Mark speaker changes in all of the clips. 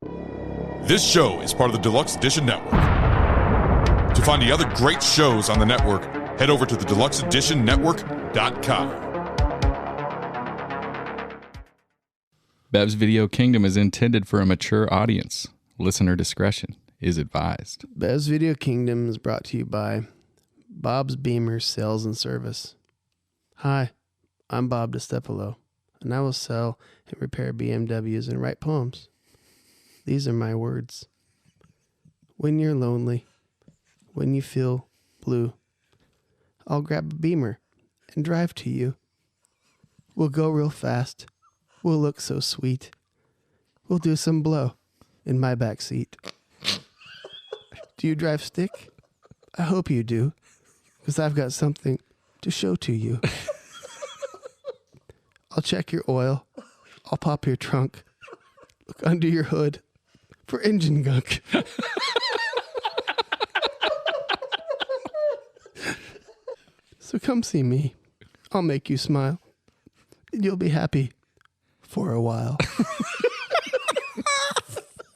Speaker 1: This show is part of the Deluxe Edition Network. To find the other great shows on the network, head over to the deluxeeditionnetwork.com.
Speaker 2: Bev's Video Kingdom is intended for a mature audience. Listener discretion is advised.
Speaker 3: Bev's Video Kingdom is brought to you by Bob's Beamer Sales and Service. Hi, I'm Bob DeStefano, and I will sell and repair BMWs and write poems. These are my words. When you're lonely, when you feel blue, I'll grab a Beamer and drive to you. We'll go real fast. We'll look so sweet. We'll do some blow in my back seat. Do you drive stick? I hope you do, because I've got something to show to you. I'll check your oil. I'll pop your trunk. Look under your hood for engine gunk. So come see me. I'll make you smile. And you'll be happy for a while.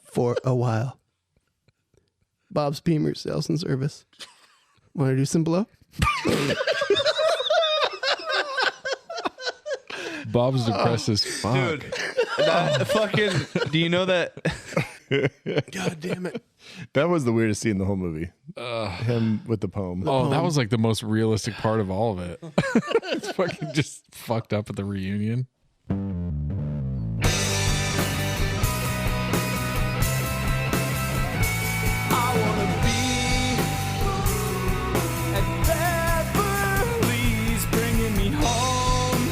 Speaker 3: For a while. Bob's Beamer Sales and Service. Want to do some blow?
Speaker 2: Bob's depressed as fuck.
Speaker 4: Dude, that fucking, do you know that?
Speaker 3: God damn it.
Speaker 5: That was the weirdest scene in the whole movie. Him with the poem.
Speaker 2: Oh, that was like the most realistic part of all of it. It's fucking just fucked up at the reunion.
Speaker 6: I wanna be at Beverly's, bringing me home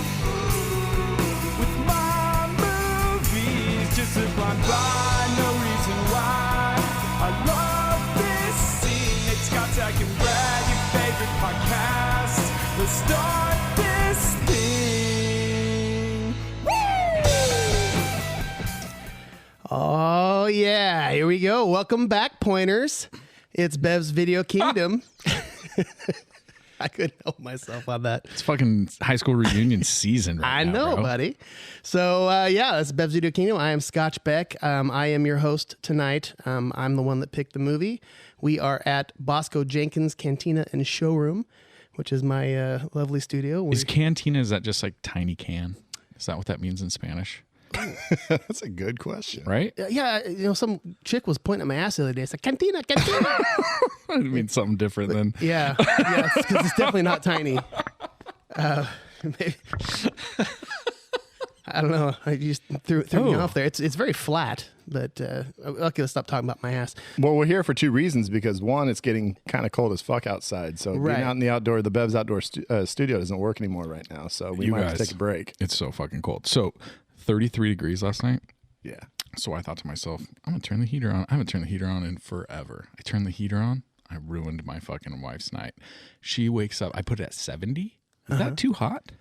Speaker 6: with my movies. Just a blind by, no reason why. I love this scene. It's Scott, Zach, and Brad, your favorite podcast. Let's start this thing. Woo!
Speaker 3: Oh, yeah. Here we go. Welcome back, pointers. It's Bev's Video Kingdom. I couldn't help myself on that.
Speaker 2: It's fucking high school reunion season right
Speaker 3: I
Speaker 2: now,
Speaker 3: know,
Speaker 2: bro.
Speaker 3: buddy. So, yeah, that's Bev's Video Kingdom. I am Scotch Beck. I am your host tonight. I'm the one that picked the movie. We are at Bosco Jenkins Cantina and Showroom, which is my lovely studio.
Speaker 2: Is cantina, is that just like tiny can? Is that what that means in Spanish?
Speaker 5: That's a good question.
Speaker 2: Right?
Speaker 3: Yeah, you know, some chick was pointing at my ass the other day. It's like, cantina, cantina.
Speaker 2: It means something different than...
Speaker 3: Yeah, because it's definitely not tiny. Maybe, I don't know. I just threw me off there. It's very flat, but okay, let's stop talking about my ass.
Speaker 5: Well, we're here for two reasons. Because one, it's getting kind of cold as fuck outside. So
Speaker 3: Right.
Speaker 5: being out in the outdoor, the Bev's outdoor studio doesn't work anymore right now. So we
Speaker 2: You
Speaker 5: might have to
Speaker 2: guys.
Speaker 5: take a break.
Speaker 2: It's so fucking cold. So 33 degrees last night.
Speaker 5: Yeah.
Speaker 2: So I thought to myself, I'm going to turn the heater on. I haven't turned the heater on in forever. I turned the heater on. I ruined my fucking wife's night. She wakes up. I put it at 70. Is that too hot?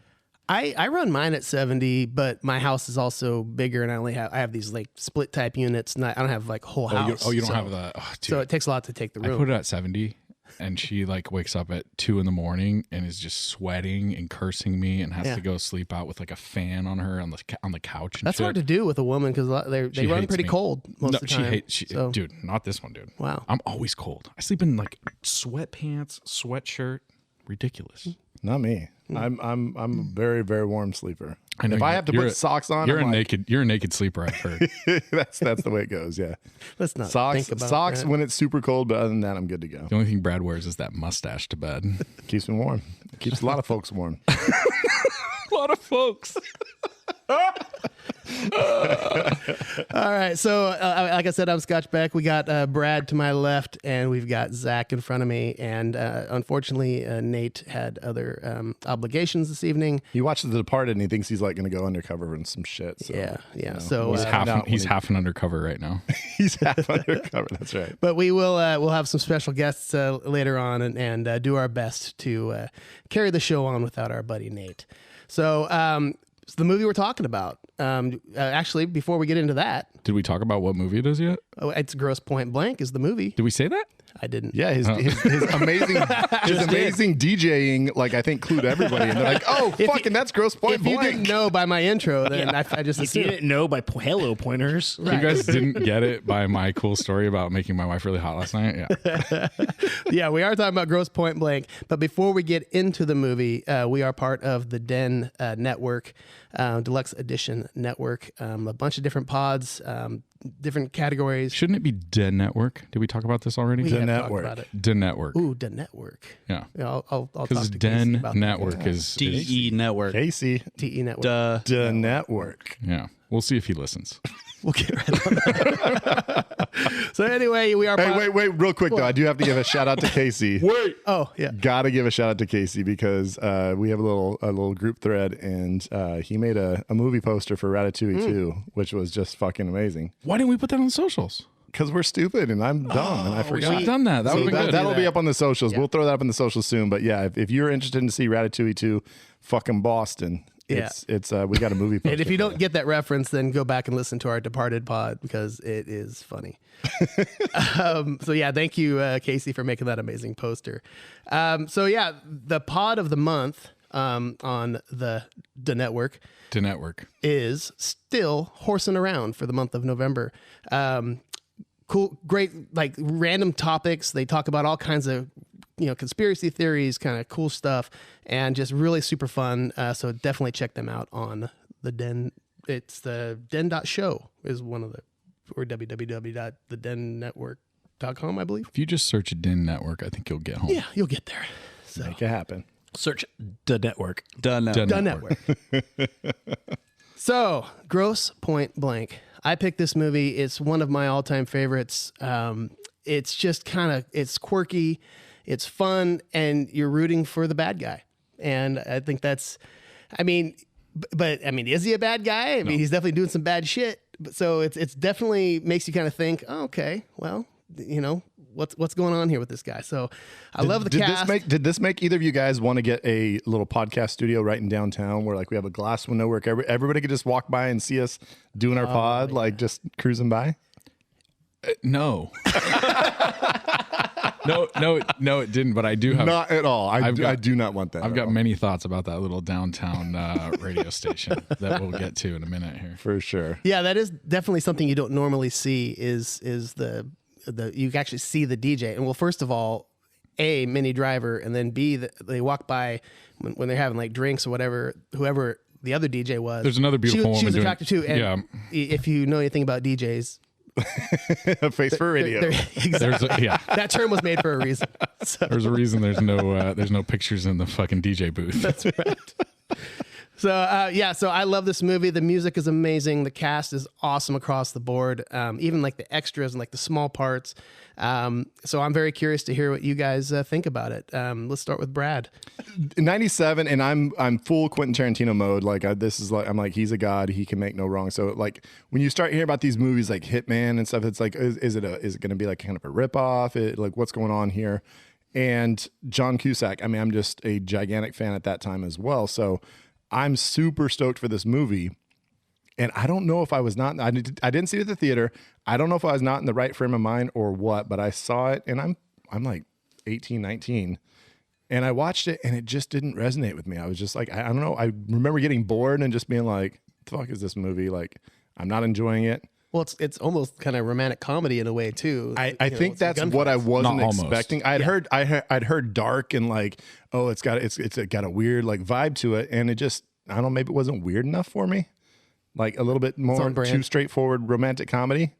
Speaker 3: I run mine at 70, but my house is also bigger, and I have these like split type units, and I don't have like whole house.
Speaker 2: You don't
Speaker 3: so,
Speaker 2: have the... Oh, dude.
Speaker 3: So it takes a lot to take the
Speaker 2: I
Speaker 3: room.
Speaker 2: put it at 70, and she like wakes up at 2 a.m. and is just sweating and cursing me and has
Speaker 3: Yeah.
Speaker 2: to go sleep out with like a fan on her on the couch. And
Speaker 3: That's
Speaker 2: shit.
Speaker 3: hard to do with a woman because they
Speaker 2: She
Speaker 3: run
Speaker 2: hates
Speaker 3: pretty
Speaker 2: me.
Speaker 3: cold most
Speaker 2: No,
Speaker 3: of the time. So-
Speaker 2: dude, not this one, dude.
Speaker 3: Wow.
Speaker 2: I'm always cold. I sleep in like sweatpants, sweatshirt. Ridiculous.
Speaker 5: Not me.
Speaker 3: Hmm.
Speaker 5: I'm a very, very warm sleeper.
Speaker 2: I know
Speaker 5: If I
Speaker 2: you-
Speaker 5: have to
Speaker 2: you're
Speaker 5: put
Speaker 2: a-
Speaker 5: socks on,
Speaker 2: You're
Speaker 5: I'm
Speaker 2: a
Speaker 5: like,
Speaker 2: naked sleeper, I've heard.
Speaker 5: that's the way it goes. Yeah.
Speaker 3: Let's not
Speaker 5: Socks
Speaker 3: think about
Speaker 5: socks
Speaker 3: that.
Speaker 5: when it's super cold, but other than that, I'm good to go.
Speaker 2: The only thing Brad wears is that mustache to bed.
Speaker 5: Keeps me warm. Keeps a lot of folks warm.
Speaker 2: A lot of folks.
Speaker 3: All right, so like I said, I'm Scotch Beck. We got Brad to my left, and we've got Zach in front of me. And unfortunately, Nate had other obligations this evening.
Speaker 5: He watches The Departed and he thinks he's like going to go undercover and some shit. So,
Speaker 3: Yeah.
Speaker 5: you know,
Speaker 3: So,
Speaker 5: we'll find out when
Speaker 2: He's half an undercover right now.
Speaker 5: he's half undercover. That's right.
Speaker 3: but we will we'll have some special guests later on, and do our best to carry the show on without our buddy Nate. So the movie we're talking about, Actually, before we get into that,
Speaker 2: Did we talk about what movie it is yet?
Speaker 3: it's Gross Point Blank is the movie.
Speaker 2: Did we say that?
Speaker 3: I didn't.
Speaker 5: Yeah, his amazing DJing, like I think clued everybody, and they're like, "Oh, fucking, that's Gross Point
Speaker 3: If you
Speaker 5: Blank."
Speaker 3: didn't know by my intro, then I just
Speaker 7: If you
Speaker 3: assumed.
Speaker 7: didn't know by Halo pointers,
Speaker 2: You guys didn't get it by my cool story about making my wife really hot last night? Yeah.
Speaker 3: Yeah, we are talking about Gross Point Blank. But before we get into the movie, we are part of the Den Network, Deluxe Edition Network. A bunch of different pods, different categories.
Speaker 2: Shouldn't it be Den Network? Did we talk about this already?
Speaker 3: We have talked
Speaker 5: Network.
Speaker 3: about it.
Speaker 2: Den Network.
Speaker 3: Ooh, Den Network.
Speaker 2: Yeah.
Speaker 3: Yeah, I'll talk
Speaker 2: Because
Speaker 3: to Casey
Speaker 2: Den
Speaker 3: about that.
Speaker 2: Network is
Speaker 4: DE Network.
Speaker 5: Casey,
Speaker 3: TE Network.
Speaker 5: the network.
Speaker 2: yeah. We'll see if he listens.
Speaker 3: We'll get right on that. So anyway, we are.
Speaker 5: Hey, wait, real quick though. I do have to give a shout out to Casey.
Speaker 3: Oh yeah.
Speaker 5: Gotta give a shout out to Casey because we have a little group thread, and he made a movie poster for Ratatouille 2, which was just fucking amazing.
Speaker 2: Why didn't we put that on the socials?
Speaker 5: Because we're stupid and I'm dumb and I
Speaker 2: We
Speaker 5: forgot.
Speaker 2: should have done that. That
Speaker 5: So
Speaker 2: would have been good.
Speaker 5: that'll be up on the socials. We'll throw that up on the socials soon. But yeah, if you're interested to see Ratatouille 2, fucking Boston, it's we got a movie poster.
Speaker 3: And if you
Speaker 5: for
Speaker 3: don't get that reference, then go back and listen to our Departed pod because it is funny. So yeah, thank you, Casey, for making that amazing poster. So yeah, the pod of the month on the network
Speaker 2: Den Network.
Speaker 3: is still horsing around for the month of November. Cool, great, like random topics. They talk about all kinds of, conspiracy theories, kind of cool stuff, and just really super fun. So definitely check them out on the Den. It's the den.show is one of the, or www.thedennetwork.com, I believe.
Speaker 2: If you just search Den Network, I think you'll get home.
Speaker 3: Yeah, you'll get there. So
Speaker 5: Make it happen.
Speaker 7: search the network.
Speaker 4: Done now.
Speaker 2: Den
Speaker 3: Den
Speaker 2: Network.
Speaker 3: Network. So, Gross Point Blank. I picked this movie. It's one of my all-time favorites. It's just it's quirky, it's fun, and you're rooting for the bad guy. And I think that's, but is he a bad guy? I mean, he's definitely doing some bad shit. But so it's definitely makes you kind of think, oh, okay, well, what's going on here with this guy? So I love the cast.
Speaker 5: Did this make either of you guys want to get a little podcast studio right in downtown where like we have a glass window where everybody could just walk by and see us doing our pod, like just cruising by?
Speaker 2: No. No, it didn't. But I do have.
Speaker 5: Not at all. I do not want that.
Speaker 2: I've
Speaker 5: at
Speaker 2: got
Speaker 5: all.
Speaker 2: many thoughts about that little downtown radio station that we'll get to in a minute here.
Speaker 5: For sure.
Speaker 3: Yeah, that is definitely something you don't normally see. Is the you actually see the DJ, and well, first of all, A, Minnie Driver, and then B, they walk by when they're having like drinks or whatever. Whoever the other DJ was,
Speaker 2: There's another beautiful
Speaker 3: She was
Speaker 2: woman
Speaker 3: attractive too. And
Speaker 2: yeah.
Speaker 3: if you know anything about DJs,
Speaker 5: A face for radio.
Speaker 3: exactly. That term was made for a reason. So.
Speaker 2: There's a reason there's no pictures in the fucking DJ booth.
Speaker 3: That's right. So so I love this movie. The music is amazing. The cast is awesome across the board. Even like the extras and like the small parts. So I'm very curious to hear what you guys think about it. Let's start with Brad.
Speaker 5: 97, and I'm full Quentin Tarantino mode. Like I'm like he's a god. He can make no wrong. So like when you start hearing about these movies like Hitman and stuff, it's like is it going to be like kind of a ripoff? Like what's going on here? And John Cusack. I mean, I'm just a gigantic fan at that time as well. So I'm super stoked for this movie. And I don't know if I was not, I didn't see it at the theater. I don't know if I was not in the right frame of mind or what, but I saw it and I'm like 18, 19. And I watched it and it just didn't resonate with me. I was just like, I don't know. I remember getting bored and just being like, the fuck is this movie? Like, I'm not enjoying it.
Speaker 3: Well, it's almost kind of romantic comedy in a way too.
Speaker 5: I think that's what I wasn't
Speaker 2: Not almost.
Speaker 5: expecting. I'd heard dark and like, oh, it's got a weird like vibe to it, and it just, I don't know, maybe it wasn't weird enough for me. Like a little bit more
Speaker 3: on brand.
Speaker 5: too straightforward romantic comedy.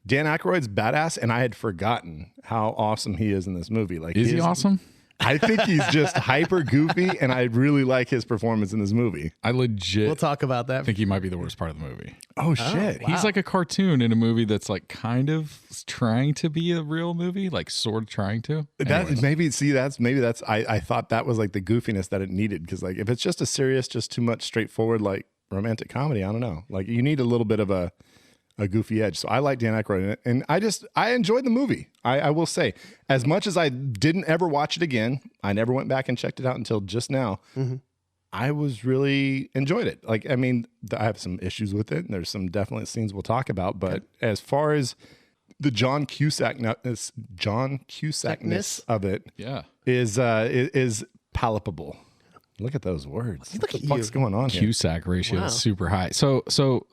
Speaker 5: Dan Aykroyd's badass, and I had forgotten how awesome he is in this movie. Like,
Speaker 2: Is he awesome?
Speaker 5: I think he's just hyper goofy, and I really like his performance in this movie.
Speaker 2: I legit
Speaker 3: We'll talk about that.
Speaker 2: think he might be the worst part of the movie.
Speaker 5: Oh shit!
Speaker 3: wow.
Speaker 2: He's like a cartoon in a movie that's like kind of trying to be a real movie, like sort of trying to.
Speaker 5: That maybe that's I thought that was like the goofiness that it needed, because like if it's just a serious, just too much straightforward like romantic comedy, I don't know. Like you need a little bit of a goofy edge. So I like Dan Aykroyd in it, and I enjoyed the movie. I will say, as much as I didn't ever watch it again, I never went back and checked it out until just now.
Speaker 3: Mm-hmm.
Speaker 5: I was really enjoyed it. Like, I mean, I have some issues with it, and there's some definite scenes we'll talk about. But as far as the John Cusackness of it
Speaker 2: Yeah.
Speaker 5: is palpable. Look at those words. What the fuck's going on here?
Speaker 2: Cusack ratio is super high. So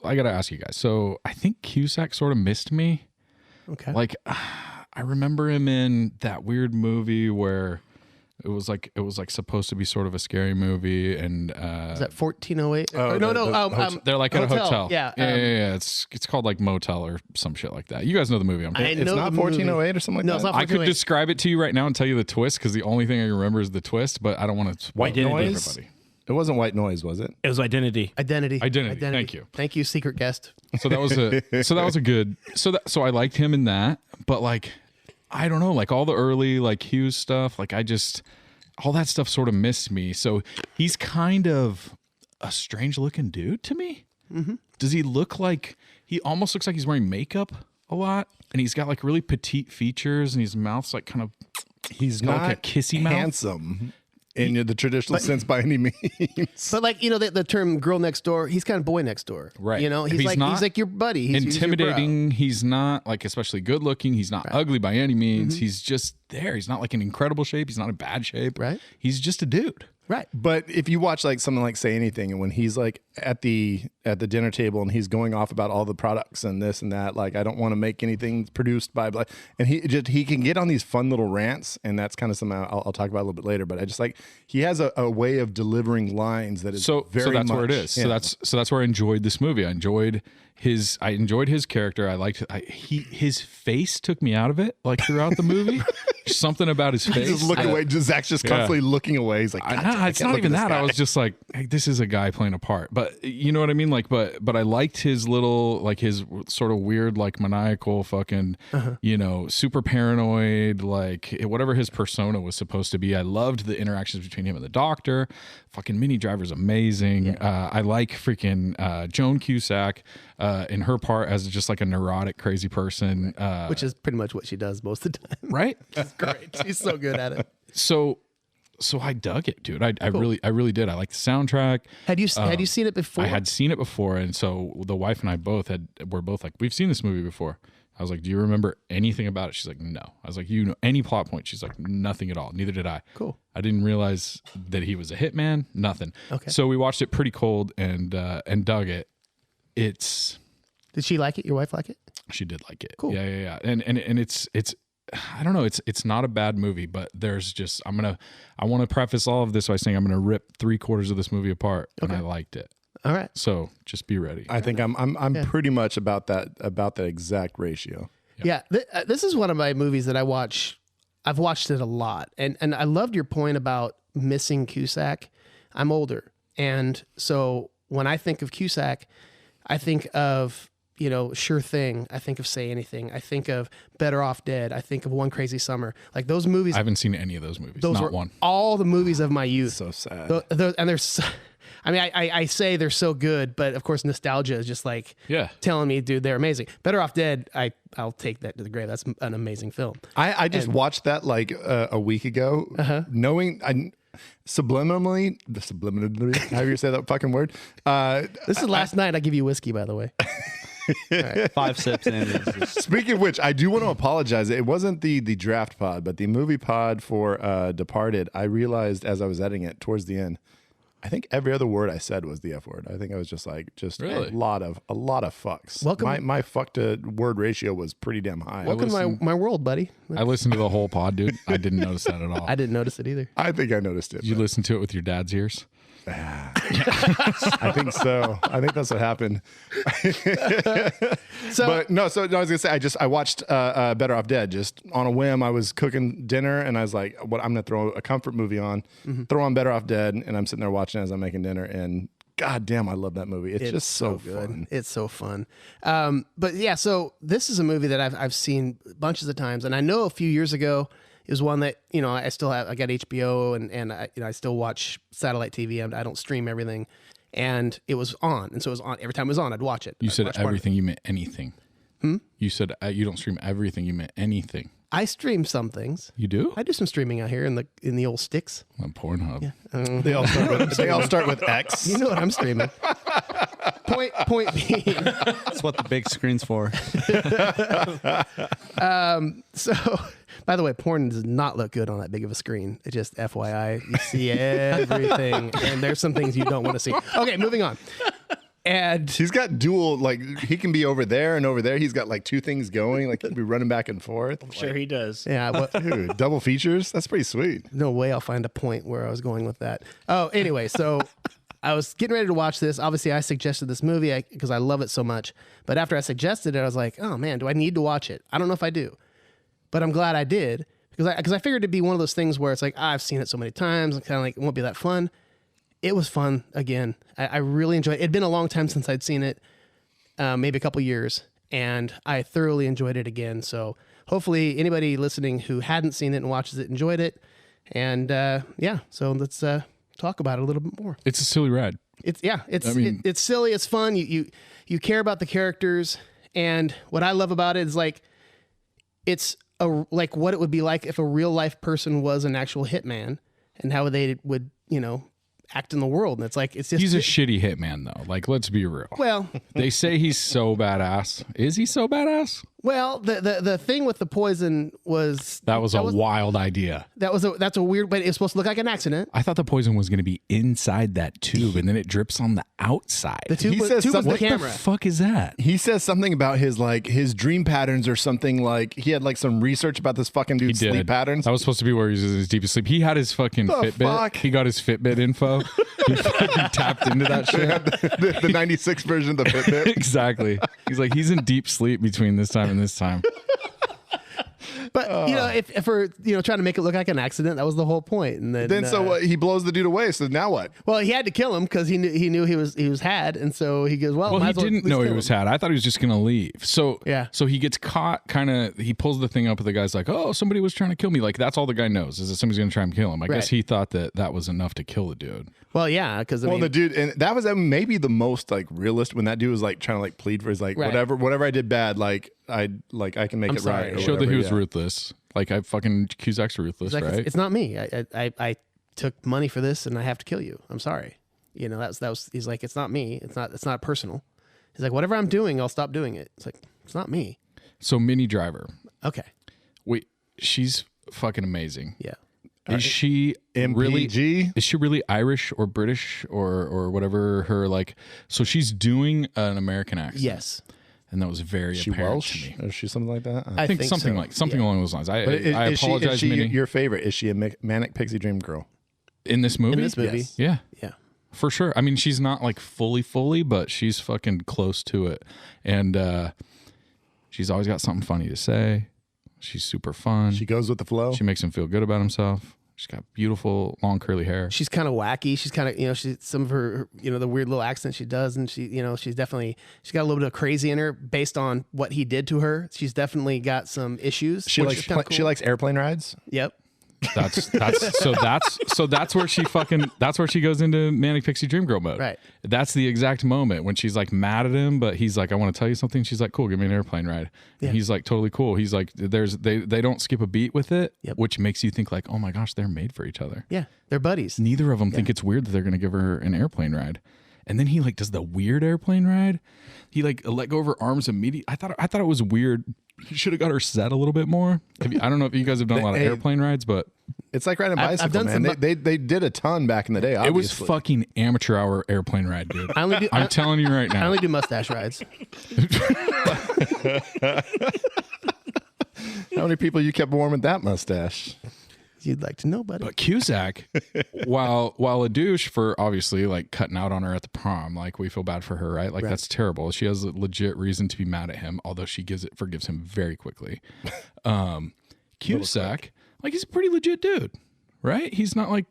Speaker 2: I got to ask you guys. So I think Cusack sort of missed me.
Speaker 3: Okay.
Speaker 2: Like, I remember him in that weird movie where it was like supposed to be sort of a scary movie, and
Speaker 3: Is that 1408?
Speaker 5: Oh,
Speaker 3: no.
Speaker 2: they're like at a hotel.
Speaker 3: Yeah.
Speaker 2: Yeah. It's called like Motel or some shit like that. You guys know the movie.
Speaker 5: It's not 1408 or something like
Speaker 3: No,
Speaker 5: that?
Speaker 3: it's not
Speaker 2: I could
Speaker 3: 1408.
Speaker 2: describe it to you right now and tell you the twist because the only thing I remember is the twist, but I don't want to
Speaker 7: White Noise?
Speaker 2: everybody.
Speaker 5: It wasn't White Noise, was it?
Speaker 7: It was Identity.
Speaker 3: Identity.
Speaker 2: Thank you.
Speaker 3: Thank you, secret guest.
Speaker 2: So that was a good. So I liked him in that, but like, I don't know, like all the early like Hughes stuff, like all that stuff sort of missed me. So he's kind of a strange looking dude to me. Mm-hmm. Does he look like he almost looks like he's wearing makeup a lot, and he's got like really petite features, and his mouth's like kind of
Speaker 5: He's
Speaker 2: got
Speaker 5: not
Speaker 2: like a kissy mouth.
Speaker 5: handsome in the traditional sense by any means.
Speaker 3: But like, the term girl next door, he's kind of boy next door.
Speaker 2: Right.
Speaker 3: He's like your buddy. He's your bro.
Speaker 2: Intimidating. He's not like especially good looking. He's not ugly by any means. He's just there. He's not like in incredible shape. He's not in bad shape.
Speaker 3: Right.
Speaker 2: He's just a dude.
Speaker 3: Right.
Speaker 5: But if you watch like something like Say Anything, and when he's like at the dinner table and he's going off about all the products and this and that, like I don't want to make anything produced by blah, and he can get on these fun little rants, and that's kind of something I'll talk about a little bit later. But I just like he has a way of delivering lines that is very
Speaker 2: so that's
Speaker 5: much,
Speaker 2: where it is.
Speaker 5: yeah.
Speaker 2: So that's where I enjoyed this movie. I enjoyed his character. I liked his face took me out of it like throughout the movie. Something about his face.
Speaker 5: Just look away. Zach's just constantly looking away. He's like, God, I
Speaker 2: it's
Speaker 5: can't
Speaker 2: not
Speaker 5: look
Speaker 2: even
Speaker 5: at this
Speaker 2: that.
Speaker 5: guy.
Speaker 2: I was just like, hey, this is a guy playing a part. But you know what I mean? Like, but I liked his little, like his sort of weird, like maniacal fucking, super paranoid, like whatever his persona was supposed to be. I loved the interactions between him and the doctor. Fucking Minnie Driver's amazing. I like freaking Joan Cusack in her part as just like a neurotic, crazy person.
Speaker 3: Which is pretty much what she does most of the time.
Speaker 2: Right?
Speaker 3: She's great. She's so good at it.
Speaker 2: So I dug it, dude. I really did. I like the soundtrack.
Speaker 3: Had you seen it before?
Speaker 2: I had seen it before, and so the wife and I were both like, we've seen this movie before. I was like, do you remember anything about it? She's like, no. I was like, you know any plot point? She's like, nothing at all. Neither did I.
Speaker 3: Cool.
Speaker 2: I didn't realize that he was a hitman. Nothing.
Speaker 3: Okay.
Speaker 2: So we watched it pretty cold and dug it.
Speaker 3: Did she like it? Your wife like it?
Speaker 2: She did like it.
Speaker 3: Cool.
Speaker 2: Yeah. And it's I don't know. It's not a bad movie, but there's just I want to preface all of this by saying I'm gonna rip 3/4 of this movie apart, and I liked it.
Speaker 3: All right.
Speaker 2: So just be ready.
Speaker 5: I think I'm pretty much about that exact ratio.
Speaker 3: Yeah. This is one of my movies that I watch. I've watched it a lot, and I loved your point about missing Cusack. I'm older, and so when I think of Cusack, I think of Sure Thing. I think of Say Anything. I think of Better Off Dead. I think of One Crazy Summer. Like those movies.
Speaker 2: I haven't seen any of those movies.
Speaker 3: Those
Speaker 2: Not
Speaker 3: were
Speaker 2: one.
Speaker 3: all the movies of my youth.
Speaker 5: So sad.
Speaker 3: And they're so, I mean, I say they're so good, but of course nostalgia is just like telling me, dude, they're amazing. Better Off Dead, I'll take that to the grave. That's an amazing film.
Speaker 5: I just watched that like a week ago, knowing subliminally, however you say that fucking word.
Speaker 3: This is last night. I give you whiskey, by the way.
Speaker 4: 5 sips in.
Speaker 5: Speaking of which, I do want to apologize. It wasn't the draft pod, but the movie pod for Departed. I realized as I was editing it towards the end, I think every other word I said was the F word. I think I was just
Speaker 2: Really?
Speaker 5: a lot of fucks.
Speaker 3: Welcome.
Speaker 5: My fuck to word ratio was pretty damn high.
Speaker 3: Welcome to my world, buddy.
Speaker 2: I listened to the whole pod, dude. I didn't notice that at all.
Speaker 3: I didn't notice it either.
Speaker 5: I think I noticed it.
Speaker 2: Did you listen to it with your dad's ears?
Speaker 5: I think so. I think that's what happened.
Speaker 3: So
Speaker 5: But no, so I was gonna say I watched Better Off Dead just on a whim. I was cooking dinner and I was like, "What? I'm gonna throw a comfort movie on, throw on Better Off Dead," and I'm sitting there watching it as I'm making dinner. And god damn, I love that movie. It's just so
Speaker 3: good.
Speaker 5: fun.
Speaker 3: It's so fun. But yeah, so this is a movie that I've seen bunches of times, and I know a few years ago it was one that I still have. I got HBO and I still watch satellite TV. I don't stream everything, and it was on, and so it was on every time it was on. I'd watch it.
Speaker 2: You
Speaker 3: I'd
Speaker 2: said
Speaker 3: watch part of it.
Speaker 2: everything. You meant anything. You said you don't stream everything. You meant anything.
Speaker 3: I stream some things.
Speaker 2: You do?
Speaker 3: I do some streaming out here in the old sticks.
Speaker 2: On Pornhub.
Speaker 5: They all start with X.
Speaker 3: You know what I'm streaming. Point being.
Speaker 4: That's what the big screen's for.
Speaker 3: So, by the way, porn does not look good on that big of a screen. It just FYI, you see everything, and there's some things you don't want to see. Okay, moving on. And
Speaker 5: He's got dual, like, he can be over there and over there. He's got like 2 things going. Like, he can be running back and forth.
Speaker 7: I'm sure he does.
Speaker 3: yeah, well,
Speaker 5: Dude, double features? That's pretty sweet.
Speaker 3: no way I'll find a point where I was going with that. Oh, anyway, so I was getting ready to watch this. Obviously, I suggested this movie because I love it so much. But after I suggested it, I was like, oh man, do I need to watch it? I don't know if I do. But I'm glad I did because I figured it'd be one of those things where it's like, I've seen it so many times. Kind of like, it won't be that fun. It was fun again. I really enjoyed it. It'd been a long time since I'd seen it, maybe a couple years, and I thoroughly enjoyed it again. So hopefully anybody listening who hadn't seen it and watches it enjoyed it. And yeah, so let's talk about it a little bit more.
Speaker 2: It's a silly ride.
Speaker 3: It's
Speaker 2: mean-
Speaker 3: silly. It's fun. You care about the characters, and what I love about it is like it's like what it would be like if a real life person was an actual hitman, and how they would act in the world. And it's like it's just
Speaker 2: He's a shitty hitman, though. Like, let's be real.
Speaker 3: well.
Speaker 2: They say he's so badass. Is he so badass?
Speaker 3: Well, the thing with the poison was
Speaker 2: That was a wild idea.
Speaker 3: that's a weird, but it was supposed to look like an accident.
Speaker 2: I thought the poison was going to be inside that tube, and then it drips on the outside.
Speaker 3: The tube,
Speaker 5: He
Speaker 3: was,
Speaker 5: says
Speaker 3: tube was the
Speaker 5: something-
Speaker 2: What
Speaker 3: camera.
Speaker 2: the fuck is that?
Speaker 5: He says something about his dream patterns or something. Like, he had like some research about this fucking dude's
Speaker 2: He did.
Speaker 5: sleep patterns.
Speaker 2: That was supposed to be where he was in his deepest sleep. He had his fucking Fitbit.
Speaker 5: fuck?
Speaker 2: He got his Fitbit info. He fucking tapped into that shit.
Speaker 5: the 96 version of the Fitbit.
Speaker 2: Exactly. He's like, he's in deep sleep between this time and this time.
Speaker 3: But if we're trying to make it look like an accident, that was the whole point. And then
Speaker 5: So what? He blows the dude away. So now what?
Speaker 3: well, he had to kill him because he knew he was had, and so he goes, well,
Speaker 2: Well,
Speaker 3: might
Speaker 2: he
Speaker 3: as well
Speaker 2: didn't
Speaker 3: at least
Speaker 2: know he
Speaker 3: kill
Speaker 2: was
Speaker 3: him.
Speaker 2: had. I thought he was just gonna leave. So
Speaker 3: Yeah.
Speaker 2: So he gets caught. He pulls the thing up, and the guy's like, "Oh, somebody was trying to kill me." Like, that's all the guy knows is that somebody's gonna try and kill him. I
Speaker 3: Right.
Speaker 2: guess he thought that was enough to kill the dude.
Speaker 3: Well, yeah, because
Speaker 5: Well, the dude, and that was maybe the most like realist when that dude was like trying to like plead for his like
Speaker 3: Right.
Speaker 5: whatever I did bad, like I can make it
Speaker 3: sorry.
Speaker 5: right. or
Speaker 2: Showed that he
Speaker 5: whatever,
Speaker 2: was
Speaker 5: yeah.
Speaker 2: ruthless. Like, I fucking Cusack's ruthless,
Speaker 3: like,
Speaker 2: right?
Speaker 3: it's not me. I took money for this, and I have to kill you. I'm sorry. That was. He's like, it's not me. It's not personal. He's like, whatever I'm doing, I'll stop doing it. It's like, it's not me.
Speaker 2: So Minnie Driver,
Speaker 3: Okay.
Speaker 2: wait, she's fucking amazing.
Speaker 3: Yeah.
Speaker 2: Is she really?
Speaker 5: MPG?
Speaker 2: Is she really Irish or British or whatever her like? So she's doing an American accent.
Speaker 3: Yes.
Speaker 2: And that was very
Speaker 5: She
Speaker 2: apparent
Speaker 5: Welsh?
Speaker 2: to me.
Speaker 5: Or is she something like that?
Speaker 2: I think something
Speaker 3: so.
Speaker 2: like something
Speaker 3: Yeah.
Speaker 2: along those lines. I
Speaker 5: But
Speaker 2: apologize,
Speaker 5: is she
Speaker 2: Minnie.
Speaker 5: your favorite? Is she a manic pixie dream girl?
Speaker 2: In this movie?
Speaker 3: In this movie.
Speaker 5: Yes.
Speaker 2: Yeah.
Speaker 3: Yeah.
Speaker 2: For sure. I mean, she's not like fully, but she's fucking close to it. And she's always got something funny to say. She's super fun.
Speaker 5: She goes with the flow.
Speaker 2: She makes him feel good about himself. She's got beautiful, long, curly hair.
Speaker 3: She's kind of wacky. She's kind of, she's some of her, the weird little accent she does. And she's got a little bit of crazy in her based on what he did to her. She's definitely got some issues.
Speaker 5: She
Speaker 3: which
Speaker 5: likes
Speaker 3: is kinda cool.
Speaker 5: she likes airplane rides.
Speaker 3: Yep.
Speaker 2: That's where she goes into manic pixie dream girl mode.
Speaker 3: Right.
Speaker 2: That's the exact moment when she's like mad at him, but he's like, I want to tell you something. She's like, cool, give me an airplane ride.
Speaker 3: Yeah.
Speaker 2: And he's like, totally cool. He's like, they don't skip a beat with it,
Speaker 3: Yep.
Speaker 2: which makes you think like, oh my gosh, they're made for each other.
Speaker 3: Yeah. They're buddies.
Speaker 2: Neither of them think it's weird that they're going to give her an airplane ride. And then he like does the weird airplane ride. He like let go of her arms immediately. I thought it was weird. He should have got her set a little bit more. I don't know if you guys have done a lot of airplane rides, but
Speaker 5: It's like riding a
Speaker 3: I've
Speaker 5: bicycle,
Speaker 3: done
Speaker 5: man.
Speaker 3: some-
Speaker 5: They did a ton back in the day.
Speaker 2: it was
Speaker 5: Obviously.
Speaker 2: fucking amateur hour airplane ride, dude.
Speaker 3: I only do.
Speaker 2: I'm telling you right
Speaker 3: I
Speaker 2: now.
Speaker 3: only do mustache rides.
Speaker 5: How many people you kept warm with that mustache?
Speaker 3: You'd like to know, buddy.
Speaker 2: But Cusack, while a douche for obviously like cutting out on her at the prom, like we feel bad for her, right? Like that's terrible. She has a legit reason to be mad at him, although she forgives him very quickly. Cusack, like he's a pretty legit dude, right? He's not like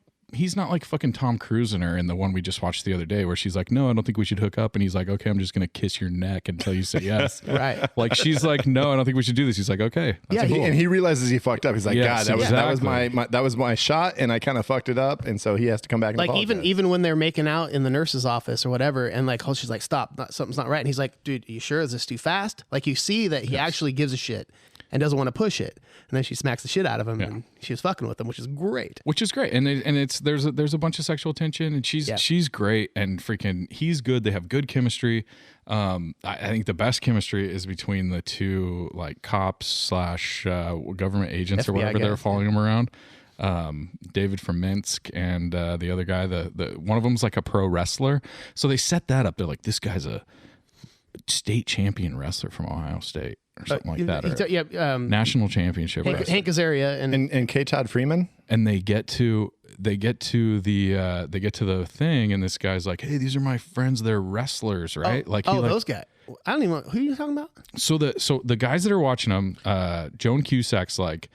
Speaker 2: fucking Tom Cruise in her in the one we just watched the other day where she's like, no, I don't think we should hook up. And he's like, okay, I'm just going to kiss your neck until you say yes.
Speaker 3: Right.
Speaker 2: Like she's like, no, I don't think we should do this. He's like, okay. That's
Speaker 3: Yeah,
Speaker 2: cool.
Speaker 5: And he realizes he fucked up. He's like,
Speaker 2: Yes,
Speaker 5: God, that was
Speaker 2: exactly.
Speaker 5: that was my shot, and I kind of fucked it up, and so he has to come back and
Speaker 3: Like
Speaker 5: apologize.
Speaker 3: even when they're making out in the nurse's office or whatever, and like she's like, stop, something's not right. And he's like, dude, are you sure? Is this too fast? Like you see that he actually gives a shit. and doesn't want to push it. And then she smacks the shit out of him, and she was fucking with him, which is great.
Speaker 2: And there's a bunch of sexual tension, and she's great, and freaking he's good. They have good chemistry. I think the best chemistry is between the two like cops / government agents or
Speaker 3: FBI
Speaker 2: whatever they're
Speaker 3: guys,
Speaker 2: following him around. David from Minsk and the other guy, the one of them's like a pro wrestler. So they set that up. They're like, this guy's a state champion wrestler from Ohio State or something like that. Or national championship wrestler.
Speaker 3: Hank Azaria
Speaker 5: And K. Todd Freeman.
Speaker 2: And they get to the thing, and this guy's like, hey, these are my friends, they're wrestlers, right?
Speaker 3: Those guys. I don't even know. Who are you talking about?
Speaker 2: So the guys that are watching them, John Cusack's like,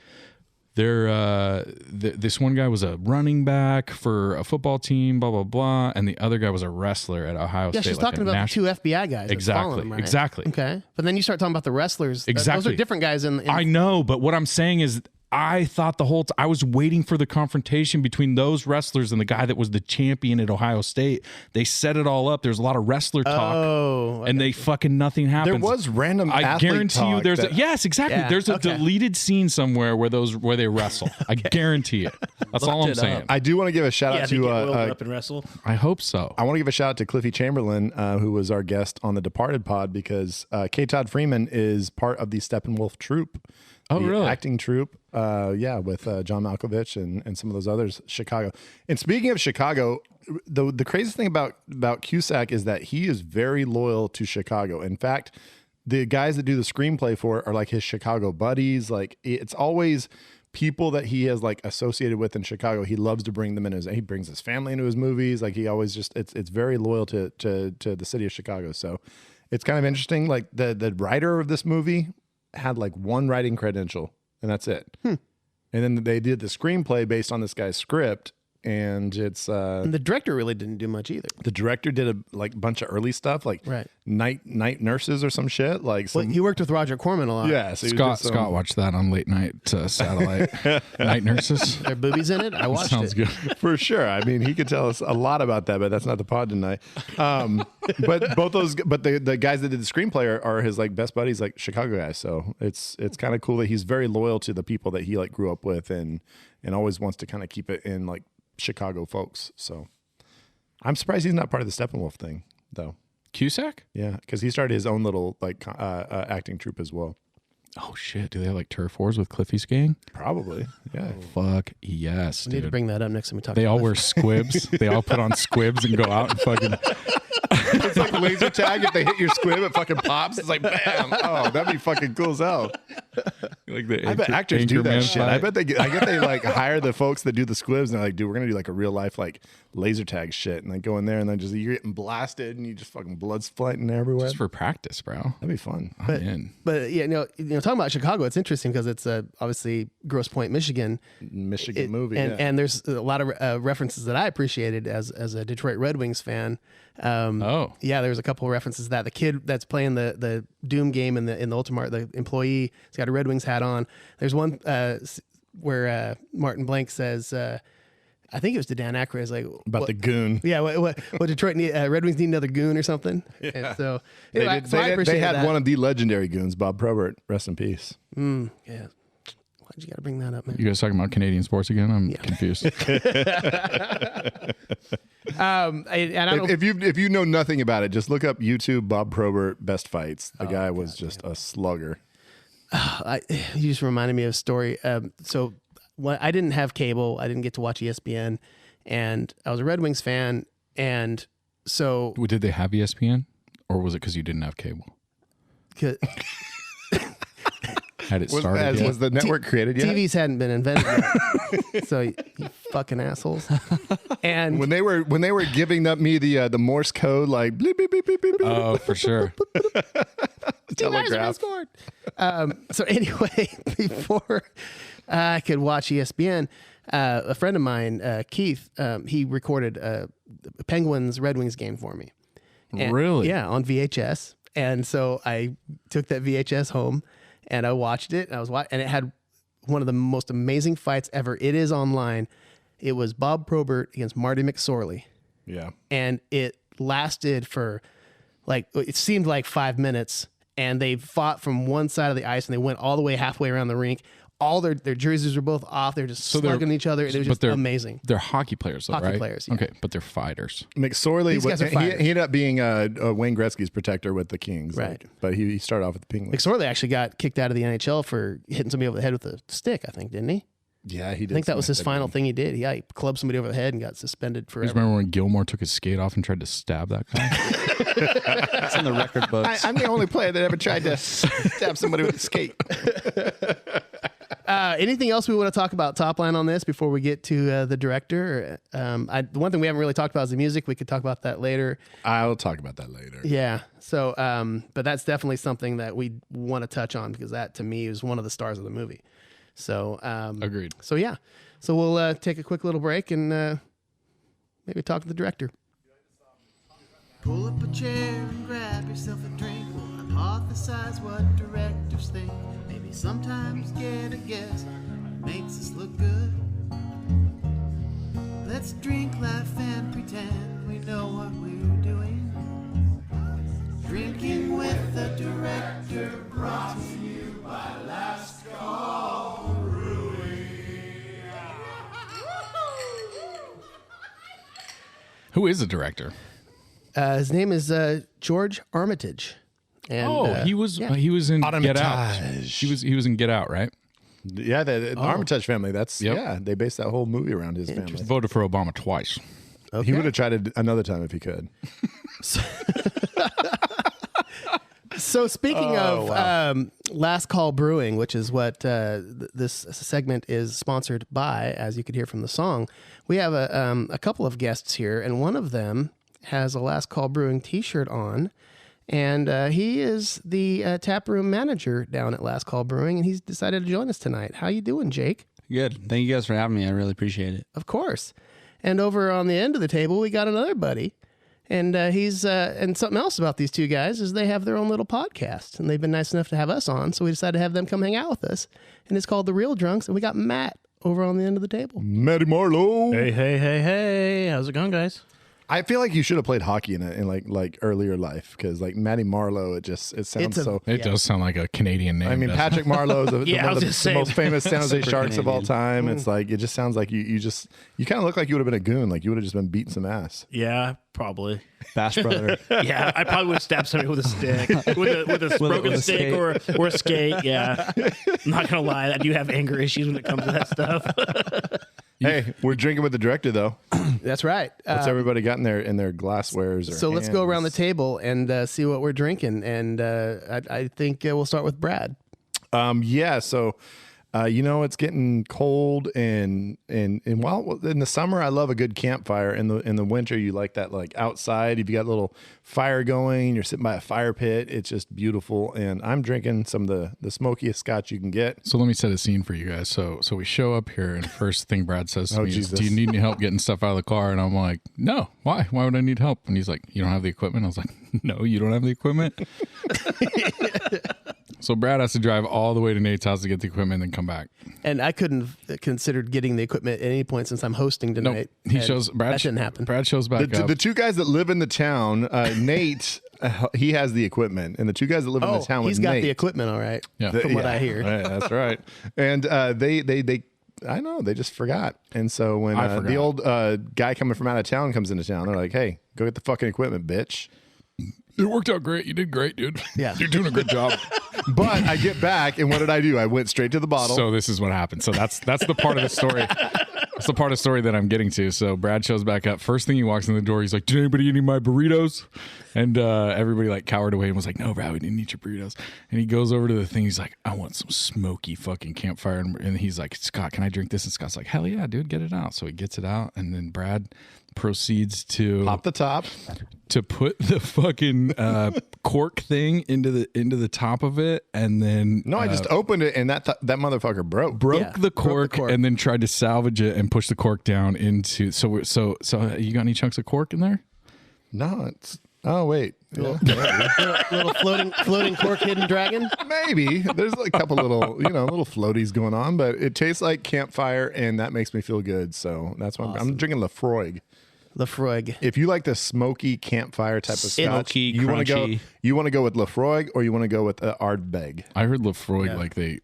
Speaker 2: this one guy was a running back for a football team, blah blah blah, and the other guy was a wrestler at Ohio State.
Speaker 3: Yeah, she's talking about the two FBI guys.
Speaker 2: Exactly,
Speaker 3: him, right?
Speaker 2: exactly.
Speaker 3: Okay, but then you start talking about the wrestlers.
Speaker 2: Exactly,
Speaker 3: those are different guys.
Speaker 2: I know, but what I'm saying is, I thought the whole I was waiting for the confrontation between those wrestlers and the guy that was the champion at Ohio State. They set it all up. There's a lot of wrestler talk, and they fucking nothing happens.
Speaker 5: There was random.
Speaker 2: I guarantee you, there's yes, exactly.
Speaker 3: Yeah,
Speaker 2: there's a deleted scene somewhere where they wrestle. I guarantee it. That's all I'm saying.
Speaker 5: I do want to give a shout out
Speaker 7: They
Speaker 5: to.
Speaker 7: get oiled up and wrestle.
Speaker 2: I hope so.
Speaker 5: I want to give a shout out to Cliffy Chamberlain, who was our guest on the Departed pod, because K. Todd Freeman is part of the Steppenwolf troupe.
Speaker 2: Oh,
Speaker 5: the
Speaker 2: really?
Speaker 5: Acting troupe, with John Malkovich and some of those others, Chicago. And speaking of Chicago, the craziest thing about Cusack is that he is very loyal to Chicago. In fact, the guys that do the screenplay for it are like his Chicago buddies. Like, it's always people that he has like associated with in Chicago. He loves to bring them in. He brings his family into his movies. Like, he always just it's very loyal to the city of Chicago. So it's kind of interesting. Like, the writer of this movie had like one writing credential, and that's it. And then they did the screenplay based on this guy's script, and it's
Speaker 3: and the director really didn't do much either.
Speaker 5: the director did a bunch of early stuff, like
Speaker 3: Right.
Speaker 5: night nurses or some shit. Like,
Speaker 3: Well, he worked with Roger Corman a lot.
Speaker 5: yeah, so he was just
Speaker 2: Scott watched that on late night satellite. Night Nurses.
Speaker 3: There are boobies in it. I watched
Speaker 2: Sounds
Speaker 3: it.
Speaker 2: good.
Speaker 5: for sure. I mean, he could tell us a lot about that, but that's not the pod tonight. But the guys that did the screenplay are his like best buddies, like Chicago guys. So it's kind of cool that he's very loyal to the people that he like grew up with, and always wants to kind of keep it in like Chicago folks. So I'm surprised he's not part of the Steppenwolf thing, though.
Speaker 2: Cusack?
Speaker 5: Yeah, because he started his own little like acting troupe as well.
Speaker 2: Oh shit! Do they have like turf wars with Cliffy's gang?
Speaker 5: Probably, yeah.
Speaker 2: Fuck yes,
Speaker 3: We need to
Speaker 2: dude.
Speaker 3: bring that up next time we talk.
Speaker 2: They
Speaker 3: about
Speaker 2: all
Speaker 3: it.
Speaker 2: wear squibs. They all put on squibs and go out and fucking.
Speaker 5: It's like laser tag. If they hit your squib, it fucking pops. It's like bam. Oh, that'd be fucking cool as hell.
Speaker 2: Like the
Speaker 5: I bet actors do that
Speaker 2: Anchorman
Speaker 5: shit.
Speaker 2: fight.
Speaker 5: I bet they like hire the folks that do the squibs, and they're like, dude, we're gonna do like a real life like laser tag shit, and then go in there and then just you're getting blasted and you just fucking blood's flying everywhere.
Speaker 2: Just for practice, bro.
Speaker 5: That'd be fun.
Speaker 2: I'm in.
Speaker 3: But yeah, talking about Chicago, it's interesting because it's obviously Grosse Pointe, Michigan.
Speaker 5: Michigan movie,
Speaker 3: and,
Speaker 5: yeah.
Speaker 3: and there's a lot of references that I appreciated as a Detroit Red Wings fan. Yeah, there's a couple of references to that the kid that's playing the Doom game in the Ultimate, the employee, he's got a Red Wings hat on. There's one where Martin Blank says, I think it was to Dan Aykroyd, it's like
Speaker 5: About the goon.
Speaker 3: Yeah, what Detroit need, Red Wings need another goon or something. Yeah. And so anyway,
Speaker 5: They had one of the legendary goons, Bob Probert, rest in peace.
Speaker 3: Yeah. Why'd you got to bring that up, man?
Speaker 2: You guys talking about Canadian sports again? I'm confused.
Speaker 5: If you know nothing about it, just look up YouTube Bob Probert best fights. The guy was just a slugger.
Speaker 3: You just reminded me of a story. So I didn't have cable. I didn't get to watch ESPN, and I was a Red Wings fan. And so,
Speaker 2: Did they have ESPN, or was it because you didn't have cable? Had it started yet?
Speaker 5: Was the network created yet?
Speaker 3: TVs hadn't been invented yet. So you fucking assholes. And
Speaker 5: When they were giving up me the Morse code, like bleep beep beep beep beep.
Speaker 2: Oh, for sure.
Speaker 5: Telegraph.
Speaker 3: So anyway, before I could watch ESPN, a friend of mine, Keith, he recorded a Penguins Red Wings game for me. And-
Speaker 2: Really?
Speaker 3: Yeah, on VHS. And so I took that VHS home and I watched it. And and it had one of the most amazing fights ever. It is online. It was Bob Probert against Marty McSorley.
Speaker 5: Yeah.
Speaker 3: And it lasted for it seemed like 5 minutes. and they fought from one side of the ice, and they went all the way halfway around the rink. All their jerseys were both off. They're just slugging each other. It was just amazing.
Speaker 2: They're hockey players, though, right?
Speaker 3: Hockey players, yeah.
Speaker 2: Okay, but they're fighters.
Speaker 5: McSorley,
Speaker 3: These guys are
Speaker 5: he
Speaker 3: fighters.
Speaker 5: ended up being Wayne Gretzky's protector with the Kings.
Speaker 3: Right.
Speaker 5: Like, but he started off with the Penguins.
Speaker 3: McSorley actually got kicked out of the NHL for hitting somebody over the head with a stick, I think, didn't he?
Speaker 5: Yeah, he did.
Speaker 3: I think that was his final thing he did. He clubbed somebody over the head and got suspended
Speaker 2: You
Speaker 3: forever.
Speaker 2: guys remember when Gilmore took his skate off and tried to stab that guy?
Speaker 4: It's in the record books.
Speaker 5: I'm the only player that ever tried to stab somebody with a skate.
Speaker 3: Anything else we want to talk about top line on this before we get to the director? The one thing we haven't really talked about is the music. We could talk about that later.
Speaker 5: I'll talk about that later.
Speaker 3: Yeah. So, but that's definitely something that we want to touch on because that to me is one of the stars of the movie. So,
Speaker 2: Agreed.
Speaker 3: So yeah. So we'll take a quick little break and maybe talk to the director.
Speaker 8: Pull up a chair and grab yourself a drink. We'll hypothesize what directors think. Maybe sometimes get a guess makes us look good. Let's drink, laugh, and pretend we know what we're doing. Drinking with the director, brought to you by Last Call Brewing.
Speaker 2: Who is the director?
Speaker 3: His name is George Armitage. And,
Speaker 2: he was in Get Out. He was in Get Out, right?
Speaker 5: Yeah, the Armitage family. That's they based that whole movie around his family.
Speaker 2: Voted for Obama twice.
Speaker 3: Okay.
Speaker 5: He would have tried it another time if he could.
Speaker 3: So speaking of Last Call Brewing, which is what this segment is sponsored by, as you could hear from the song, we have a couple of guests here, and one of them has a Last Call Brewing t-shirt on, and he is the tap room manager down at Last Call Brewing, and he's decided to join us tonight. How you doing, Jake?
Speaker 4: Good. Thank you guys for having me. I really appreciate it.
Speaker 3: Of course. And over on the end of the table, we got another buddy. And he's and something else about these two guys is they have their own little podcast, and they've been nice enough to have us on, so we decided to have them come hang out with us. And it's called The Real Drunks, and we got Matt over on the end of the table.
Speaker 5: Matty Marlowe.
Speaker 7: Hey. How's it going, guys?
Speaker 5: I feel like you should have played hockey in like earlier life because like Matty Marlowe, it sounds so.
Speaker 2: It does sound like a Canadian name.
Speaker 5: I mean,
Speaker 2: doesn't it?
Speaker 5: Patrick Marlowe is
Speaker 7: Yeah, I was
Speaker 5: the
Speaker 7: gonna say,
Speaker 5: most famous San Jose
Speaker 4: super
Speaker 5: Sharks of all
Speaker 4: Canadian.
Speaker 5: time. It's like it just sounds like you kind of look like you would have been a goon, like you would have just been beating some ass.
Speaker 7: Yeah, probably.
Speaker 4: Bash brother.
Speaker 7: Yeah, I probably would have stabbed somebody with a stick, with a broken
Speaker 4: with a
Speaker 7: stick
Speaker 4: skate.
Speaker 7: or a skate. Yeah, I'm not gonna lie, I do have anger issues when it comes to that stuff.
Speaker 5: Hey, we're drinking with the director though.
Speaker 3: That's right.
Speaker 5: What's everybody got in their glasswares?
Speaker 3: So let's go around the table and see what we're drinking. And I think we'll start with Brad.
Speaker 5: Yeah, so it's getting cold and while in the summer I love a good campfire. In the winter you like that like outside. If you got a little fire going, you're sitting by a fire pit, it's just beautiful. And I'm drinking some of the smokiest scotch you can get.
Speaker 2: So let me set a scene for you guys. So we show up here, and first thing Brad says to me is,
Speaker 5: Jesus.
Speaker 2: "Do you need any help getting stuff out of the car?" And I'm like, "No. Why? Why would I need help?" And he's like, "You don't have the equipment?" I was like, "No, you don't have the equipment." So Brad has to drive all the way to Nate's house to get the equipment and then come back.
Speaker 3: And I couldn't have considered getting the equipment at any point since I'm hosting
Speaker 2: No,
Speaker 3: tonight.
Speaker 2: he
Speaker 3: And
Speaker 2: shows Brad.
Speaker 3: That didn't happen.
Speaker 2: Brad shows back up.
Speaker 5: The two guys that live in the town, Nate, he has the equipment, and the two guys that live in the town with
Speaker 3: he's got
Speaker 5: Nate,
Speaker 3: the equipment, all right.
Speaker 2: Yeah.
Speaker 3: From what I hear.
Speaker 5: Right, that's right. And they I know they just forgot. And so when
Speaker 2: I forgot.
Speaker 5: the old guy coming from out of town comes into town, they're like, "Hey, go get the fucking equipment, bitch."
Speaker 2: It worked out great. You did great, dude.
Speaker 3: Yeah.
Speaker 2: You're doing a good job.
Speaker 5: But I get back, and what did I do? I went straight to the bottle.
Speaker 2: So this is what happened. So that's the part of the story. That's the part of the story that I'm getting to. So Brad shows back up. First thing he walks in the door, he's like, "Did anybody eat any of my burritos?" And everybody like cowered away and was like, "No, Brad, we didn't eat your burritos." And he goes over to the thing. He's like, "I want some smoky fucking campfire." And he's like, "Scott, can I drink this?" And Scott's like, "Hell yeah, dude, get it out." So he gets it out, and then Brad proceeds to
Speaker 5: pop the top.
Speaker 2: to put the fucking cork thing into the top of it, and then
Speaker 5: No, I just opened it, and that motherfucker broke.
Speaker 2: broke the cork, and then tried to salvage it and push the cork down into. So you got any chunks of cork in there?
Speaker 5: No, it's. Oh wait, yeah.
Speaker 3: Little floating cork hidden dragon.
Speaker 5: Maybe there's a couple little floaties going on, but it tastes like campfire, and that makes me feel good. So that's why I'm drinking Lafroig.
Speaker 3: Lafroig.
Speaker 5: If you like the smoky campfire type of scotch,
Speaker 4: Smoky,
Speaker 5: you want to go.
Speaker 4: crunchy.
Speaker 5: You want to go with Lafroig, or you want to go with Ardbeg.
Speaker 2: I heard Lafroig
Speaker 3: Yeah.
Speaker 2: like they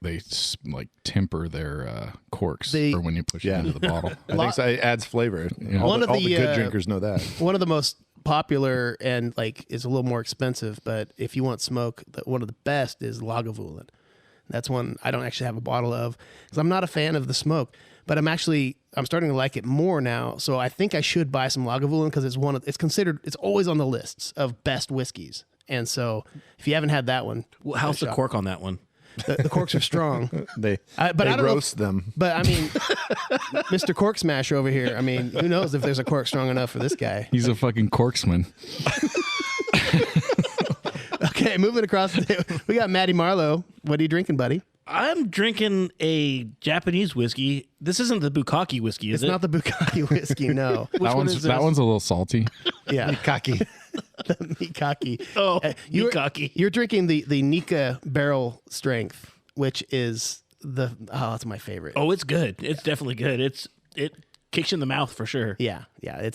Speaker 2: like temper their corks
Speaker 3: They-
Speaker 2: for when you push it into the bottle.
Speaker 5: I think so. It adds flavor. All,
Speaker 3: One
Speaker 5: the,
Speaker 3: of
Speaker 5: all the
Speaker 3: the,
Speaker 5: good drinkers know that.
Speaker 3: One of the most popular and like is a little more expensive, but if you want smoke, one of the best is Lagavulin. That's one I don't actually have a bottle of because I'm not a fan of the smoke, but I'm starting to like it more now. So I think I should buy some Lagavulin because it's always on the lists of best whiskeys. And so if you haven't had that one,
Speaker 7: Well, how's the cork on that one?
Speaker 3: the corks are strong.
Speaker 5: They
Speaker 3: I
Speaker 5: they
Speaker 3: don't know
Speaker 5: roast them.
Speaker 3: But I mean, Mr. Cork Smasher over here. I mean, who knows if there's a cork strong enough for this guy?
Speaker 2: He's a fucking corksman.
Speaker 3: Okay, moving across. We got Matty Marlowe. What are you drinking, buddy?
Speaker 7: I'm drinking a Japanese whiskey. This isn't the Bukkake whiskey, is
Speaker 3: It's
Speaker 7: it?
Speaker 3: not the Bukkake whiskey. No,
Speaker 2: That one's a little salty.
Speaker 3: yeah,
Speaker 5: Cocky.
Speaker 3: the Mikake.
Speaker 7: Oh,
Speaker 3: Mikake. You're drinking the Nika Barrel Strength, which is that's my favorite.
Speaker 7: Oh, it's good. It's definitely good. It kicks you in the mouth for sure.
Speaker 3: Yeah.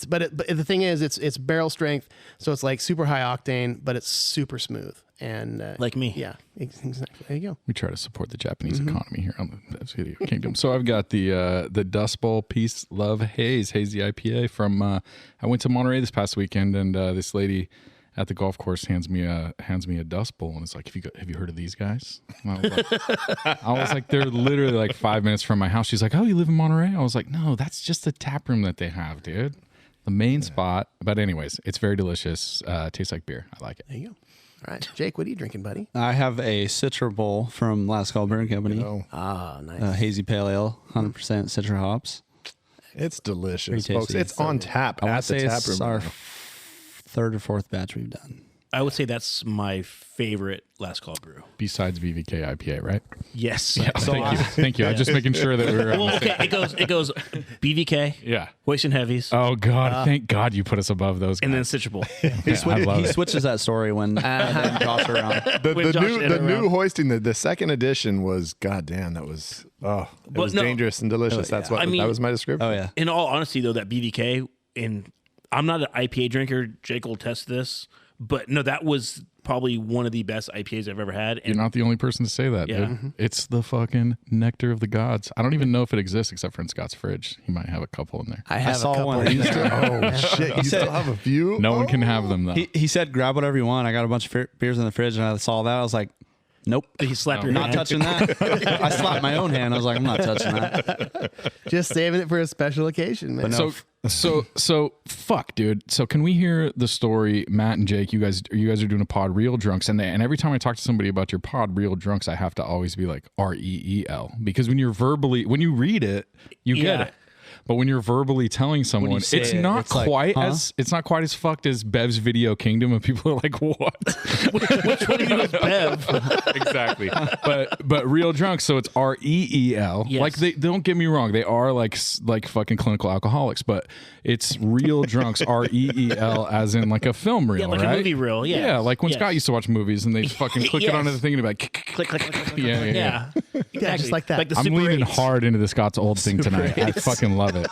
Speaker 3: But the thing is, it's barrel strength, so it's like super high octane, but it's super smooth and
Speaker 7: Like me.
Speaker 3: Yeah, exactly. There you go.
Speaker 2: We try to support the Japanese economy here on the Bev's Video Kingdom. So I've got the Dust Bowl Peace Love Hazy IPA from. I went to Monterey this past weekend, and this lady at the golf course hands me a Dust Bowl, and it's like, have you heard of these guys? And I was like, they're literally like 5 minutes from my house. She's like, oh, you live in Monterey? I was like, no, that's just the tap room that they have, dude. The main spot. But anyways, it's very delicious. Tastes like beer. I like it.
Speaker 3: There you go. All right, Jake, what are you drinking, buddy?
Speaker 4: I have a Citra Bowl from Last Call Brewing Company.
Speaker 3: Ah, nice.
Speaker 4: Hazy Pale Ale, 100% Citra hops.
Speaker 5: It's delicious,
Speaker 4: Pretty
Speaker 5: folks.
Speaker 4: tasty.
Speaker 5: It's on tap
Speaker 4: I
Speaker 5: at
Speaker 4: want to
Speaker 5: the
Speaker 4: say
Speaker 5: tap
Speaker 4: it's
Speaker 5: room.
Speaker 4: our
Speaker 5: right now.
Speaker 4: third or fourth batch we've done.
Speaker 7: I would say that's my favorite Last Call brew.
Speaker 2: Besides BVK IPA, right?
Speaker 7: Yes.
Speaker 2: Thank you. I'm just making sure that we're.
Speaker 7: Well, okay. It goes BVK,
Speaker 2: Yeah.
Speaker 7: Hoist and Heavies,
Speaker 2: Oh God! Thank God you put us above those.
Speaker 7: and then
Speaker 2: guys.
Speaker 7: Citra Bowl.
Speaker 2: I love
Speaker 4: He
Speaker 2: it.
Speaker 4: switches that story when Josh are around.
Speaker 7: When Josh
Speaker 5: The
Speaker 7: and
Speaker 5: new
Speaker 7: around.
Speaker 5: hoisting, the second edition was, goddamn, that was it was
Speaker 7: no.
Speaker 5: dangerous and delicious. That's what
Speaker 7: I mean-
Speaker 5: that was my description.
Speaker 4: Oh, yeah.
Speaker 7: In all honesty, though, that BVK, and I'm not an IPA drinker. Jake will test this, but no, that was probably one of the best IPAs I've ever had.
Speaker 2: You're
Speaker 7: And
Speaker 2: not the only person to say that,
Speaker 7: Yeah.
Speaker 2: dude. It's the fucking nectar of the gods. I don't even know if it exists except for in Scott's fridge. He might have a couple in there.
Speaker 3: I have
Speaker 4: saw
Speaker 3: a couple.
Speaker 4: one.
Speaker 3: in there.
Speaker 5: Oh shit! You still have a few?
Speaker 2: No one can have them though.
Speaker 4: He said, grab whatever you want. I got a bunch of beers in the fridge, and I saw that. I was like, nope.
Speaker 7: he slapped your
Speaker 4: Not
Speaker 7: hand.
Speaker 4: touching that. I slapped my own hand. I was like, I'm not touching that.
Speaker 3: Just saving it for a special occasion, man.
Speaker 2: So fuck, dude. So can we hear the story, Matt and Jake? You guys are doing a pod, Real Drunks, and every time I talk to somebody about your pod, Real Drunks, I have to always be like REEL, because when you read it, you get
Speaker 7: Yeah.
Speaker 2: it. But when you're verbally telling someone,
Speaker 4: say
Speaker 2: it's
Speaker 4: it,
Speaker 2: not
Speaker 4: it's like,
Speaker 2: quite
Speaker 4: huh?
Speaker 2: it's not quite as fucked as Bev's Video Kingdom, and people are like, what?
Speaker 7: Which one of you is Bev?
Speaker 2: Exactly. But Real Drunks, so it's REEL.
Speaker 7: Yes.
Speaker 2: Like they don't get me wrong, they are like fucking clinical alcoholics, but it's Real Drunks, REEL, as in like a film reel,
Speaker 7: Yeah, like a
Speaker 2: right?
Speaker 7: movie reel, yes.
Speaker 2: Yeah, like when
Speaker 7: Yes.
Speaker 2: Scott used to watch movies and they fucking click it
Speaker 7: Yes.
Speaker 2: onto the thing and be like,
Speaker 7: Click, click, click, click, click.
Speaker 2: Yeah,
Speaker 7: yeah. Exactly.
Speaker 3: just like that.
Speaker 7: Like the
Speaker 2: I'm
Speaker 7: Super
Speaker 2: leaning
Speaker 7: 8s.
Speaker 2: hard into the Scott's old thing tonight. I fucking love it.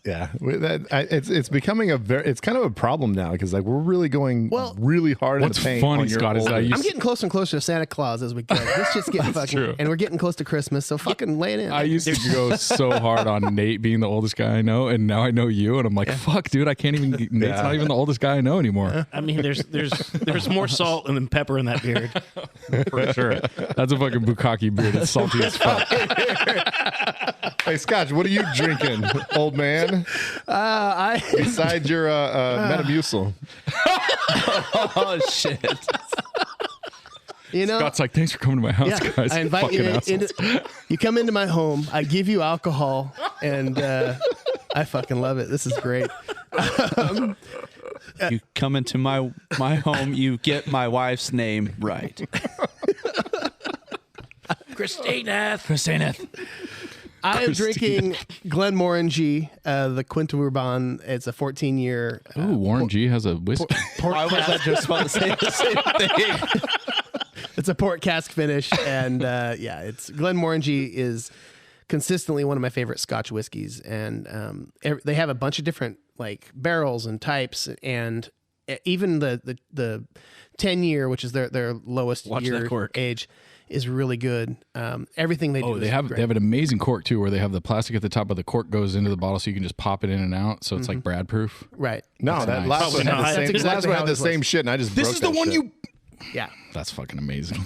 Speaker 5: Yeah, it's becoming it's kind of a problem now because like we're really going really hard in
Speaker 2: what's
Speaker 5: the paint.
Speaker 2: funny,
Speaker 5: on your
Speaker 2: Scott, is
Speaker 5: older-
Speaker 2: I used
Speaker 3: I'm getting closer and closer to Santa Claus as we go. Let's just get fucking,
Speaker 2: true.
Speaker 3: and we're getting close to Christmas, so fucking lay it in.
Speaker 2: I used to go so hard on Nate being the oldest guy I know, and now I know you, and I'm like, fuck, dude, I can't even. Nate's not even the oldest guy I know anymore.
Speaker 7: I mean, there's more salt than pepper in that beard.
Speaker 2: For sure. That's a fucking bukkake beard. It's salty as fuck.
Speaker 5: Hey, Scotch, what are you drinking, old man? Besides your Metamucil.
Speaker 4: Oh, shit.
Speaker 3: You know,
Speaker 2: Scott's like, thanks for coming to my house,
Speaker 3: yeah,
Speaker 2: guys.
Speaker 3: I invite
Speaker 2: Fucking
Speaker 3: you
Speaker 2: assholes.
Speaker 3: you come into my home, I give you alcohol, and I fucking love it. This is great.
Speaker 4: You come into my home, you get my wife's name right.
Speaker 7: Christina.
Speaker 3: I am drinking Glenmorangie, the Quinta Bourbon. It's a 14-year.
Speaker 2: Ooh, Warren G has a whiskey.
Speaker 4: Why was I just about to say the same thing?
Speaker 3: It's a port cask finish, and it's Glenmorangie is consistently one of my favorite Scotch whiskeys, and they have a bunch of different like barrels and types, and even the 10-year, which is their lowest
Speaker 7: Watch
Speaker 3: year
Speaker 7: that cork.
Speaker 3: age, is really good. Everything they do.
Speaker 2: Oh, they
Speaker 3: is
Speaker 2: have
Speaker 3: great.
Speaker 2: they have an amazing cork too, where they have the plastic at the top of the cork goes into the bottle, so you can just pop it in and out. So it's like Brad proof.
Speaker 3: Right.
Speaker 5: No, that
Speaker 2: nice.
Speaker 5: last one
Speaker 7: Probably
Speaker 5: had
Speaker 7: not.
Speaker 5: the
Speaker 7: That's
Speaker 5: same.
Speaker 3: exactly
Speaker 5: Last one
Speaker 3: how
Speaker 5: had the
Speaker 3: this was.
Speaker 5: same shit, and I just
Speaker 2: This
Speaker 5: broke
Speaker 2: is the
Speaker 5: that
Speaker 2: one
Speaker 5: shit.
Speaker 2: you.
Speaker 3: Yeah.
Speaker 2: That's fucking amazing.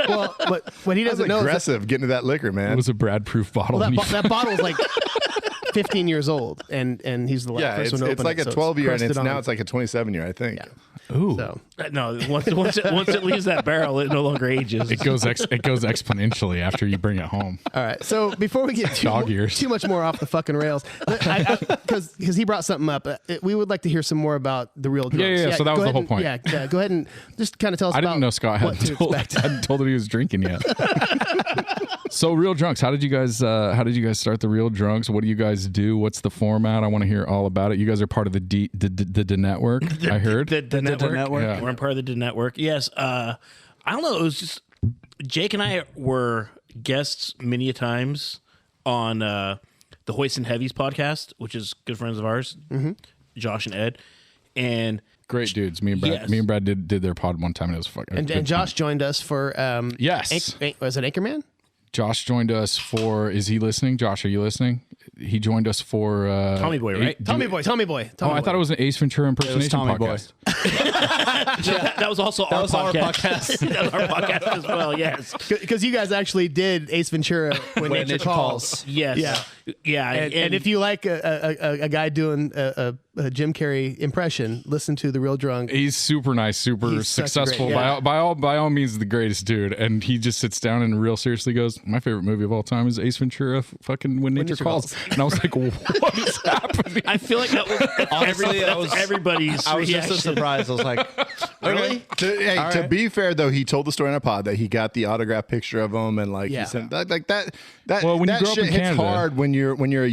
Speaker 3: Well, what he
Speaker 5: That was
Speaker 3: doesn't know is that,
Speaker 5: aggressive getting to that liquor,
Speaker 2: It
Speaker 5: man.
Speaker 2: was a Brad proof bottle.
Speaker 3: well,
Speaker 2: and you-
Speaker 3: that bottle is like 15 years old, and he's the
Speaker 5: Yeah,
Speaker 3: first
Speaker 5: it's,
Speaker 3: one to
Speaker 5: it's
Speaker 3: open
Speaker 5: like
Speaker 3: it,
Speaker 5: a
Speaker 3: so
Speaker 5: 12-year, and
Speaker 3: crusted
Speaker 5: now
Speaker 3: on.
Speaker 5: it's like a 27-year, I think.
Speaker 3: Yeah.
Speaker 2: Ooh,
Speaker 3: So
Speaker 7: No, once it leaves that barrel, it no longer ages.
Speaker 2: it goes exponentially after you bring it home.
Speaker 3: all right. So before we get
Speaker 2: Dog ears.
Speaker 3: too much more off the fucking rails, because he brought something up, we would like to hear some more about the real drunks.
Speaker 2: Yeah, so that
Speaker 3: go
Speaker 2: was the
Speaker 3: ahead
Speaker 2: whole
Speaker 3: and-
Speaker 2: point.
Speaker 3: Yeah, go ahead and just kind of tell us
Speaker 2: I
Speaker 3: about
Speaker 2: didn't know Scott
Speaker 3: what to expect.
Speaker 2: hadn't told him he was drinking yet. So real drunks, how did you guys start the real drunks? What do you guys do? What's the format? I want to hear all about it. You guys are part of the network. I heard.
Speaker 7: The network.
Speaker 4: network.
Speaker 2: Yeah.
Speaker 7: We're part of the network. Yes. I don't know. It was just Jake and I were guests many a times on the Hoist and Heavies podcast, which is good friends of ours, Josh and Ed, and
Speaker 2: Great dudes. Me and Brad.
Speaker 7: Yes.
Speaker 2: Me and Brad did their pod one time, and it was fucking.
Speaker 3: And Josh joined us for
Speaker 2: Yes.
Speaker 3: was it Anchorman?
Speaker 2: Josh joined us for. Is he listening? Josh, are you listening? He joined us for
Speaker 7: Tommy Boy, right?
Speaker 3: Tommy Boy.
Speaker 2: Oh, I thought it was an Ace Ventura impersonation
Speaker 4: Tommy Boy.
Speaker 2: podcast.
Speaker 7: that was also our podcast. That was our podcast as well. Yes.
Speaker 3: Because you guys actually did Ace Ventura when nature calls.
Speaker 7: Yes. Yeah.
Speaker 3: And if you like a guy doing a Jim Carrey impression, listen to The Real Drunk.
Speaker 2: He's super nice, super
Speaker 3: He's such a
Speaker 2: successful.
Speaker 3: great- yeah.
Speaker 2: By all means, the greatest dude. And he just sits down and real seriously goes, "My favorite movie of all time is Ace Ventura, fucking When Nature Calls." And I was like, "What is happening?"
Speaker 7: I feel like that was
Speaker 4: Honestly, that was-
Speaker 7: everybody's
Speaker 4: I was
Speaker 7: reaction.
Speaker 4: just so surprised. I was like, really?
Speaker 5: To be fair though, he told the story in our pod that he got the autograph picture of him, and like
Speaker 3: Yeah.
Speaker 5: he sent that.
Speaker 2: Well, when you
Speaker 5: that
Speaker 2: grow up
Speaker 5: shit
Speaker 2: in
Speaker 5: hits
Speaker 2: Canada-
Speaker 5: hard when you're a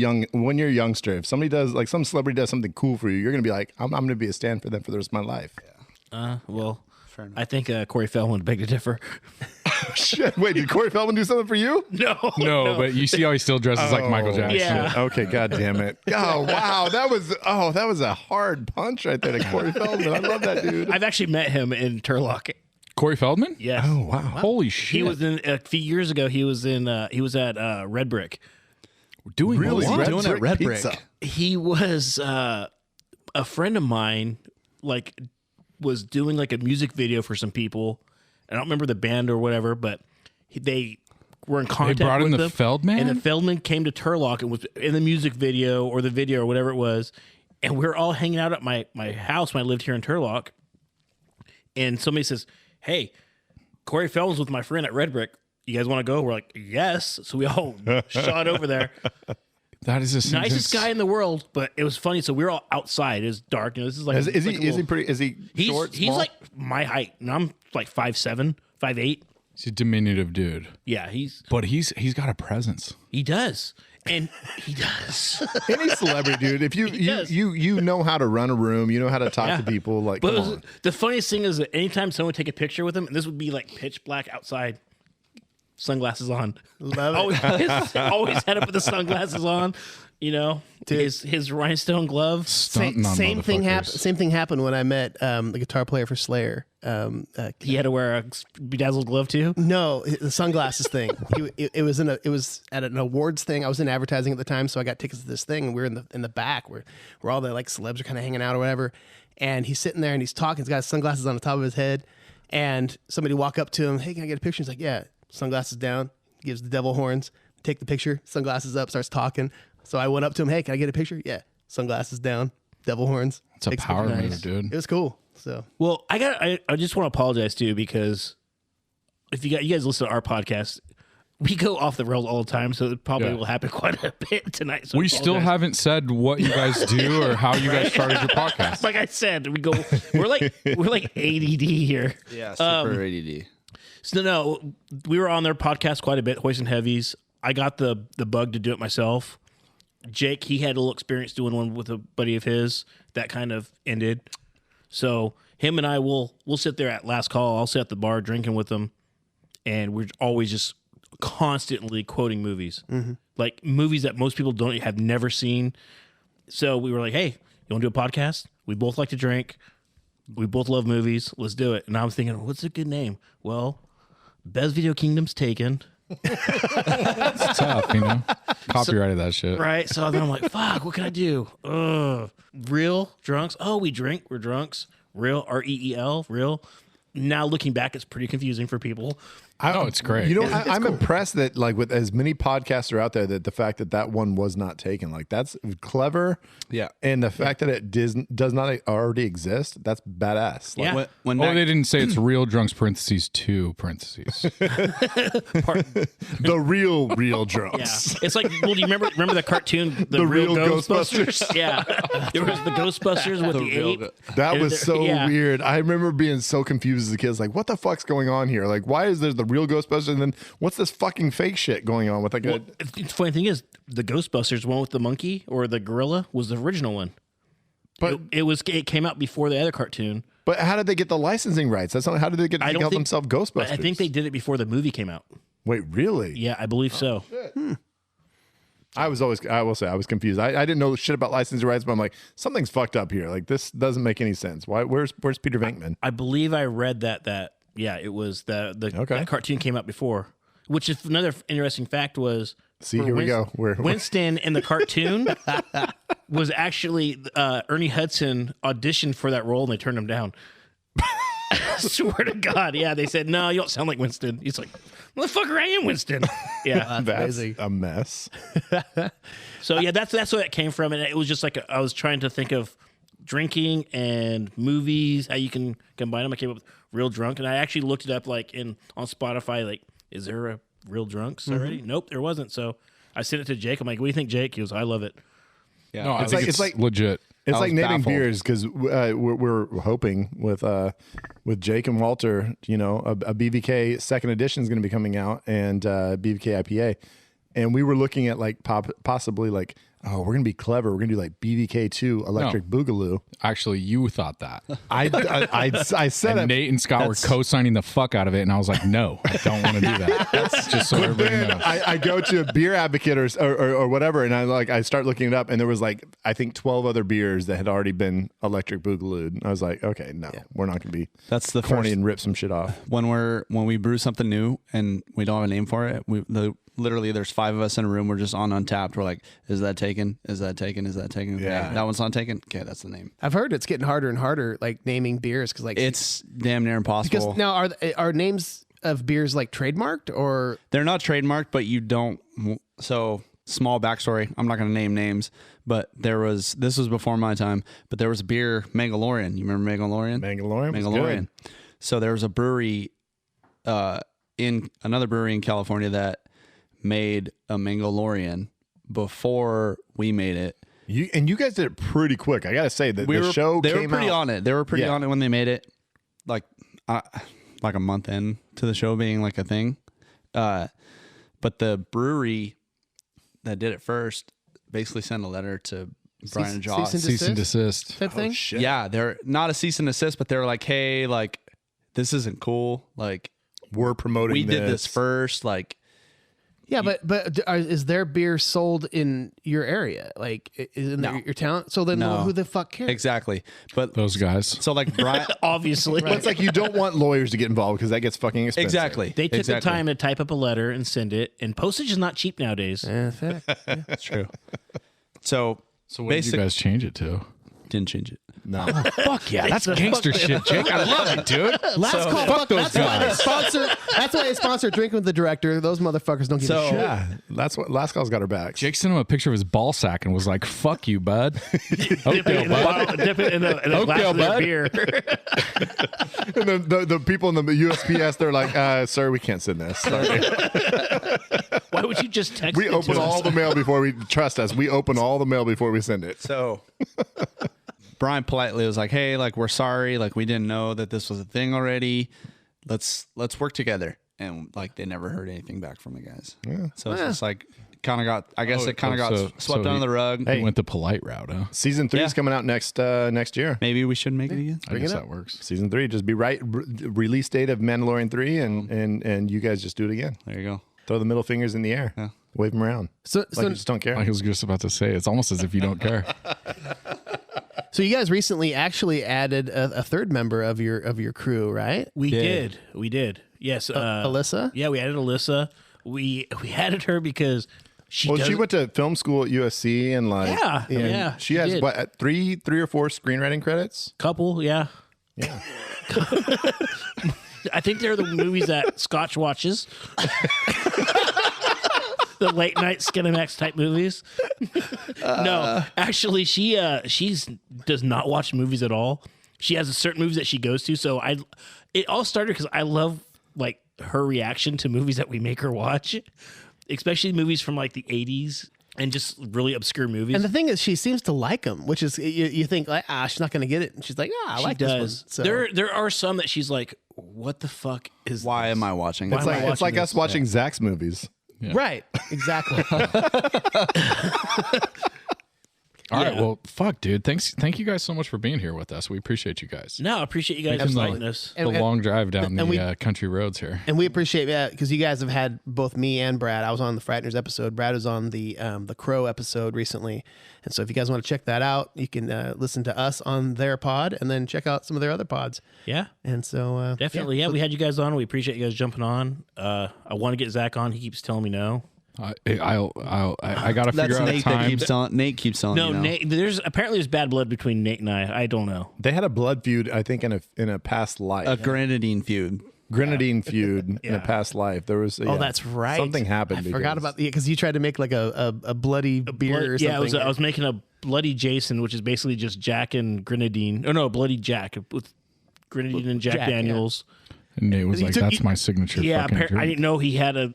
Speaker 5: youngster. If somebody does, like, some celebrity does something cool for you, you're gonna be like, I'm gonna be a stand for them for the rest of my life.
Speaker 7: Well, I think Corey Feldman begged to differ.
Speaker 5: Shit, wait, did Corey Feldman do something for you?
Speaker 2: No, but you see how he still dresses like Michael Jackson.
Speaker 7: Yeah.
Speaker 5: Okay, god damn it. Oh wow, that was a hard punch right there to Corey Feldman. I love that dude.
Speaker 7: I've actually met him in Turlock.
Speaker 2: Corey Feldman?
Speaker 7: Yes.
Speaker 5: Oh wow.
Speaker 2: Holy shit.
Speaker 7: He was in a few years ago. He was at Red Brick.
Speaker 2: doing
Speaker 5: Really?
Speaker 2: what?
Speaker 5: Red
Speaker 4: doing
Speaker 5: Brick
Speaker 4: at Red
Speaker 5: Pizza.
Speaker 4: Brick?
Speaker 7: He was a friend of mine. Like, was doing like a music video for some people. I don't remember the band or whatever, but they were in contact.
Speaker 2: brought in
Speaker 7: with
Speaker 2: the
Speaker 7: them,
Speaker 2: Feldman?
Speaker 7: and the Feldman came to Turlock and was in the music video or the video or whatever it was. And we were all hanging out at my house when I lived here in Turlock. And somebody says, "Hey, Corey Feldman's with my friend at Red Brick. You guys want to go?" We're like, "Yes." So we all shot over there.
Speaker 2: That is a
Speaker 7: Nicest guy in the world, but it was funny. So we were all outside. It was dark. You know, this is like
Speaker 5: Is
Speaker 7: like
Speaker 5: he
Speaker 7: a little-
Speaker 5: pretty? Is he
Speaker 7: He's
Speaker 5: short?
Speaker 7: he's
Speaker 5: small?
Speaker 7: like my height, and I'm like 5'7", 5'8".
Speaker 2: He's a diminutive dude.
Speaker 7: Yeah,
Speaker 2: But he's got a presence.
Speaker 7: he does, and he does.
Speaker 5: any celebrity dude. If
Speaker 7: does.
Speaker 5: you know how to run a room, you know how to talk
Speaker 7: Yeah.
Speaker 5: to people. Like,
Speaker 7: But
Speaker 5: come on.
Speaker 7: the funniest thing is that anytime someone would take a picture with him, and this would be like pitch black outside, sunglasses on.
Speaker 3: Love it.
Speaker 7: Always had it with the sunglasses on. You know, his rhinestone glove.
Speaker 2: Stunting on
Speaker 3: Same thing
Speaker 2: motherfuckers.
Speaker 3: happened. Same thing happened when I met the guitar player for Slayer.
Speaker 7: He had to wear a bedazzled glove too.
Speaker 3: No, the sunglasses thing. It was at an awards thing. I was in advertising at the time, so I got tickets to this thing, and we were in the back where all the like celebs are kind of hanging out or whatever. And he's sitting there and he's talking. He's got his sunglasses on the top of his head, and somebody walk up to him. "Hey, can I get a picture?" He's like, "Yeah." Sunglasses down. Gives the devil horns. Take the picture. Sunglasses up. Starts talking. So I went up to him. "Hey, can I get a picture?" "Yeah." Sunglasses down. Devil horns.
Speaker 2: It's a
Speaker 3: Takes
Speaker 2: power
Speaker 3: picture.
Speaker 2: move, dude.
Speaker 3: It was cool. So
Speaker 7: Well, I just want to apologize too, because if you guys listen to our podcast, we go off the rails all the time, so it probably
Speaker 2: Yeah.
Speaker 7: will happen quite a bit tonight. So I
Speaker 2: We still
Speaker 7: apologize.
Speaker 2: haven't said what you guys do or how you guys started your podcast.
Speaker 7: Like I said, we're like ADD here.
Speaker 4: Yeah, super ADD.
Speaker 7: So no, we were on their podcast quite a bit, Hoist and Heavies. I got the bug to do it myself. Jake, he had a little experience doing one with a buddy of his. That kind of ended. So him and I will sit there at last call. I'll sit at the bar drinking with them, and we're always just constantly quoting movies, like movies that most people have never seen. So we were like, hey, you want to do a podcast? We both like to drink. We both love movies. Let's do it. And I was thinking, what's a good name? Well, Best Video Kingdom's taken.
Speaker 2: It's tough, you know. Copyrighted that shit.
Speaker 7: Right. So then I'm like, fuck, what can I do? Real drunks. Oh, we drink. We're drunks. Real, REEL, real. Now looking back, it's pretty confusing for people.
Speaker 2: It's great.
Speaker 5: You know, I'm impressed that like with as many podcasts are out there, that the fact that that one was not taken, like that's clever.
Speaker 4: Yeah.
Speaker 5: And the fact that it does not already exist, that's badass. Like,
Speaker 7: Yeah.
Speaker 4: When
Speaker 2: they didn't say it's real drunks parentheses 2 parentheses.
Speaker 5: the real drunks.
Speaker 7: Yeah. It's like, well, do you remember the cartoon, The Real Ghostbusters? Yeah. There was the Ghostbusters with the ape.
Speaker 5: That was so
Speaker 7: Yeah.
Speaker 5: weird. I remember being so confused as a kid. Like, what the fuck's going on here? Like, why is there the real Ghostbusters and then what's this fucking fake shit going on with like
Speaker 7: Well, the funny thing is, the Ghostbusters one with the monkey or the gorilla was the original one.
Speaker 5: But
Speaker 7: It came out before the other cartoon.
Speaker 5: but how did they get the licensing rights? That's not how did they get to call themselves Ghostbusters?
Speaker 7: I think they did it before the movie came out.
Speaker 5: Wait, really?
Speaker 7: Yeah, I believe so.
Speaker 5: I will say I was confused. I didn't know shit about licensing rights, but I'm like, something's fucked up here. Like this doesn't make any sense. Why? Where's Peter Venkman?
Speaker 7: I believe I read that it was that cartoon came out before. Which is another interesting fact was.
Speaker 5: See, here we go.
Speaker 7: Winston in the cartoon was actually Ernie Hudson auditioned for that role and they turned him down. I swear to God, yeah. They said, no, you don't sound like Winston. He's like, motherfucker, I am Winston. Yeah.
Speaker 5: That's a mess.
Speaker 7: So yeah, that's where that came from. And it was just like I was trying to think of drinking and movies, how you can combine them. I came up with Real Drunk, and I actually looked it up like on Spotify, like, is there a Real Drunks already? Nope, there wasn't. So I sent it to Jake. I'm like, what do you think, Jake? He goes, I love it.
Speaker 4: Yeah.
Speaker 2: No, I think it's like legit.
Speaker 5: It's like naming
Speaker 4: baffled.
Speaker 5: beers because we're hoping with Jake and Walter, you know, a BVK second edition is going to be coming out, and BVK IPA, and we were looking at like possibly like, oh, we're going to be clever. We're going to do like BVK 2 Electric Boogaloo.
Speaker 2: Actually, you thought that.
Speaker 5: I said
Speaker 2: And
Speaker 5: it.
Speaker 2: Nate and Scott were co-signing the fuck out of it, and I was like, no, I don't want to do that. That's just so everybody
Speaker 5: Then
Speaker 2: knows.
Speaker 5: I go to a beer advocate or whatever, and I start looking it up, and there was like I think 12 other beers that had already been Electric Boogaloo. I was like, okay, no, we're not going to be
Speaker 4: That's the
Speaker 5: corny
Speaker 4: first
Speaker 5: and rip some shit off.
Speaker 4: when we brew something new and we don't have a name for it. Literally, there's 5 of us in a room. We're just on Untapped. We're like, is that taken? Is that taken? Is that taken?
Speaker 5: Yeah.
Speaker 4: Okay, that one's not taken. Okay, that's the name.
Speaker 3: I've heard it's getting harder and harder, like naming beers, because like
Speaker 4: It's damn near impossible.
Speaker 3: because now are names of beers like trademarked or
Speaker 4: They're not trademarked, but you don't. So small backstory. I'm not going to name names, but this was before my time, but there was a beer, Mangalorian. You remember Mangalorian?
Speaker 5: Mangalorian was
Speaker 4: Mangalorian.
Speaker 5: good.
Speaker 4: So there was a brewery, another brewery in California that made a Mangalorian before we made it.
Speaker 5: You guys did it pretty quick. I gotta say that the show
Speaker 4: They
Speaker 5: came
Speaker 4: were pretty
Speaker 5: out.
Speaker 4: on it. They were pretty
Speaker 5: Yeah.
Speaker 4: on it when they made it, like a month in to the show being like a thing. But the brewery that did it first basically sent a letter to Brian and Josh.
Speaker 3: cease and
Speaker 2: Cease and desist.
Speaker 3: type thing?
Speaker 5: Shit.
Speaker 4: Yeah, they're not a cease and desist, but they're like, hey, like this isn't cool. Like
Speaker 5: We're promoting.
Speaker 4: we did this first. Like
Speaker 3: Yeah, but is their beer sold in your area? Like, is in your town? So then
Speaker 4: No.
Speaker 3: who the fuck cares?
Speaker 4: exactly. But
Speaker 2: Those guys.
Speaker 4: so like Brian,
Speaker 7: Obviously.
Speaker 5: But it's like you don't want lawyers to get involved because that gets fucking expensive.
Speaker 4: exactly.
Speaker 7: They took
Speaker 4: exactly.
Speaker 7: the time to type up a letter and send it, and postage is not cheap nowadays.
Speaker 3: Yeah, fair.
Speaker 4: That's true. So
Speaker 2: What did you guys change it to?
Speaker 4: didn't change it.
Speaker 5: No.
Speaker 2: Fuck yeah, that's gangster shit, Jake. I love it, dude.
Speaker 3: Last call.
Speaker 2: fuck those
Speaker 3: That's why they
Speaker 2: guys.
Speaker 3: sponsor. That's why they sponsor Drinking with the Director. Those motherfuckers don't give
Speaker 4: So-
Speaker 3: a shit.
Speaker 5: Yeah, that's what Last Call's got her back.
Speaker 2: Jake sent him a picture of his ball sack and was like, fuck you, bud.
Speaker 7: Dip it
Speaker 2: Okay,
Speaker 7: in a
Speaker 2: bud.
Speaker 7: bottle, dip it in a glass of their
Speaker 2: bud.
Speaker 7: beer.
Speaker 5: And the people in the USPS, they're like, sir, we can't send this. Sorry.
Speaker 7: Why would you just text
Speaker 5: We
Speaker 7: it
Speaker 5: open
Speaker 7: to
Speaker 5: all
Speaker 7: us?
Speaker 5: the mail before we trust us. We open all the mail before we send it.
Speaker 4: So Brian politely was like, hey, like we're sorry, like we didn't know that this was a thing already. Let's work together. And like they never heard anything back from the guys. Yeah. So it's just like kind of got it kind of got swept under the rug.
Speaker 2: He went the polite route, huh?
Speaker 5: Season 3 is
Speaker 4: Yeah.
Speaker 5: coming out next year.
Speaker 4: Maybe we should make it again.
Speaker 2: I guess that works.
Speaker 5: Season 3, just be release date of Mandalorian 3, and you guys just do it again.
Speaker 4: There you go.
Speaker 5: Throw the middle fingers in the air. Wave them around.
Speaker 3: So
Speaker 5: You just don't care.
Speaker 2: I was just about to say, it's almost as if you don't care.
Speaker 3: So you guys recently actually added a third member of your crew, right?
Speaker 7: We did. Yes.
Speaker 3: Alyssa?
Speaker 7: Yeah, we added Alyssa. We added her because she
Speaker 5: went to film school at USC and she has
Speaker 7: did.
Speaker 5: what, three or four screenwriting credits?
Speaker 7: Couple, yeah.
Speaker 5: Yeah.
Speaker 7: I think they're the movies that Scotch watches. The late night Skinamax type movies. No, actually, she does not watch movies at all. She has a certain movies that she goes to. So it all started because I love like her reaction to movies that we make her watch, especially movies from like the 80s and just really obscure movies.
Speaker 3: And the thing is, she seems to like them, which is you think like she's not going to get it, and she's like I like this one. So
Speaker 7: There are some that she's like, what the fuck is?
Speaker 4: Why am I watching?
Speaker 5: It's
Speaker 4: this?
Speaker 5: like us watching Zach's movies.
Speaker 2: Yeah.
Speaker 3: Right, exactly.
Speaker 2: All right, well, fuck, dude. Thank you guys so much for being here with us. We appreciate you guys.
Speaker 7: No, I appreciate you guys
Speaker 2: Making,
Speaker 7: inviting us.
Speaker 2: The long drive down
Speaker 3: we-
Speaker 2: the country roads here.
Speaker 3: And we appreciate that because you guys have had both me and Brad. I was on the Frighteners episode. Brad was on the Crow episode recently. And so if you guys want to check that out, you can listen to us on their pod and then check out some of their other pods.
Speaker 7: Yeah,
Speaker 3: And so
Speaker 7: definitely. Yeah, we had you guys on. We appreciate you guys jumping on. I want to get Zach on. He keeps telling me no.
Speaker 2: I got to figure out a
Speaker 4: Nate
Speaker 2: time.
Speaker 4: that keeps telling. Nate keeps telling
Speaker 7: No,
Speaker 4: me no.
Speaker 7: Nate. There's bad blood between Nate and I. I don't know.
Speaker 5: They had a blood feud, I think, in a past life.
Speaker 4: A grenadine feud.
Speaker 5: Grenadine feud in a past life. There was
Speaker 3: that's right.
Speaker 5: Something happened.
Speaker 3: I forgot about because you tried to make like a bloody beer or something.
Speaker 7: Yeah, I was making a Bloody Jason, which is basically just Jack and grenadine. Oh no, Bloody Jack with grenadine and Jack Daniels.
Speaker 2: And Nate was like, "That's my signature."
Speaker 7: Yeah,
Speaker 2: fucking drink."
Speaker 7: I didn't know he had a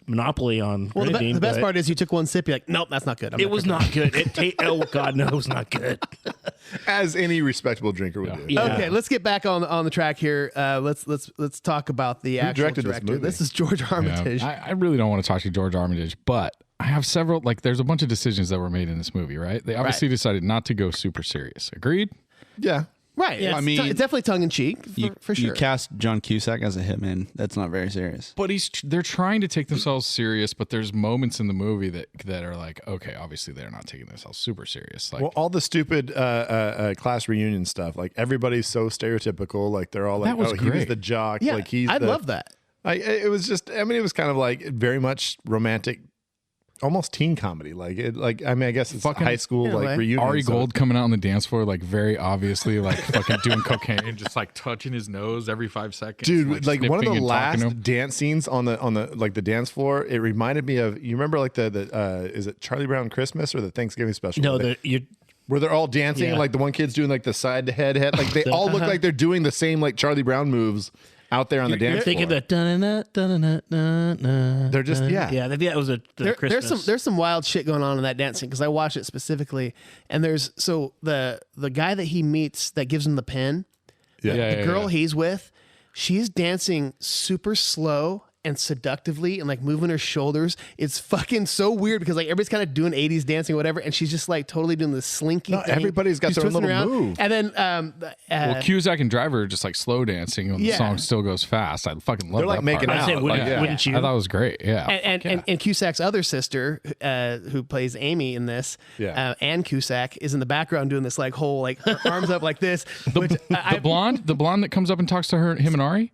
Speaker 7: monopoly on
Speaker 3: Well,
Speaker 7: grenadine.
Speaker 3: the best
Speaker 7: but
Speaker 3: part is you took one sip. You're like, nope, that's not good.
Speaker 7: it was not good. Oh God, no, it was not good.
Speaker 5: As any respectable drinker would do.
Speaker 7: Yeah.
Speaker 3: Okay, let's get back on the track here. Let's talk about the actual
Speaker 5: directed this
Speaker 3: director.
Speaker 5: movie?
Speaker 3: This is George Armitage.
Speaker 2: Yeah, I really don't want to talk to George Armitage, but I have several. Like, there's a bunch of decisions that were made in this movie, right? They obviously decided not to go super serious. Agreed?
Speaker 5: Yeah.
Speaker 3: Right.
Speaker 7: Yeah,
Speaker 3: It's
Speaker 4: I mean,
Speaker 3: it's definitely tongue in cheek for sure.
Speaker 4: You cast John Cusack as a hitman. That's not very serious.
Speaker 2: But they're trying to take themselves serious, but there's moments in the movie that are like, okay, obviously they're not taking themselves super serious. Like,
Speaker 5: Well, all the stupid class reunion stuff, like everybody's so stereotypical. Like they're all like,
Speaker 2: That was
Speaker 5: he was
Speaker 2: great.
Speaker 5: the jock.
Speaker 3: yeah,
Speaker 5: Like he's
Speaker 3: I
Speaker 5: the,
Speaker 3: love that.
Speaker 5: It was just. I mean, it was kind of like very much romantic, almost teen comedy. I mean, I guess it's
Speaker 2: Fucking-
Speaker 5: high school
Speaker 3: in a way.
Speaker 5: like reunion.
Speaker 2: Ari
Speaker 5: so-
Speaker 2: Gold coming out on the dance floor, like very obviously, like fucking doing cocaine, just like touching his nose every 5 seconds.
Speaker 5: Dude, like one of
Speaker 2: sniffing
Speaker 5: the
Speaker 2: and talking to
Speaker 5: last
Speaker 2: him.
Speaker 5: dance scenes on the like the dance floor, it reminded me of, you remember like the is it Charlie Brown Christmas or the Thanksgiving special?
Speaker 7: No,
Speaker 5: Where they're all dancing, and like the one kid's doing like the side to head, like they all look like they're doing the same like Charlie Brown moves out there on the dance
Speaker 7: thinking
Speaker 5: floor.
Speaker 7: the
Speaker 5: They're just
Speaker 7: yeah. That was Christmas.
Speaker 3: There's some wild shit going on in that dancing because I watched it specifically, and there's the guy that he meets that gives him the pen. The girl he's with, she's dancing super slow and seductively and like moving her shoulders. It's fucking so weird because like everybody's kind of doing 80s dancing or whatever, and she's just like totally doing the slinky thing.
Speaker 5: everybody's got
Speaker 3: She's
Speaker 5: their own
Speaker 3: twisting
Speaker 5: little
Speaker 3: around.
Speaker 5: move.
Speaker 3: And then
Speaker 2: Well, Cusack and Driver are just like slow dancing, and the
Speaker 3: Yeah.
Speaker 2: song still goes fast. I fucking love
Speaker 5: They're like
Speaker 2: that
Speaker 5: making
Speaker 2: part.
Speaker 5: out.
Speaker 7: I say, wouldn't,
Speaker 5: Like,
Speaker 7: wouldn't you?
Speaker 2: I thought it was great. Yeah.
Speaker 3: and Cusack's other sister, who plays Amy in this, Ann Cusack, is in the background doing this like whole like her arms up like this.
Speaker 2: The blonde that comes up and talks to him and Ari.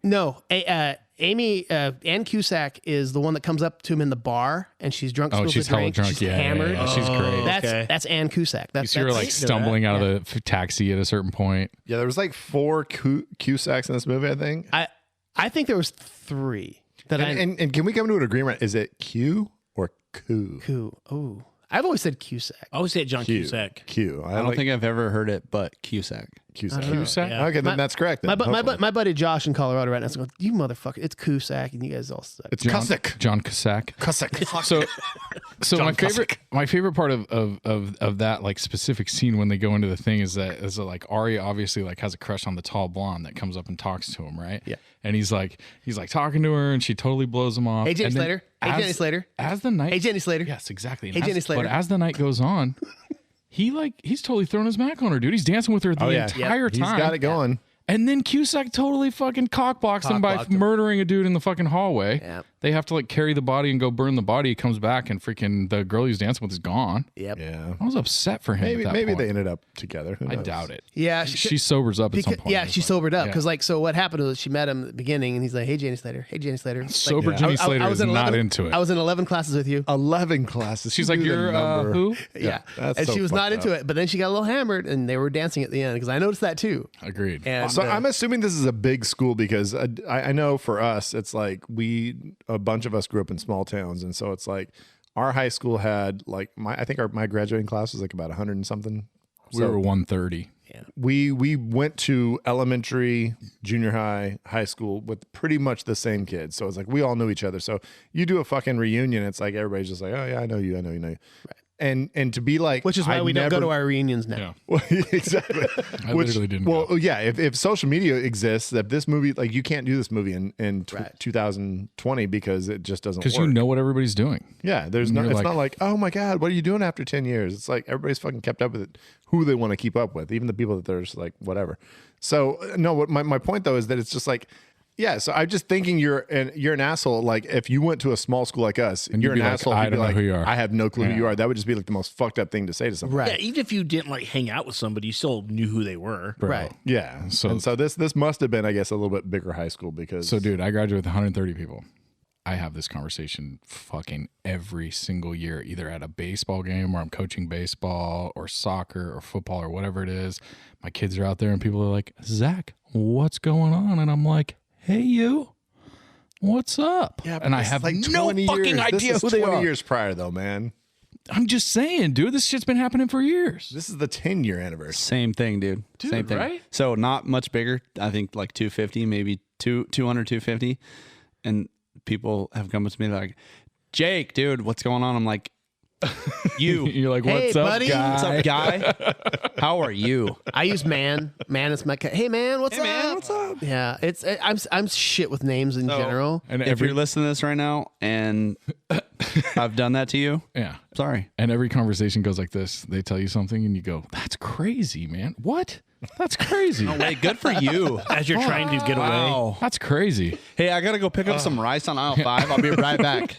Speaker 3: Amy, Ann Cusack is the one that comes up to him in the bar, and she's drunk.
Speaker 2: Oh,
Speaker 3: spills
Speaker 2: she's
Speaker 3: a drink,
Speaker 2: hella drunk.
Speaker 3: She's
Speaker 2: Yeah,
Speaker 3: hammered.
Speaker 2: yeah. She's great.
Speaker 3: That's Ann Cusack.
Speaker 2: You see her like stumbling out of the taxi at a certain point.
Speaker 5: Yeah, there was like 4 Cusacks in this movie, I think.
Speaker 3: I think there was 3 that
Speaker 5: And can we come to an agreement? Is it Q or Q?
Speaker 3: Oh, I've always said Cusack.
Speaker 7: I always say John Cusack.
Speaker 5: Q.
Speaker 4: I don't think I've ever heard it, but Cusack.
Speaker 5: Cusack.
Speaker 2: Cusack?
Speaker 7: Yeah.
Speaker 5: Okay, then that's correct.
Speaker 3: My
Speaker 5: Then,
Speaker 3: buddy Josh in Colorado right now is going, you motherfucker, it's Cusack, and you guys all suck.
Speaker 5: it's Cusack.
Speaker 2: John Cusack.
Speaker 5: Cusack.
Speaker 2: So
Speaker 5: John
Speaker 2: my favorite part of that like specific scene when they go into the thing is that like Ari obviously like has a crush on the tall blonde that comes up and talks to him, right?
Speaker 3: Yeah.
Speaker 2: And he's like talking to her, and she totally blows him off.
Speaker 3: Hey, Jenny
Speaker 2: And then
Speaker 3: Slater. Hey, Jenny Slater.
Speaker 2: As the night.
Speaker 3: Hey, Jenny Slater.
Speaker 2: Yes, exactly.
Speaker 3: Hey, Jenny Slater.
Speaker 2: But as the night goes on, he's totally throwing his mac on her, dude. He's dancing with her the entire time.
Speaker 5: He's got it going.
Speaker 2: And then Cusack totally fucking cockblocks him by murdering a dude in the fucking hallway.
Speaker 3: Yeah.
Speaker 2: They have to like carry the body and go burn the body. He comes back and freaking the girl he's dancing with is gone.
Speaker 3: Yep.
Speaker 5: Yeah.
Speaker 2: I was upset for him.
Speaker 5: Maybe
Speaker 2: at that point.
Speaker 5: they ended up together. Who
Speaker 2: I
Speaker 5: knows?
Speaker 2: doubt it.
Speaker 3: Yeah,
Speaker 2: She sobers up at some point.
Speaker 3: Yeah, she sobered up
Speaker 2: Yeah.
Speaker 3: because like so what happened was she met him at the beginning and he's like, "Hey, Janie Slater. Hey, Janie Slater."
Speaker 2: Sober
Speaker 3: Like,
Speaker 2: Jenny Slater is
Speaker 3: in
Speaker 2: not
Speaker 3: 11
Speaker 2: into it.
Speaker 3: I was in 11 classes with you.
Speaker 5: 11 classes.
Speaker 2: She's
Speaker 5: Who
Speaker 2: like,
Speaker 5: knew the
Speaker 2: "You're
Speaker 5: number?
Speaker 2: who?"
Speaker 3: Yeah,
Speaker 5: that's
Speaker 3: and
Speaker 5: so
Speaker 3: she was not
Speaker 5: fucked
Speaker 3: into
Speaker 5: up.
Speaker 3: it. But then she got a little hammered and they were dancing at the end because I noticed that too.
Speaker 2: Agreed.
Speaker 3: And
Speaker 5: So I'm assuming this is a big school because I know for us, it's like a bunch of us grew up in small towns. And so it's like our high school had like my graduating class was like about 100 and something.
Speaker 2: We were 130.
Speaker 5: We went to elementary, junior high, high school with pretty much the same kids. So it's like we all knew each other. So you do a fucking reunion, it's like everybody's just like, oh yeah, I know you. Right. And to be like,
Speaker 3: which is why we don't go to our reunions now.
Speaker 2: Yeah.
Speaker 5: Well, exactly.
Speaker 2: I literally didn't
Speaker 5: Well,
Speaker 2: go.
Speaker 5: yeah. If social media exists, if this movie, like, you can't do this movie in 2020 because it just doesn't.
Speaker 2: Because
Speaker 5: work.
Speaker 2: you know what everybody's doing.
Speaker 5: Yeah, there's
Speaker 2: And
Speaker 5: no.
Speaker 2: you're
Speaker 5: It's
Speaker 2: like-
Speaker 5: not like, oh my god, what are you doing after 10 years? It's like everybody's fucking kept up with it. Who they want to keep up with, even the people that they're just like whatever. So no, what my point though is that it's just like. Yeah, so I'm just thinking you're an asshole. Like if you went to a small school like us,
Speaker 2: And
Speaker 5: you're
Speaker 2: you'd
Speaker 5: an
Speaker 2: be like,
Speaker 5: asshole.
Speaker 2: I
Speaker 5: You'd be
Speaker 2: don't know
Speaker 5: like,
Speaker 2: who you are.
Speaker 5: I have no clue who
Speaker 2: Yeah.
Speaker 5: you are. That would just be like the most fucked up thing to say to somebody.
Speaker 3: Right.
Speaker 7: Yeah, even if you didn't like hang out with somebody, you still knew who they were.
Speaker 2: Bro.
Speaker 3: Right.
Speaker 5: Yeah.
Speaker 2: So-
Speaker 5: So this must have been, I guess, a little bit bigger high school because.
Speaker 2: So, dude, I graduated with 130 people. I have this conversation fucking every single year, either at a baseball game where I'm coaching baseball or soccer or football or whatever it is. My kids are out there and people are like, Zach, what's going on? And I'm like, hey, you. What's up?
Speaker 5: Yeah, but
Speaker 2: and I
Speaker 5: this is
Speaker 2: have
Speaker 5: like
Speaker 2: no
Speaker 5: 20
Speaker 2: fucking
Speaker 5: years.
Speaker 2: idea
Speaker 5: This
Speaker 2: who
Speaker 5: is
Speaker 2: they
Speaker 5: 20
Speaker 2: are.
Speaker 5: years prior, though, man.
Speaker 2: I'm just saying, dude, this shit's been happening for years.
Speaker 5: This is the 10-year anniversary.
Speaker 4: Same thing, dude. Same thing.
Speaker 2: right?
Speaker 4: So not much bigger. I think like 250, maybe 200, 250. And people have come up to me like, Jake, dude, what's going on? I'm like, you.
Speaker 2: You're like,
Speaker 3: Hey,
Speaker 2: what's up,
Speaker 3: buddy.
Speaker 2: guy?
Speaker 4: What's up, guy? How are you?
Speaker 3: I use man. Man is my. Hey man, what's up?
Speaker 4: man, what's up?
Speaker 3: Yeah, I'm shit with names in general.
Speaker 2: And
Speaker 4: If you're listening to this right now and I've done that to you,
Speaker 2: yeah.
Speaker 4: sorry.
Speaker 2: And every conversation goes like this. They tell you something and you go, that's crazy, man. What? That's crazy.
Speaker 4: No way. Good for you.
Speaker 7: As you're trying to get away.
Speaker 4: Wow.
Speaker 2: That's crazy.
Speaker 4: Hey, I got to go pick up some rice on aisle 5. I'll be right back.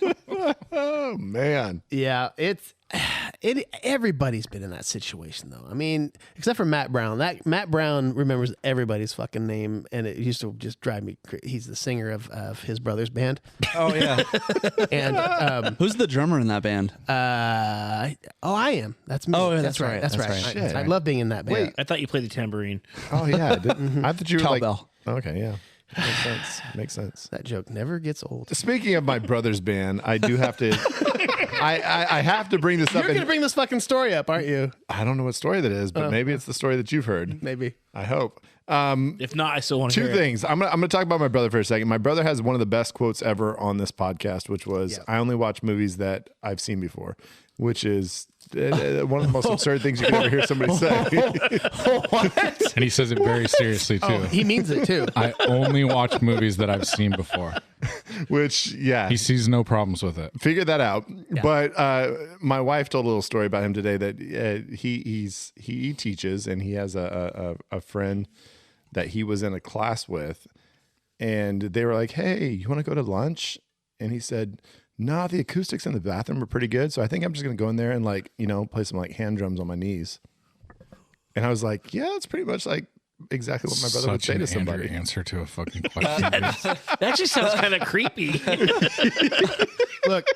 Speaker 5: Oh, man.
Speaker 3: Yeah, everybody's been in that situation though. I mean, except for Matt Brown. That Matt Brown remembers everybody's fucking name, and it used to just drive me. He's the singer of his brother's band,
Speaker 4: Oh, yeah.
Speaker 3: and
Speaker 4: Who's the drummer in that band?
Speaker 3: I am. That's me.
Speaker 4: Oh, yeah,
Speaker 3: that's
Speaker 4: that's right.
Speaker 3: That's
Speaker 4: That's
Speaker 3: right.
Speaker 4: right.
Speaker 3: I love being in that band.
Speaker 7: I thought you played the tambourine.
Speaker 5: Oh, yeah. I thought you were like.
Speaker 4: Cowbell.
Speaker 5: Okay, yeah. Makes sense. Makes sense.
Speaker 3: That joke never gets old.
Speaker 5: Speaking of my brother's band, I do have to. I have to bring this up.
Speaker 3: You're
Speaker 5: and
Speaker 3: gonna bring this fucking story up, aren't you?
Speaker 5: I don't know what story that is, but maybe it's the story that you've heard.
Speaker 3: Maybe.
Speaker 5: I hope.
Speaker 7: If not, I still want to
Speaker 5: Two
Speaker 7: hear it.
Speaker 5: things. I'm gonna talk about my brother for a second. My brother has one of the best quotes ever on this podcast, which was, "I only watch movies that I've seen before," which is one of the most absurd things you could ever hear somebody say.
Speaker 2: And he says it very seriously, too.
Speaker 3: He means it too.
Speaker 2: I only watch movies that I've seen before.
Speaker 5: Which, yeah,
Speaker 2: He sees no problems with it.
Speaker 5: figure that out. But my wife told a little story about him today that he teaches, and he has a friend that he was in a class with, and they were like, "Hey, you want to go to lunch?" And he said, "No, the acoustics in the bathroom are pretty good, so I think I'm just gonna go in there and play some hand drums on my knees." And I was like, "Yeah, that's pretty much like exactly what my brother would
Speaker 2: Such
Speaker 5: say
Speaker 2: an
Speaker 5: to somebody."
Speaker 2: Andrew answer to a fucking question.
Speaker 7: That actually sounds kind of creepy.
Speaker 3: Look,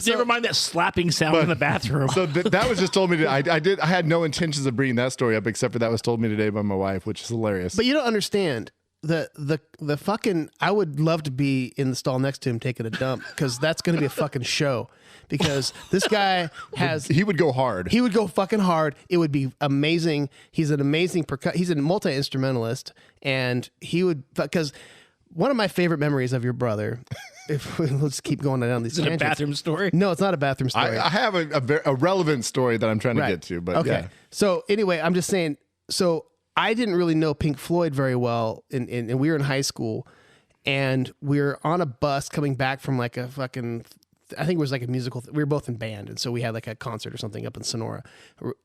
Speaker 7: Never mind that slapping sound in the bathroom.
Speaker 5: So that was just told me. I had no intentions of bringing that story up, except for that was told me today by my wife, which is hilarious.
Speaker 3: but you don't understand. The fucking I would love to be in the stall next to him taking a dump because that's going to be a fucking show. Because this guy
Speaker 5: he would go hard.
Speaker 3: He would go fucking hard. It would be amazing. He's an amazing he's a multi-instrumentalist, and he would, because one of my favorite memories of your brother, let's keep going down these
Speaker 7: Is it a
Speaker 3: tangents.
Speaker 7: bathroom story?
Speaker 3: No, it's not a bathroom story.
Speaker 5: I have a relevant story that I'm trying to get to, but
Speaker 3: okay.
Speaker 5: yeah.
Speaker 3: So anyway, I'm just saying. So I didn't really know Pink Floyd very well, and we were in high school, and we were on a bus coming back from like a fucking, I think it was like a musical. We were both in band, and so we had like a concert or something up in Sonora,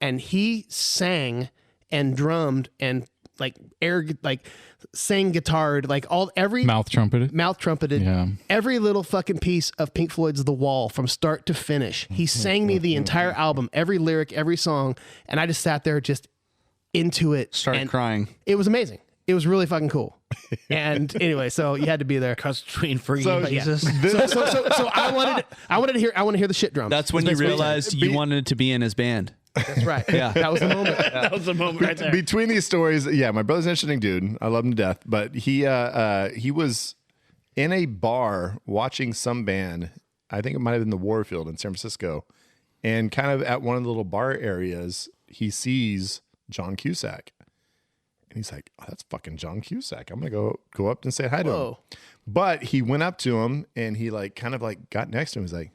Speaker 3: and he sang and drummed and like air, like sang guitared, like every
Speaker 2: Mouth trumpeted.
Speaker 3: Yeah. Every little fucking piece of Pink Floyd's The Wall from start to finish. He sang me the entire album, every lyric, every song, and I just sat there just into it.
Speaker 4: Started crying.
Speaker 3: It was amazing. It was really fucking cool. And anyway, so you had to be there.
Speaker 7: Cross between Fergie
Speaker 3: So,
Speaker 7: and Jesus.
Speaker 3: So I want to hear the shit drums.
Speaker 4: That's when you realized you wanted to be in his band.
Speaker 3: That's right.
Speaker 4: Yeah.
Speaker 3: That was the moment.
Speaker 7: That was the moment right there.
Speaker 5: Between these stories, yeah, my brother's an interesting dude. I love him to death. But he was in a bar watching some band. I think it might have been the Warfield in San Francisco. And kind of at one of the little bar areas, he sees John Cusack. And he's like, oh, that's fucking John Cusack. I'm going to go up and say hi to him. But he went up to him and he like kind of like got next to him. He's like,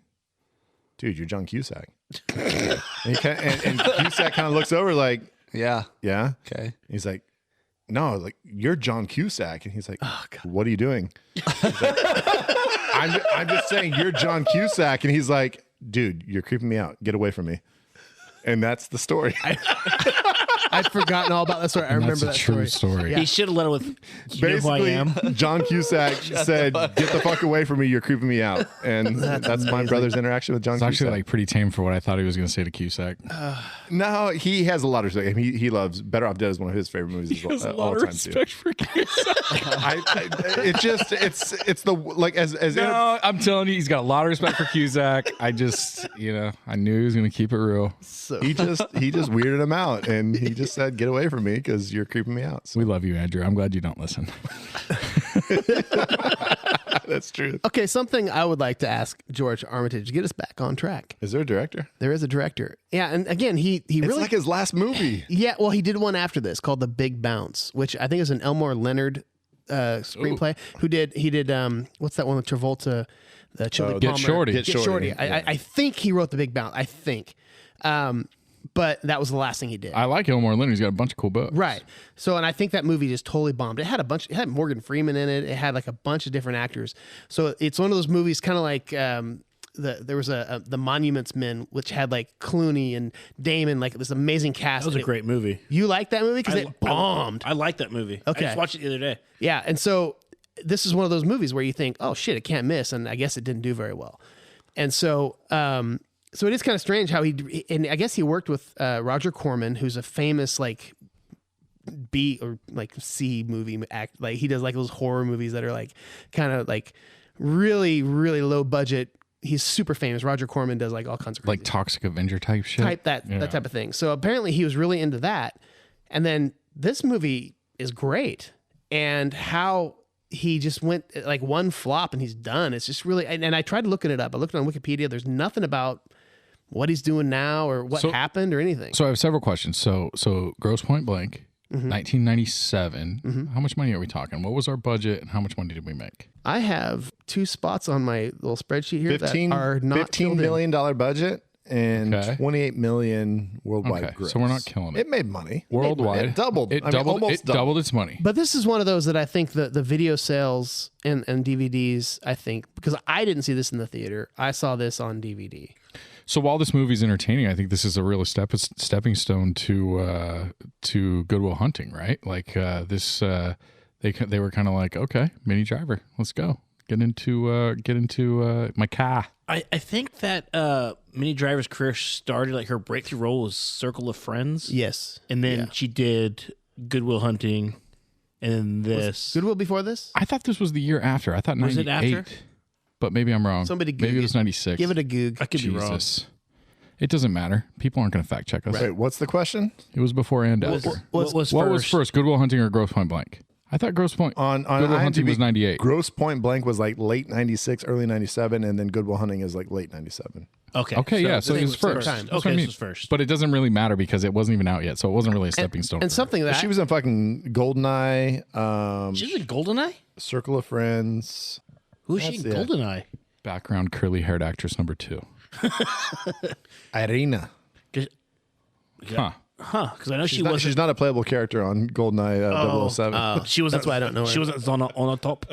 Speaker 5: dude, you're John Cusack. and Cusack kind of looks over like, yeah.
Speaker 4: Okay.
Speaker 5: He's like, no, like you're John Cusack. And he's like, oh, God. What are you doing? Like, I'm just saying you're John Cusack. And he's like, dude, you're creeping me out. Get away from me. And that's the story.
Speaker 3: I'd forgotten all about that story. I remember that
Speaker 2: true story.
Speaker 3: Yeah.
Speaker 7: He should have led it with, you know who I
Speaker 5: Basically,
Speaker 7: am.
Speaker 5: John Cusack said, get the fuck away from me. You're creeping me out. And that's my brother's interaction with John
Speaker 2: It's
Speaker 5: Cusack.
Speaker 2: actually like pretty tame for what I thought he was going to say to Cusack.
Speaker 5: No, he has a lot of respect. I mean, he loves Better Off Dead is one of his favorite movies all time too.
Speaker 2: for Cusack.
Speaker 5: It's the like as
Speaker 2: No, I'm telling you, he's got a lot of respect for Cusack. I just, I knew he was going to keep it real.
Speaker 5: he just weirded him out, and he just said, "Get away from me because you're creeping me out." So
Speaker 2: We love you, Andrew. I'm glad you don't listen.
Speaker 5: that's true.
Speaker 3: Okay, something I would like to ask George Armitage, get us back on track.
Speaker 5: Is there a director?
Speaker 3: There is a director. Yeah, and again, he
Speaker 5: It's
Speaker 3: really
Speaker 5: like his last movie.
Speaker 3: Yeah, well, he did one after this called The Big Bounce, which I think is an Elmore Leonard screenplay. He did what's that one with Travolta? The Chili
Speaker 2: Get
Speaker 3: Palmer.
Speaker 2: Shorty.
Speaker 3: Get Shorty.
Speaker 5: Yeah.
Speaker 3: I think he wrote The Big Bounce. I think. But that was the last thing he did.
Speaker 2: I like Elmore Leonard. He's got a bunch of cool books.
Speaker 3: Right. So, and I think that movie just totally bombed. It had Morgan Freeman in it. It had like a bunch of different actors. So it's one of those movies kind of like there was the Monuments Men, which had like Clooney and Damon, like this amazing cast.
Speaker 7: That was a great movie.
Speaker 3: You like that movie? Because it bombed.
Speaker 7: I like that movie.
Speaker 3: Okay.
Speaker 7: I just watched it the other day.
Speaker 3: Yeah. And so this is one of those movies where you think, oh shit, it can't miss. And I guess it didn't do very well. And so, so it is kind of strange how and I guess he worked with Roger Corman, who's a famous like B or like C movie act. Like he does like those horror movies that are like kind of like really, really low budget. He's super famous. Roger Corman does like all kinds of crazy
Speaker 2: Like Toxic Avenger type shit.
Speaker 3: that type of thing. So apparently he was really into that. And then this movie is great. And how he just went like one flop and he's done. It's just really, and I tried looking it up. I looked on Wikipedia. There's nothing about what he's doing now or what happened or anything.
Speaker 2: So I have several questions. So Grosse Pointe Blank, 1997. How much money are we talking? What was our budget and how much money did we make?
Speaker 3: I have two spots on my little spreadsheet here that are not
Speaker 5: $15 million budget and
Speaker 2: Okay.
Speaker 5: 28 million worldwide
Speaker 2: Okay,
Speaker 5: gross.
Speaker 2: so we're not killing it.
Speaker 5: It made money.
Speaker 2: Worldwide.
Speaker 5: It doubled.
Speaker 2: It
Speaker 5: I mean,
Speaker 2: doubled.
Speaker 5: almost
Speaker 2: It doubled its money.
Speaker 3: But this is one of those that I think the video sales and DVDs, I think, because I didn't see this in the theater. I saw this on DVD.
Speaker 2: So while this movie's entertaining, I think this is a real stepping stone to Good Will Hunting, right? Like this, they were kind of like, okay, Minnie Driver, let's go get into my car.
Speaker 7: I think that Minnie Driver's career started, like her breakthrough role was Circle of Friends.
Speaker 3: Yes.
Speaker 7: And then she did Good Will Hunting and then this.
Speaker 3: Goodwill before this?
Speaker 2: I thought this was the year after. I thought
Speaker 7: Was
Speaker 2: 98.
Speaker 7: it after?
Speaker 2: But maybe I'm wrong.
Speaker 3: Somebody
Speaker 2: maybe it was 96.
Speaker 3: Give it a goog.
Speaker 7: I could be wrong.
Speaker 2: Jesus. It doesn't matter. People aren't going to fact check us.
Speaker 5: Wait, what's the question?
Speaker 2: It was before and after.
Speaker 7: What was
Speaker 2: What
Speaker 7: first?
Speaker 2: was first, Good Will Hunting or Grosse Pointe Blank? I thought Grosse Pointe
Speaker 5: On
Speaker 2: Good Will Hunting
Speaker 5: IMDb,
Speaker 2: was 98.
Speaker 5: Grosse Pointe Blank was like late 96, early 97, and then Good Will Hunting is like late 97.
Speaker 7: Okay.
Speaker 2: Okay, yeah, so it was first.
Speaker 3: time.
Speaker 2: That's what
Speaker 7: Okay,
Speaker 2: I
Speaker 7: this
Speaker 2: mean.
Speaker 7: was first.
Speaker 2: But it doesn't really matter because it wasn't even out yet, so it wasn't really a stepping stone.
Speaker 3: And
Speaker 2: for her.
Speaker 3: something that
Speaker 5: She was in fucking Goldeneye,
Speaker 7: She was in Goldeneye?
Speaker 5: Circle of Friends.
Speaker 7: Who's she in
Speaker 5: That's it.
Speaker 7: Goldeneye?
Speaker 2: Background curly-haired actress number 2.
Speaker 5: Irina.
Speaker 2: Huh.
Speaker 7: Huh? Because I know she wasn't.
Speaker 5: She's not a playable character on Goldeneye 007.
Speaker 7: She wasn't.
Speaker 3: That's why I don't know her.
Speaker 7: She wasn't on the top.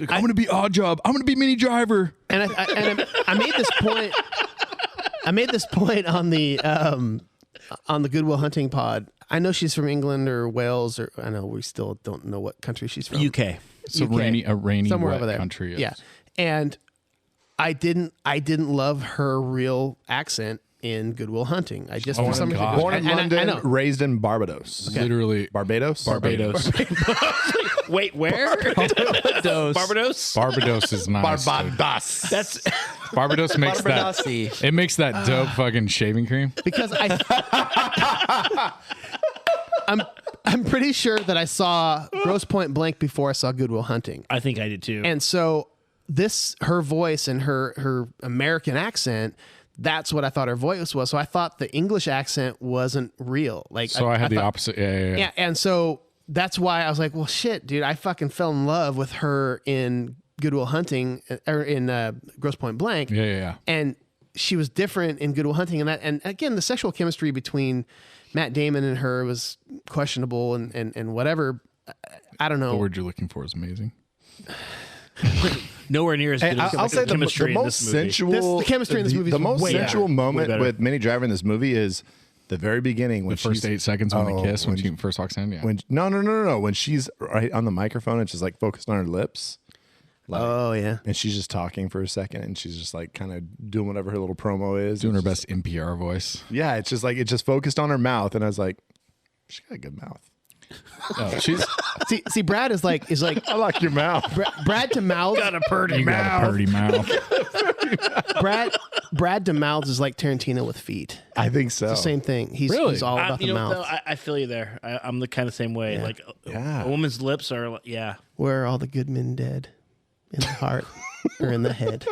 Speaker 2: I'm going to be Odd Job. I'm going to be Minnie Driver.
Speaker 3: and I made this point. I made this point on the on the Goodwill Hunting pod. I know she's from England or Wales, or I know we still don't know what country she's from.
Speaker 7: UK.
Speaker 2: It's a
Speaker 3: UK.
Speaker 2: rainy,
Speaker 3: Somewhere
Speaker 2: wet
Speaker 3: over there.
Speaker 2: country. Yes.
Speaker 3: Yeah, and I didn't love her real accent in Goodwill Hunting. I just for some reason
Speaker 5: Born in
Speaker 3: and I
Speaker 5: London,
Speaker 3: know.
Speaker 5: raised in Barbados.
Speaker 2: Literally
Speaker 5: Barbados?
Speaker 2: Barbados.
Speaker 7: Wait, where? Barbados.
Speaker 2: Barbados is nice. dude.
Speaker 5: Barbados.
Speaker 7: That's
Speaker 2: Barbados makes
Speaker 4: Barbadosy.
Speaker 2: that. It makes that dope fucking shaving cream.
Speaker 3: because I'm pretty sure that I saw Grosse Pointe Blank before I saw Goodwill Hunting.
Speaker 7: I think I did too.
Speaker 3: And so her voice and her American accent, that's what I thought her voice was. So I thought the English accent wasn't real. Like
Speaker 2: So I had the
Speaker 3: thought-
Speaker 2: opposite. Yeah.
Speaker 3: Yeah, and so that's why I was like, well, shit, dude, I fucking fell in love with her in Goodwill Hunting or in Grosse Pointe Blank.
Speaker 2: Yeah.
Speaker 3: And she was different in Goodwill Hunting, and again, the sexual chemistry between Matt Damon and her was questionable, and whatever. I don't know.
Speaker 2: The word you're looking for is amazing.
Speaker 7: Nowhere near as good as
Speaker 5: I'll say the
Speaker 7: chemistry in
Speaker 5: most
Speaker 7: this movie.
Speaker 5: sensual,
Speaker 3: The chemistry in this movie is
Speaker 5: the most
Speaker 3: way
Speaker 5: sensual
Speaker 3: better.
Speaker 7: Way
Speaker 5: moment
Speaker 7: better.
Speaker 5: with Minnie Driver in this movie is the very beginning when
Speaker 2: The first
Speaker 5: she's
Speaker 2: 8 seconds when they kiss, when
Speaker 5: when
Speaker 2: she first walks in. Yeah.
Speaker 5: no, when she's right on the microphone and she's like focused on her lips. Like,
Speaker 3: Oh yeah.
Speaker 5: and she's just talking for a second, and she's just like kind of doing whatever her little promo is,
Speaker 2: Doing her
Speaker 5: It's just-
Speaker 2: best NPR voice.
Speaker 5: Yeah, it's just like it just focused on her mouth, and I was like, she got a good mouth.
Speaker 2: Oh, she's
Speaker 3: See, Brad is like
Speaker 5: I like your mouth.
Speaker 3: Brad to mouth.
Speaker 7: Got a purty
Speaker 2: you got a purty mouth.
Speaker 3: Brad to mouth is like Tarantino with feet.
Speaker 5: I think so.
Speaker 3: It's the same thing. He's
Speaker 2: Really?
Speaker 3: he's all about the mouth.
Speaker 7: Though, I feel you there. I'm the kind of same way. Like
Speaker 5: Yeah.
Speaker 7: a woman's lips are,
Speaker 3: Where are all the good men dead? In the heart or in the head?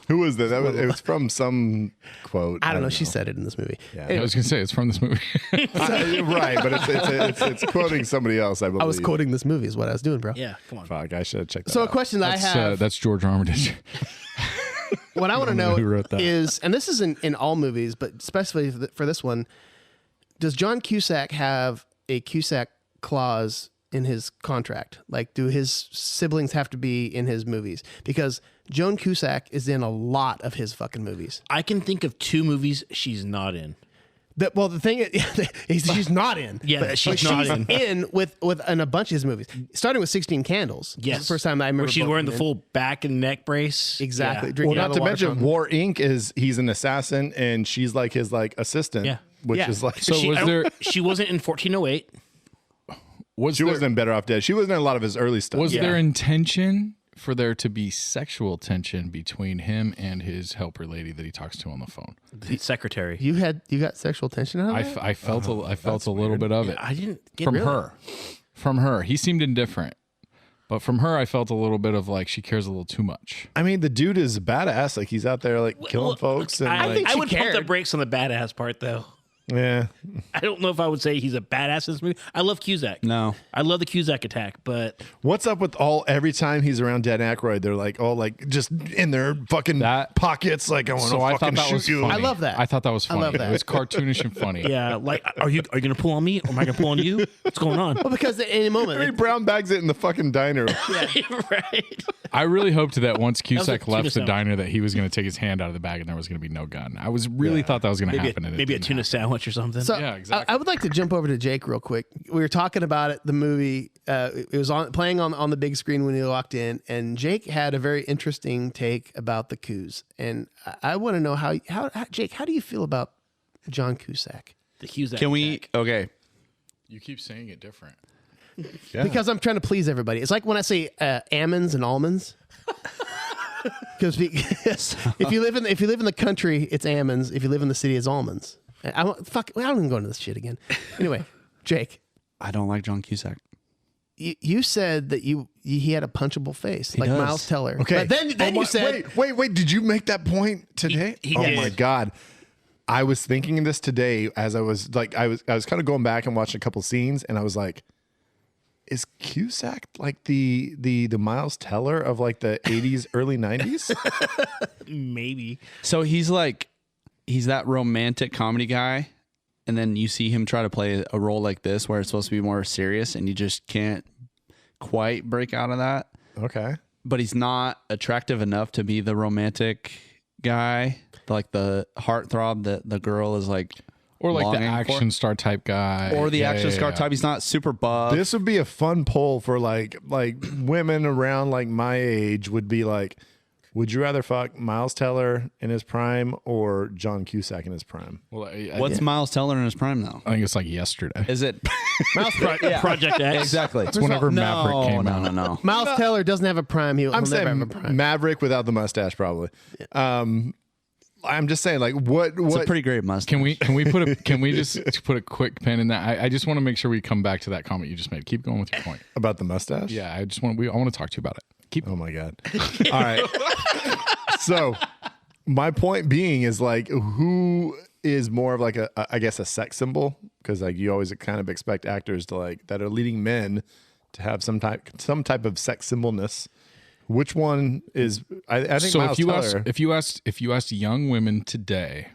Speaker 5: Who was that? It was from some quote.
Speaker 3: I don't know. She said it in this movie.
Speaker 5: Yeah.
Speaker 2: I was gonna say it's from this movie.
Speaker 5: Right, but it's quoting somebody else. I believe.
Speaker 3: I was quoting this movie is what I was doing, bro.
Speaker 7: Yeah, come on.
Speaker 5: Fuck, I should have checked that
Speaker 3: So a
Speaker 5: out.
Speaker 3: question that I have,
Speaker 2: That's George Armitage.
Speaker 3: what I want to know
Speaker 2: who wrote that.
Speaker 3: is, and this is in all movies, but especially for this one, does John Cusack have a Cusack clause in his contract? Like, do his siblings have to be in his movies? Because Joan Cusack is in a lot of his fucking movies.
Speaker 7: I can think of 2 movies she's not in.
Speaker 3: Well, the thing is, she's not in.
Speaker 7: Yeah,
Speaker 3: but
Speaker 7: she's not in.
Speaker 3: with in a bunch of his movies, starting with 16 Candles.
Speaker 7: Yes.
Speaker 3: That's the first time I remember
Speaker 7: Where she's
Speaker 3: both
Speaker 7: wearing
Speaker 3: of
Speaker 7: the
Speaker 3: them in.
Speaker 7: full back and neck brace.
Speaker 3: Exactly.
Speaker 7: Yeah.
Speaker 3: Drinking
Speaker 5: Well,
Speaker 3: out
Speaker 5: not
Speaker 3: of
Speaker 5: to
Speaker 3: the water
Speaker 5: mention
Speaker 3: fountain.
Speaker 5: War Inc. He's an assassin, and she's like his assistant.
Speaker 7: Yeah.
Speaker 5: which
Speaker 3: Yeah.
Speaker 5: is like
Speaker 2: So
Speaker 7: She,
Speaker 2: was there
Speaker 7: she wasn't in 1408.
Speaker 2: was
Speaker 5: she
Speaker 2: there,
Speaker 5: wasn't in Better Off Dead. She wasn't in a lot of his early stuff.
Speaker 2: was
Speaker 7: Yeah.
Speaker 2: there intention for there to be sexual tension between him and his helper lady that he talks to on the phone?
Speaker 7: The secretary.
Speaker 3: You got sexual tension out of that?
Speaker 2: I felt I felt a little bit of it
Speaker 7: I didn't get
Speaker 2: from her. From her, he seemed indifferent, but from her, I felt a little bit of like she cares a little too much.
Speaker 5: I mean, the dude is badass. Like he's out there like killing folks, and
Speaker 7: I,
Speaker 5: like,
Speaker 3: think
Speaker 7: I
Speaker 3: she
Speaker 7: would pump the
Speaker 3: cared.
Speaker 7: brakes on the badass part, though.
Speaker 5: yeah.
Speaker 7: I don't know if I would say he's a badass in this movie. I love Cusack.
Speaker 4: No.
Speaker 7: I love the Cusack attack, but
Speaker 5: What's up with every time he's around Dan Aykroyd, they're like all like just in their fucking
Speaker 2: That-
Speaker 5: pockets, like I want
Speaker 2: So
Speaker 5: to
Speaker 2: I
Speaker 5: fucking
Speaker 2: thought that
Speaker 5: shoot
Speaker 2: was
Speaker 5: you.
Speaker 2: funny.
Speaker 3: I love that.
Speaker 2: I thought that was
Speaker 3: I
Speaker 2: funny.
Speaker 3: love that.
Speaker 2: It was cartoonish and funny.
Speaker 7: yeah, like are you gonna pull on me or am I gonna pull on you? What's going on?
Speaker 3: Well, because at any
Speaker 5: He
Speaker 3: moment,
Speaker 5: brown bags it in the fucking diner.
Speaker 7: right.
Speaker 2: I really hoped that once Cusack
Speaker 7: tuna
Speaker 2: left the
Speaker 7: sandwich.
Speaker 2: diner that he was going to take his hand out of the bag and there was going to be no gun. I was really thought that was going to happen. and it
Speaker 7: Maybe a
Speaker 2: didn't
Speaker 7: tuna
Speaker 2: happen.
Speaker 7: sandwich or something.
Speaker 3: so
Speaker 2: Yeah, exactly.
Speaker 3: I would like to jump over to Jake real quick. We were talking about it, the movie. It was playing on the big screen when you walked in, and Jake had a very interesting take about the coups. And I want to know how Jake, how do you feel about John Cusack?
Speaker 7: the Cusack.
Speaker 4: Can we?
Speaker 7: attack.
Speaker 4: Okay.
Speaker 2: You keep saying it different.
Speaker 3: Because I'm trying to please everybody. It's like when I say almonds and almonds. Because if you live in the country, it's almonds. If you live in the city, it's almonds. I don't even go into this shit again. Anyway, Jake,
Speaker 4: I don't like John Cusack.
Speaker 3: you said that he had a punchable face like
Speaker 4: does.
Speaker 3: Miles Teller.
Speaker 5: Okay.
Speaker 3: But then you said
Speaker 5: wait. Did you make that point today?
Speaker 7: He
Speaker 5: oh
Speaker 7: did.
Speaker 5: my God. I was thinking of this today as I was like, I was kind of going back and watching a couple scenes, and I was like, is Cusack like the Miles Teller of like the 80s, early 90s?
Speaker 7: maybe.
Speaker 4: So he's that romantic comedy guy, and then you see him try to play a role like this where it's supposed to be more serious, and you just can't quite break out of that.
Speaker 5: Okay.
Speaker 4: But he's not attractive enough to be the romantic guy, like the heartthrob that the girl is like.
Speaker 2: Or like the
Speaker 4: longing
Speaker 2: action
Speaker 4: for.
Speaker 2: star type guy.
Speaker 4: Or the
Speaker 2: Yeah,
Speaker 4: action
Speaker 2: yeah,
Speaker 4: star
Speaker 2: yeah.
Speaker 4: type. He's not super buff.
Speaker 5: This would be a fun poll for like women around like my age would be like, would you rather fuck Miles Teller in his prime or John Cusack in his prime?
Speaker 2: Well,
Speaker 4: What's Miles Teller in his prime now?
Speaker 2: I think it's like yesterday.
Speaker 4: Is it
Speaker 7: Project X.
Speaker 4: exactly?
Speaker 2: It's whenever Maverick came out.
Speaker 4: No.
Speaker 3: Miles Teller doesn't have a prime. He'll
Speaker 5: I'm
Speaker 3: never have a
Speaker 5: saying
Speaker 3: prime.
Speaker 5: Maverick without the mustache, probably. I'm just saying, like, what?
Speaker 4: It's a pretty great mustache.
Speaker 2: Can we just put a quick pin in that? I just want to make sure we come back to that comment you just made. Keep going with your point.
Speaker 5: about the mustache?
Speaker 2: Yeah, I want to talk to you about it. Keep.
Speaker 5: Oh my god. All right. So, my point being is like, who is more of like I guess a sex symbol? Because like you always kind of expect actors to like that are leading men to have some type of sex symbolness. Which one is? I think
Speaker 2: So
Speaker 5: Miles Teller.
Speaker 2: if you asked young women today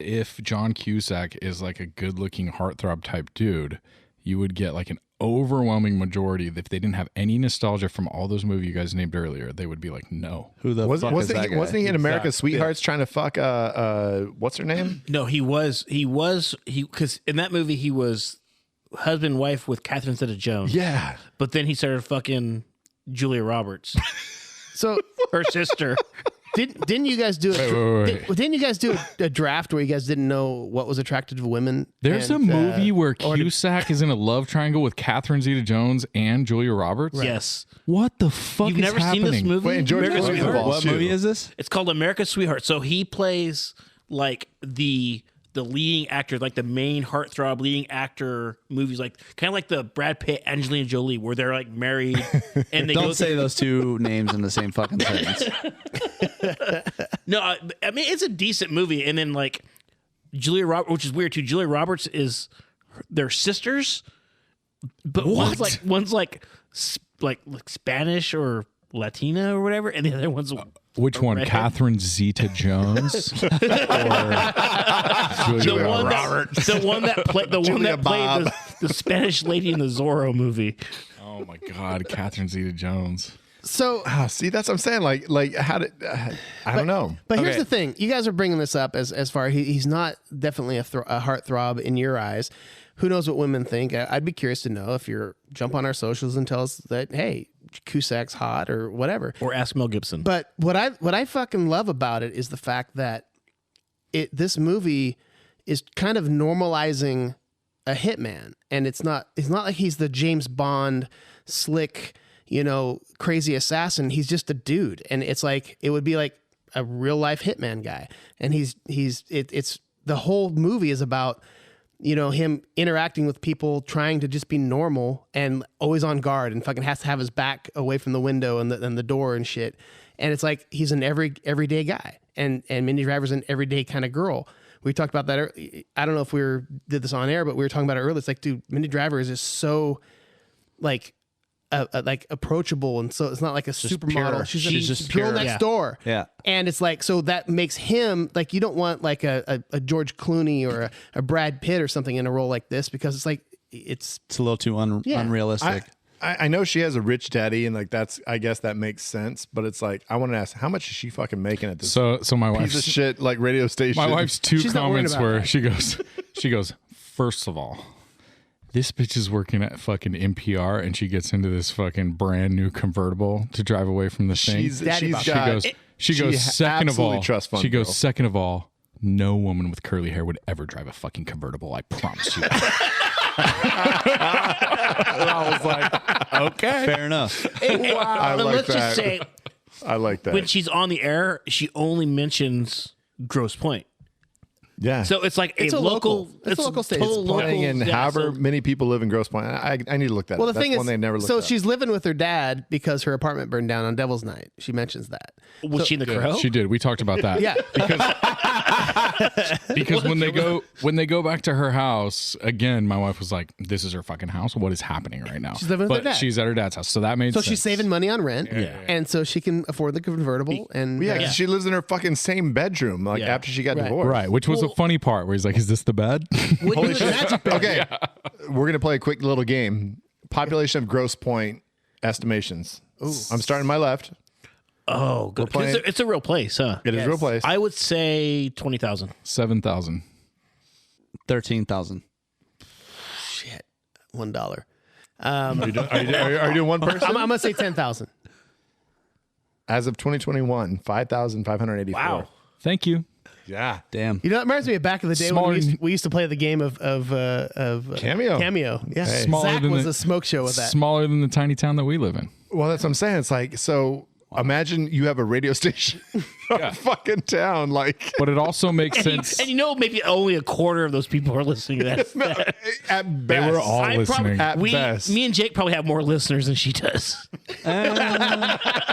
Speaker 2: if John Cusack is like a good looking heartthrob type dude, you would get like an overwhelming majority. If they didn't have any nostalgia from all those movies you guys named earlier, they would be like, no.
Speaker 4: Who the fuck is that guy?
Speaker 5: Wasn't he in America's Sweethearts trying to fuck what's her name?
Speaker 7: No, he because in that movie he was husband and wife with Catherine Zeta-Jones.
Speaker 5: Yeah.
Speaker 7: But then he started fucking Julia Roberts,
Speaker 3: So
Speaker 7: her sister.
Speaker 3: didn't you guys do
Speaker 2: Wait.
Speaker 3: Didn't you guys do a draft where you guys didn't know what was attractive to women?
Speaker 2: There's a
Speaker 3: And,
Speaker 2: movie where Cusack is in a love triangle with Catherine Zeta-Jones and Julia Roberts.
Speaker 7: Yes.
Speaker 2: What the fuck
Speaker 7: You've
Speaker 2: is
Speaker 7: never
Speaker 2: happening?
Speaker 7: seen this movie?
Speaker 5: Wait, and George
Speaker 7: America's
Speaker 5: Clooney's
Speaker 7: Sweetheart?
Speaker 5: involved.
Speaker 4: What
Speaker 5: too.
Speaker 4: movie is this?
Speaker 7: It's called America's Sweetheart. So he plays like the leading actor, like the main heartthrob leading actor movies, like kind of like the Brad Pitt, Angelina Jolie, where they're like married and they
Speaker 4: Don't say those two names in the same fucking sentence.
Speaker 7: No, I mean it's a decent movie. And then like Julia Roberts, which is weird too. Julia Roberts is their sisters, but one's like Spanish or Latina or whatever, and the other one's
Speaker 2: Which one?
Speaker 7: redhead.
Speaker 2: Catherine Zeta-Jones? or Julia Roberts?
Speaker 7: the one that played the Spanish lady in the Zorro movie.
Speaker 2: Oh my God, Catherine Zeta-Jones.
Speaker 3: So,
Speaker 5: See, that's what I'm saying. Like how did I don't know.
Speaker 3: but here's the thing: you guys are bringing this up as far he's not definitely a heartthrob in your eyes. Who knows what women think? I'd be curious to know if you're jump on our socials and tell us that hey, Cusack's hot or whatever.
Speaker 7: Or ask Mel Gibson.
Speaker 3: But what I fucking love about it is the fact that this movie is kind of normalizing a hitman, and it's not like he's the James Bond slick, crazy assassin. He's just a dude, and it's like it would be like a real life hitman guy, and it's the whole movie is about him interacting with people, trying to just be normal and always on guard, and fucking has to have his back away from the window and the door and shit. And it's like he's an everyday guy, and Mindy Driver's an everyday kind of girl. We talked about that. I don't know if did this on air, but we were talking about it earlier. It's like, dude, Mindy Driver is just so like approachable, and so it's not like a supermodel.
Speaker 7: pure.
Speaker 3: She's
Speaker 7: just
Speaker 3: girl
Speaker 7: pure.
Speaker 3: next
Speaker 7: Yeah.
Speaker 3: door.
Speaker 4: Yeah.
Speaker 3: And it's like, so that makes him like, you don't want like a George Clooney or a Brad Pitt or something in a role like this, because it's like it's
Speaker 4: a little too unrealistic.
Speaker 5: I know she has a rich daddy, and like I guess that makes sense. But it's like I want to ask, how much is she fucking making at this
Speaker 2: So my
Speaker 5: piece
Speaker 2: wife's
Speaker 5: of shit like radio station?
Speaker 2: My wife's two
Speaker 3: She's not worried
Speaker 2: comments
Speaker 3: about
Speaker 2: were
Speaker 3: that.
Speaker 2: she goes, first of all, this bitch is working at fucking NPR, and she gets into this fucking brand new convertible to drive away from the thing.
Speaker 5: She's got.
Speaker 2: She goes, second of all,
Speaker 5: trust fund
Speaker 2: she goes,
Speaker 5: girl.
Speaker 2: second of all, no woman with curly hair would ever drive a fucking convertible. I promise you.
Speaker 5: I was like, okay,
Speaker 4: Fair enough.
Speaker 5: I
Speaker 7: But
Speaker 5: like
Speaker 7: let's
Speaker 5: that.
Speaker 7: just say
Speaker 5: I like that.
Speaker 7: when she's on the air, she only mentions Grosse Pointe.
Speaker 5: Yeah.
Speaker 7: So it's like
Speaker 3: It's
Speaker 7: a
Speaker 3: a
Speaker 7: local.
Speaker 3: local- it's a local state.
Speaker 7: total
Speaker 3: It's
Speaker 7: local.
Speaker 5: playing in
Speaker 7: yeah,
Speaker 5: however
Speaker 7: so-
Speaker 5: many people live in Grosse Pointe. I need to look that
Speaker 3: well,
Speaker 5: up.
Speaker 3: the thing
Speaker 5: That's
Speaker 3: is,
Speaker 5: one they never looked
Speaker 3: so
Speaker 5: up.
Speaker 3: she's living with her dad because her apartment burned down on Devil's Night. She mentions that.
Speaker 7: Was she in the Crow?
Speaker 2: She did. We talked about that.
Speaker 3: Yeah.
Speaker 2: Because when they go back to her house again, my wife was like, "This is her fucking house. What is happening right now?"
Speaker 3: She's living with
Speaker 2: but
Speaker 3: her dad.
Speaker 2: she's at her dad's house, so that made
Speaker 3: So
Speaker 2: sense.
Speaker 3: she's saving money on rent, and so she can afford the convertible. And
Speaker 5: yeah, 'cause she lives in her fucking same bedroom. Like
Speaker 7: Yeah.
Speaker 5: after she got
Speaker 3: Right.
Speaker 5: divorced.
Speaker 2: right, which was a funny part where he's like, "Is this the bed?"
Speaker 3: Holy shit!
Speaker 5: Okay, we're gonna play a quick little game. Population of Grosse Pointe estimations. I'm starting my left.
Speaker 7: Oh, good.
Speaker 5: playing-
Speaker 7: It's a real place, huh?
Speaker 5: It is a real place.
Speaker 7: I would say 20,000.
Speaker 2: 7,000.
Speaker 4: 13,000.
Speaker 3: Shit, $1.
Speaker 5: Are you doing one person?
Speaker 3: I'm gonna say 10,000.
Speaker 5: As of 2021, 5,584.
Speaker 7: Wow.
Speaker 2: Thank you.
Speaker 5: Yeah.
Speaker 4: Damn.
Speaker 3: You know, it reminds me of back in the day
Speaker 2: Smaller
Speaker 3: when
Speaker 2: than-
Speaker 3: we used to play the game of
Speaker 5: Cameo.
Speaker 3: Cameo. Yeah,
Speaker 5: Hey.
Speaker 2: Smaller
Speaker 3: Zach
Speaker 2: than
Speaker 3: was
Speaker 2: the-
Speaker 3: a smoke show with that.
Speaker 2: Smaller than the tiny town that we live in.
Speaker 5: Well, that's what I'm saying. It's like, so imagine you have a radio station in a fucking town. Like,
Speaker 2: But it also makes sense.
Speaker 7: And you know, maybe only a quarter of those people are listening to that.
Speaker 5: at
Speaker 2: They
Speaker 5: best.
Speaker 2: were all
Speaker 7: I
Speaker 2: listening.
Speaker 5: At best.
Speaker 7: me and Jake probably have more listeners than she does.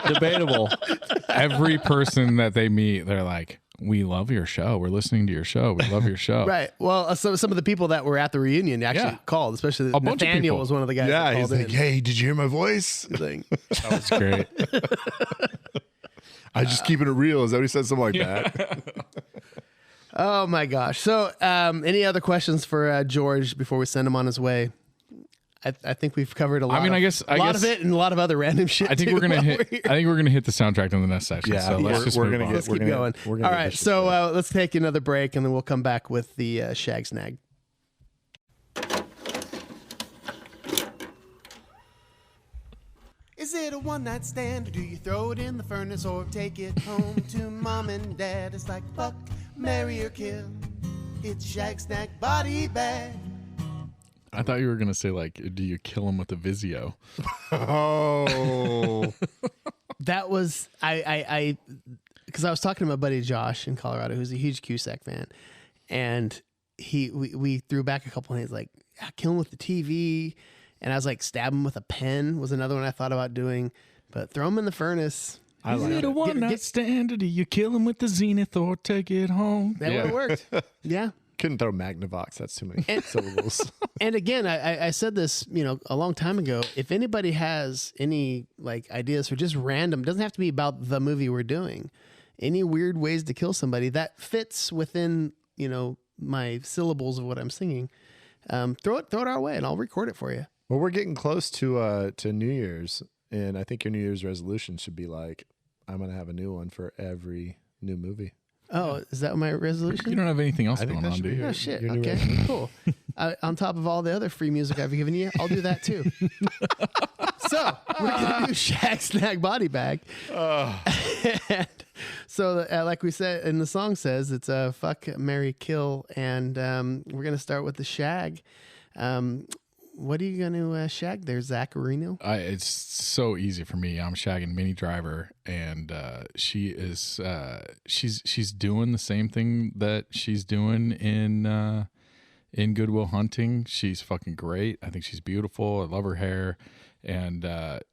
Speaker 4: Debatable.
Speaker 2: Every person that they meet, they're like, "We love your show. We're listening to your show. We love your show."
Speaker 3: Right. Well, some of the people that were at the reunion actually
Speaker 2: Yeah.
Speaker 3: called, especially
Speaker 2: A bunch of
Speaker 3: Nathaniel
Speaker 2: people.
Speaker 3: was one of the guys.
Speaker 5: Yeah,
Speaker 3: that
Speaker 5: he's
Speaker 3: called
Speaker 5: like,
Speaker 3: in.
Speaker 5: hey, did you hear my voice?
Speaker 3: Thing.
Speaker 2: That was great.
Speaker 5: I was just keeping it real. Is that what he said? Something like that.
Speaker 3: Oh my gosh. So, any other questions for George before we send him on his way? I think we've covered a lot.
Speaker 2: mean,
Speaker 3: of,
Speaker 2: I guess-
Speaker 3: a lot of it and a lot of other random shit.
Speaker 2: I think
Speaker 3: too
Speaker 2: we're gonna
Speaker 3: while
Speaker 2: hit.
Speaker 3: we're here.
Speaker 2: I think we're gonna hit the soundtrack on the next session.
Speaker 5: Yeah,
Speaker 2: so let's just
Speaker 5: we're
Speaker 2: move
Speaker 5: gonna
Speaker 2: on.
Speaker 5: get-
Speaker 3: Let's
Speaker 5: We're
Speaker 3: keep
Speaker 5: gonna-
Speaker 3: going.
Speaker 5: we're gonna
Speaker 3: All
Speaker 5: get
Speaker 3: right.
Speaker 5: this
Speaker 3: So let's take another break and then we'll come back with the shag snag.
Speaker 8: Is it a one-night stand, or do you throw it in the furnace or take it home to mom and dad? It's like fuck, marry or kill. It's Shag Snack Body Bag.
Speaker 2: I thought you were gonna say like, "Do you kill him with a Vizio?"
Speaker 5: Oh.
Speaker 3: That was I because I was talking to my buddy Josh in Colorado, who's a huge Cusack fan, and we threw back a couple of things like kill him with the TV, and I was like stab him with a pen was another one I thought about doing, but throw him in the furnace.
Speaker 2: Is it a one night stand, or do you kill him with the Zenith or take it home?
Speaker 3: That would have worked. Yeah.
Speaker 5: Couldn't throw Magnavox. That's too many syllables.
Speaker 3: And again, I said this, a long time ago. If anybody has any like ideas for just random, doesn't have to be about the movie we're doing, any weird ways to kill somebody that fits within, my syllables of what I'm singing, throw it our way and I'll record it for you.
Speaker 5: Well, we're getting close to New Year's, and I think your New Year's resolution should be like, I'm gonna have a new one for every new movie.
Speaker 3: Oh, is that my resolution?
Speaker 2: You don't have anything else
Speaker 5: I think
Speaker 2: going
Speaker 5: that
Speaker 2: on,
Speaker 5: should
Speaker 2: do
Speaker 5: be
Speaker 2: you?
Speaker 3: Oh shit!
Speaker 5: Your new
Speaker 3: Okay,
Speaker 5: resolution.
Speaker 3: cool. On top of all the other free music I've given you, I'll do that too. So we're gonna do Shag Snag Body Bag. And so, like we said, and the song says it's a fuck, marry, kill, and we're gonna start with the shag. What are you gonna shag there, Zacharino?
Speaker 2: It's so easy for me. I'm shagging Minnie Driver, and she is she's doing the same thing that she's doing in Good Will Hunting. She's fucking great. I think she's beautiful. I love her hair, and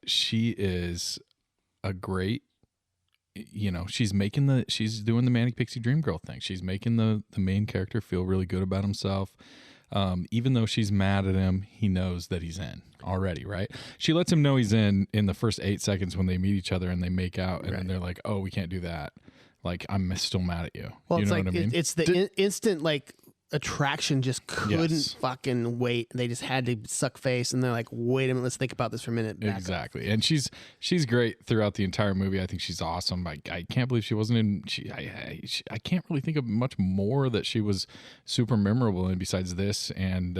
Speaker 2: she is a great. She's doing the Manic Pixie Dream Girl thing. She's making the main character feel really good about himself. Even though she's mad at him, he knows that he's in already, right? She lets him know he's in the first 8 seconds when they meet each other and they make out, and then they're like, "Oh, we can't do that. Like, I'm still mad at you."
Speaker 3: Well,
Speaker 2: You
Speaker 3: it's
Speaker 2: know
Speaker 3: like
Speaker 2: what I mean?
Speaker 3: it's the instant like attraction just couldn't
Speaker 2: Yes.
Speaker 3: fucking wait. They just had to suck face, and they're like, "Wait a minute, let's think about this for a minute." Back up.
Speaker 2: Exactly, and she's great throughout the entire movie. I think she's awesome. I can't believe she wasn't in. I can't really think of much more that she was super memorable in besides this and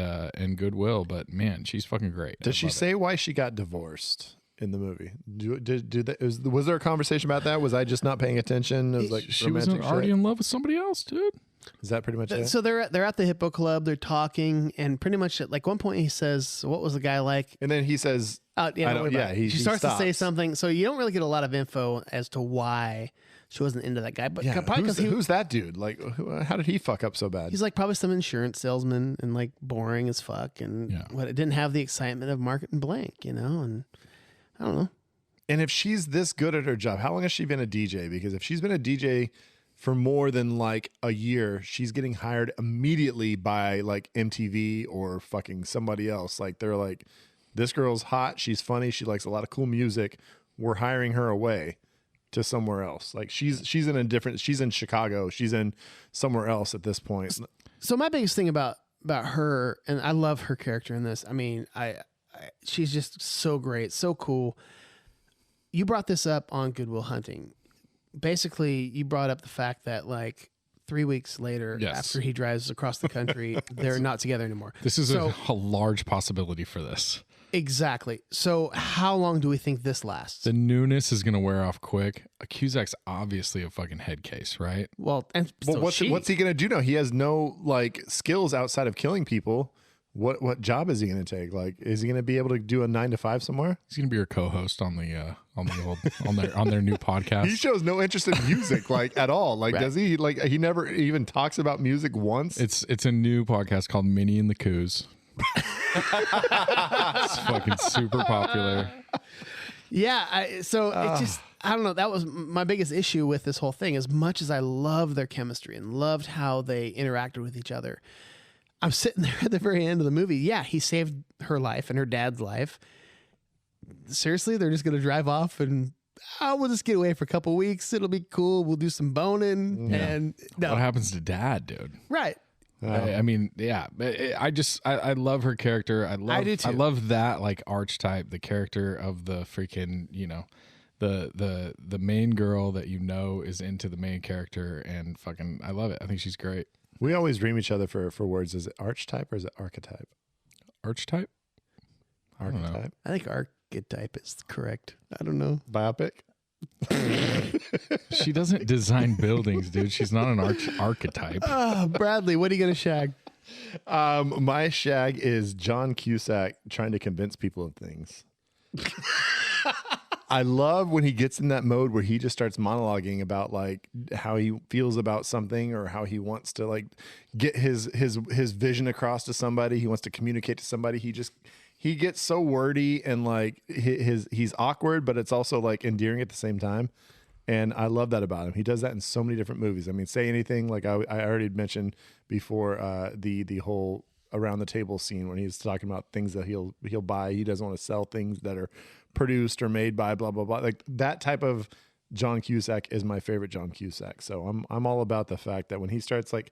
Speaker 2: Goodwill. But man, she's fucking great.
Speaker 5: Does
Speaker 2: I
Speaker 5: she
Speaker 2: love it.
Speaker 5: say why she got divorced in the movie? Was there a conversation about that? Was I just not paying attention? It was like
Speaker 2: She was already in love with somebody else, dude?
Speaker 5: Is that pretty much it?
Speaker 3: So they're at the Hippo Club. They're talking, and pretty much at like one point he says, "What was the guy like?"
Speaker 5: And then he says,
Speaker 3: Yeah,
Speaker 5: I
Speaker 3: don't
Speaker 5: don't-
Speaker 3: worry about
Speaker 5: yeah,
Speaker 3: it.
Speaker 5: he
Speaker 3: She starts to say
Speaker 5: stops.
Speaker 3: something, so you don't really get a lot of info as to why she wasn't into that guy. But
Speaker 5: yeah,
Speaker 3: probably because
Speaker 5: who's that dude? Like, how did he fuck up so bad?
Speaker 3: he's like probably some insurance salesman and like boring as fuck, and
Speaker 2: Yeah.
Speaker 3: what it didn't have the excitement of Market and Blank, and I don't know.
Speaker 5: And if she's this good at her job, how long has she been a DJ? Because if she's been a DJ for more than like a year, she's getting hired immediately by like MTV or fucking somebody else. Like they're like, this girl's hot. She's funny. She likes a lot of cool music. We're hiring her away to somewhere else. Like she's in Chicago. She's in somewhere else at this point.
Speaker 3: So my biggest thing about her, and I love her character in this. I mean, she's just so great, so cool. You brought this up on Good Will Hunting. Basically, you brought up the fact that like 3 weeks later,
Speaker 2: Yes.
Speaker 3: after he drives across the country, they're not together anymore.
Speaker 2: This is
Speaker 3: so,
Speaker 2: a large possibility for this.
Speaker 3: exactly. So how long do we think this lasts?
Speaker 2: The newness is going to wear off quick. Cusack's obviously a fucking head case, right?
Speaker 3: Well, and
Speaker 5: Well,
Speaker 3: so
Speaker 5: what's he gonna do now? He has no like skills outside of killing people. What job is he gonna take? Like, is he gonna be able to do a 9 to 5 somewhere?
Speaker 2: He's going to be your co-host on their new podcast.
Speaker 5: He shows no interest in music, like at all. Like, does he? Like, he never even talks about music once.
Speaker 2: It's a new podcast called Minnie and the Coos. It's fucking super popular.
Speaker 3: Yeah, so it just, I don't know. That was my biggest issue with this whole thing. As much as I love their chemistry and loved how they interacted with each other, I'm sitting there at the very end of the movie. Yeah, he saved her life and her dad's life. Seriously, they're just going to drive off and we'll just get away for a couple weeks. It'll be cool. We'll do some boning. And no,
Speaker 2: What happens to Dad, dude?
Speaker 3: right.
Speaker 2: I mean, yeah. I love her character. I
Speaker 3: do too.
Speaker 2: I love that like archetype, the character of the freaking, the main girl that is into the main character, and fucking I love it. I think she's great.
Speaker 5: We always dream each other for words. Is it archetype or is it archetype?
Speaker 2: Archetype?
Speaker 5: Archetype.
Speaker 3: I think archetype is correct. I don't know.
Speaker 5: Biopic.
Speaker 2: She doesn't design buildings, dude. She's not an archetype.
Speaker 3: Bradley, what are you going to shag?
Speaker 5: My shag is John Cusack trying to convince people of things. I love when he gets in that mode where he just starts monologuing about like how he feels about something or how he wants to like get his vision across to somebody. He wants to communicate to somebody. He gets so wordy and like he's awkward, but it's also like endearing at the same time. And I love that about him. He does that in so many different movies. I mean, Say Anything, like I already mentioned before, the whole around the table scene when he's talking about things that he'll buy. He doesn't want to sell things that are produced or made by blah blah blah. Like that type of John Cusack is my favorite John Cusack. So I'm all about the fact that when he starts like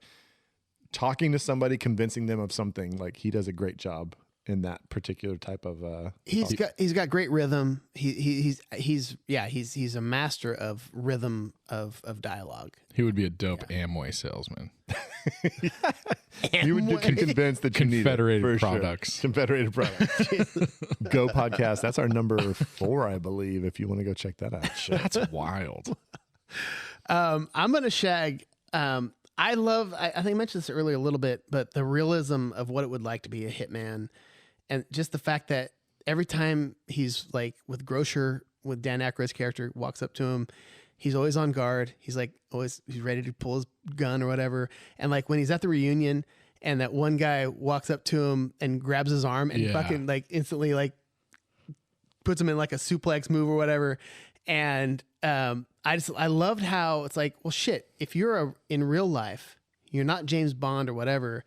Speaker 5: talking to somebody, convincing them of something, like he does a great job in that particular type of
Speaker 3: He's got great rhythm. He's a master of rhythm of dialogue.
Speaker 2: He would be a dope Amway salesman.
Speaker 5: You would convince that you need it,
Speaker 2: Confederated
Speaker 5: for sure.
Speaker 2: products.
Speaker 5: Confederated products. Go podcast. That's our number 4, I believe. If you want to go check that out. Shit.
Speaker 2: That's wild.
Speaker 3: I'm gonna shag. I think I mentioned this earlier a little bit, but the realism of what it would like to be a hitman, and just the fact that every time he's like with Grosser, with Dan Aykroyd's character walks up to him, he's always on guard. He's like he's ready to pull his gun or whatever. And like when he's at the reunion and that one guy walks up to him and grabs his arm and fucking like instantly like puts him in like a suplex move or whatever. And I loved how it's like, well, shit, if you're in real life, you're not James Bond or whatever,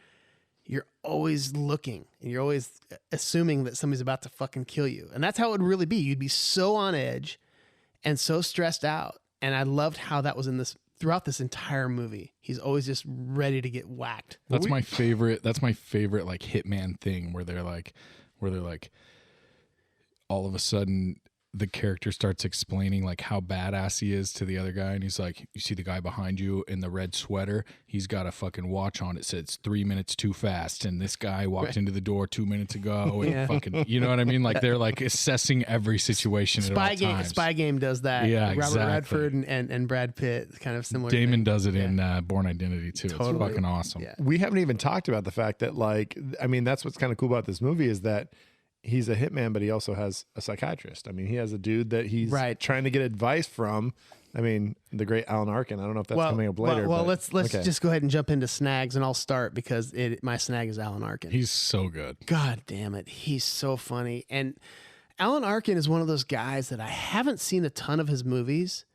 Speaker 3: you're always looking and you're always assuming that somebody's about to fucking kill you. And that's how it would really be. You'd be so on edge and so stressed out. And I loved how that was in this throughout this entire movie. He's always just ready to get whacked.
Speaker 2: That's my favorite like hitman thing where they're like all of a sudden the character starts explaining like how badass he is to the other guy, and he's like, you see the guy behind you in the red sweater, he's got a fucking watch on, it says 3 minutes too fast, and this guy walked into the door 2 minutes ago, and fucking, you know what I mean? Like they're like assessing every situation at all times.
Speaker 3: Spy Game does that.
Speaker 2: Yeah,
Speaker 3: Robert
Speaker 2: exactly.
Speaker 3: Redford and Brad Pitt, kind of similar.
Speaker 2: Damon
Speaker 3: thing.
Speaker 2: does it in Born Identity too.
Speaker 3: Totally.
Speaker 2: It's fucking awesome.
Speaker 3: Yeah.
Speaker 5: We haven't even talked about the fact that like, I mean, that's what's kind of cool about this movie is that he's a hitman, but he also has a psychiatrist. I mean, he has a dude that he's trying to get advice from. I mean, the great Alan Arkin. I don't know if that's coming up later.
Speaker 3: Well, let's just go ahead and jump into snags, and I'll start because my snag is Alan Arkin.
Speaker 2: He's so good.
Speaker 3: God damn it, he's so funny. And Alan Arkin is one of those guys that I haven't seen a ton of his movies,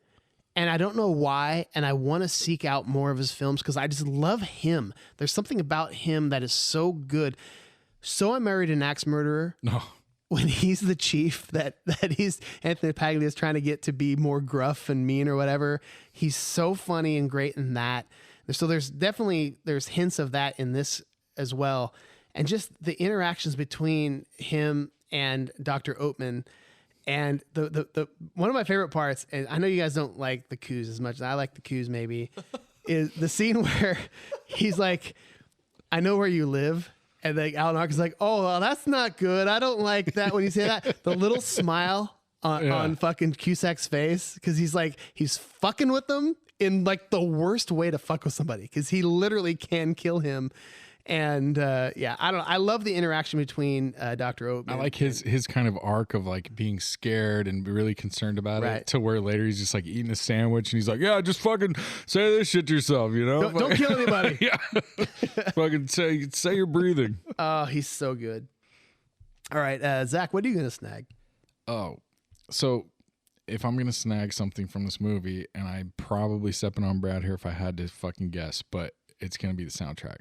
Speaker 3: and I don't know why. And I want to seek out more of his films because I just love him. There's something about him that is so good. So I Married an Axe Murderer.
Speaker 2: No.
Speaker 3: When he's the chief that he's Anthony Paglia is trying to get to be more gruff and mean or whatever. He's so funny and great in that. So there's hints of that in this as well. And just the interactions between him and Dr. Oatman. And the one of my favorite parts, and I know you guys don't like the Coos as much as I like the Coos maybe, is the scene where he's like, I know where you live. And then Alan Arkin's like, oh, well, that's not good. I don't like that when you say that. The little smile on fucking Cusack's face, because he's fucking with them in like the worst way to fuck with somebody, because he literally can kill him. And I love the interaction between Dr. Oatman.
Speaker 2: I like his kind of arc of like being scared and really concerned about it, to where later he's just like eating a sandwich and he's like, yeah, just fucking say this shit to yourself, you know?
Speaker 3: Don't kill anybody.
Speaker 2: Yeah. Fucking say you're breathing.
Speaker 3: Oh, he's so good. All right, Zach, what are you going to snag?
Speaker 2: Oh, so if I'm going to snag something from this movie, and I'm probably stepping on Brad here if I had to fucking guess, but it's going to be the soundtrack.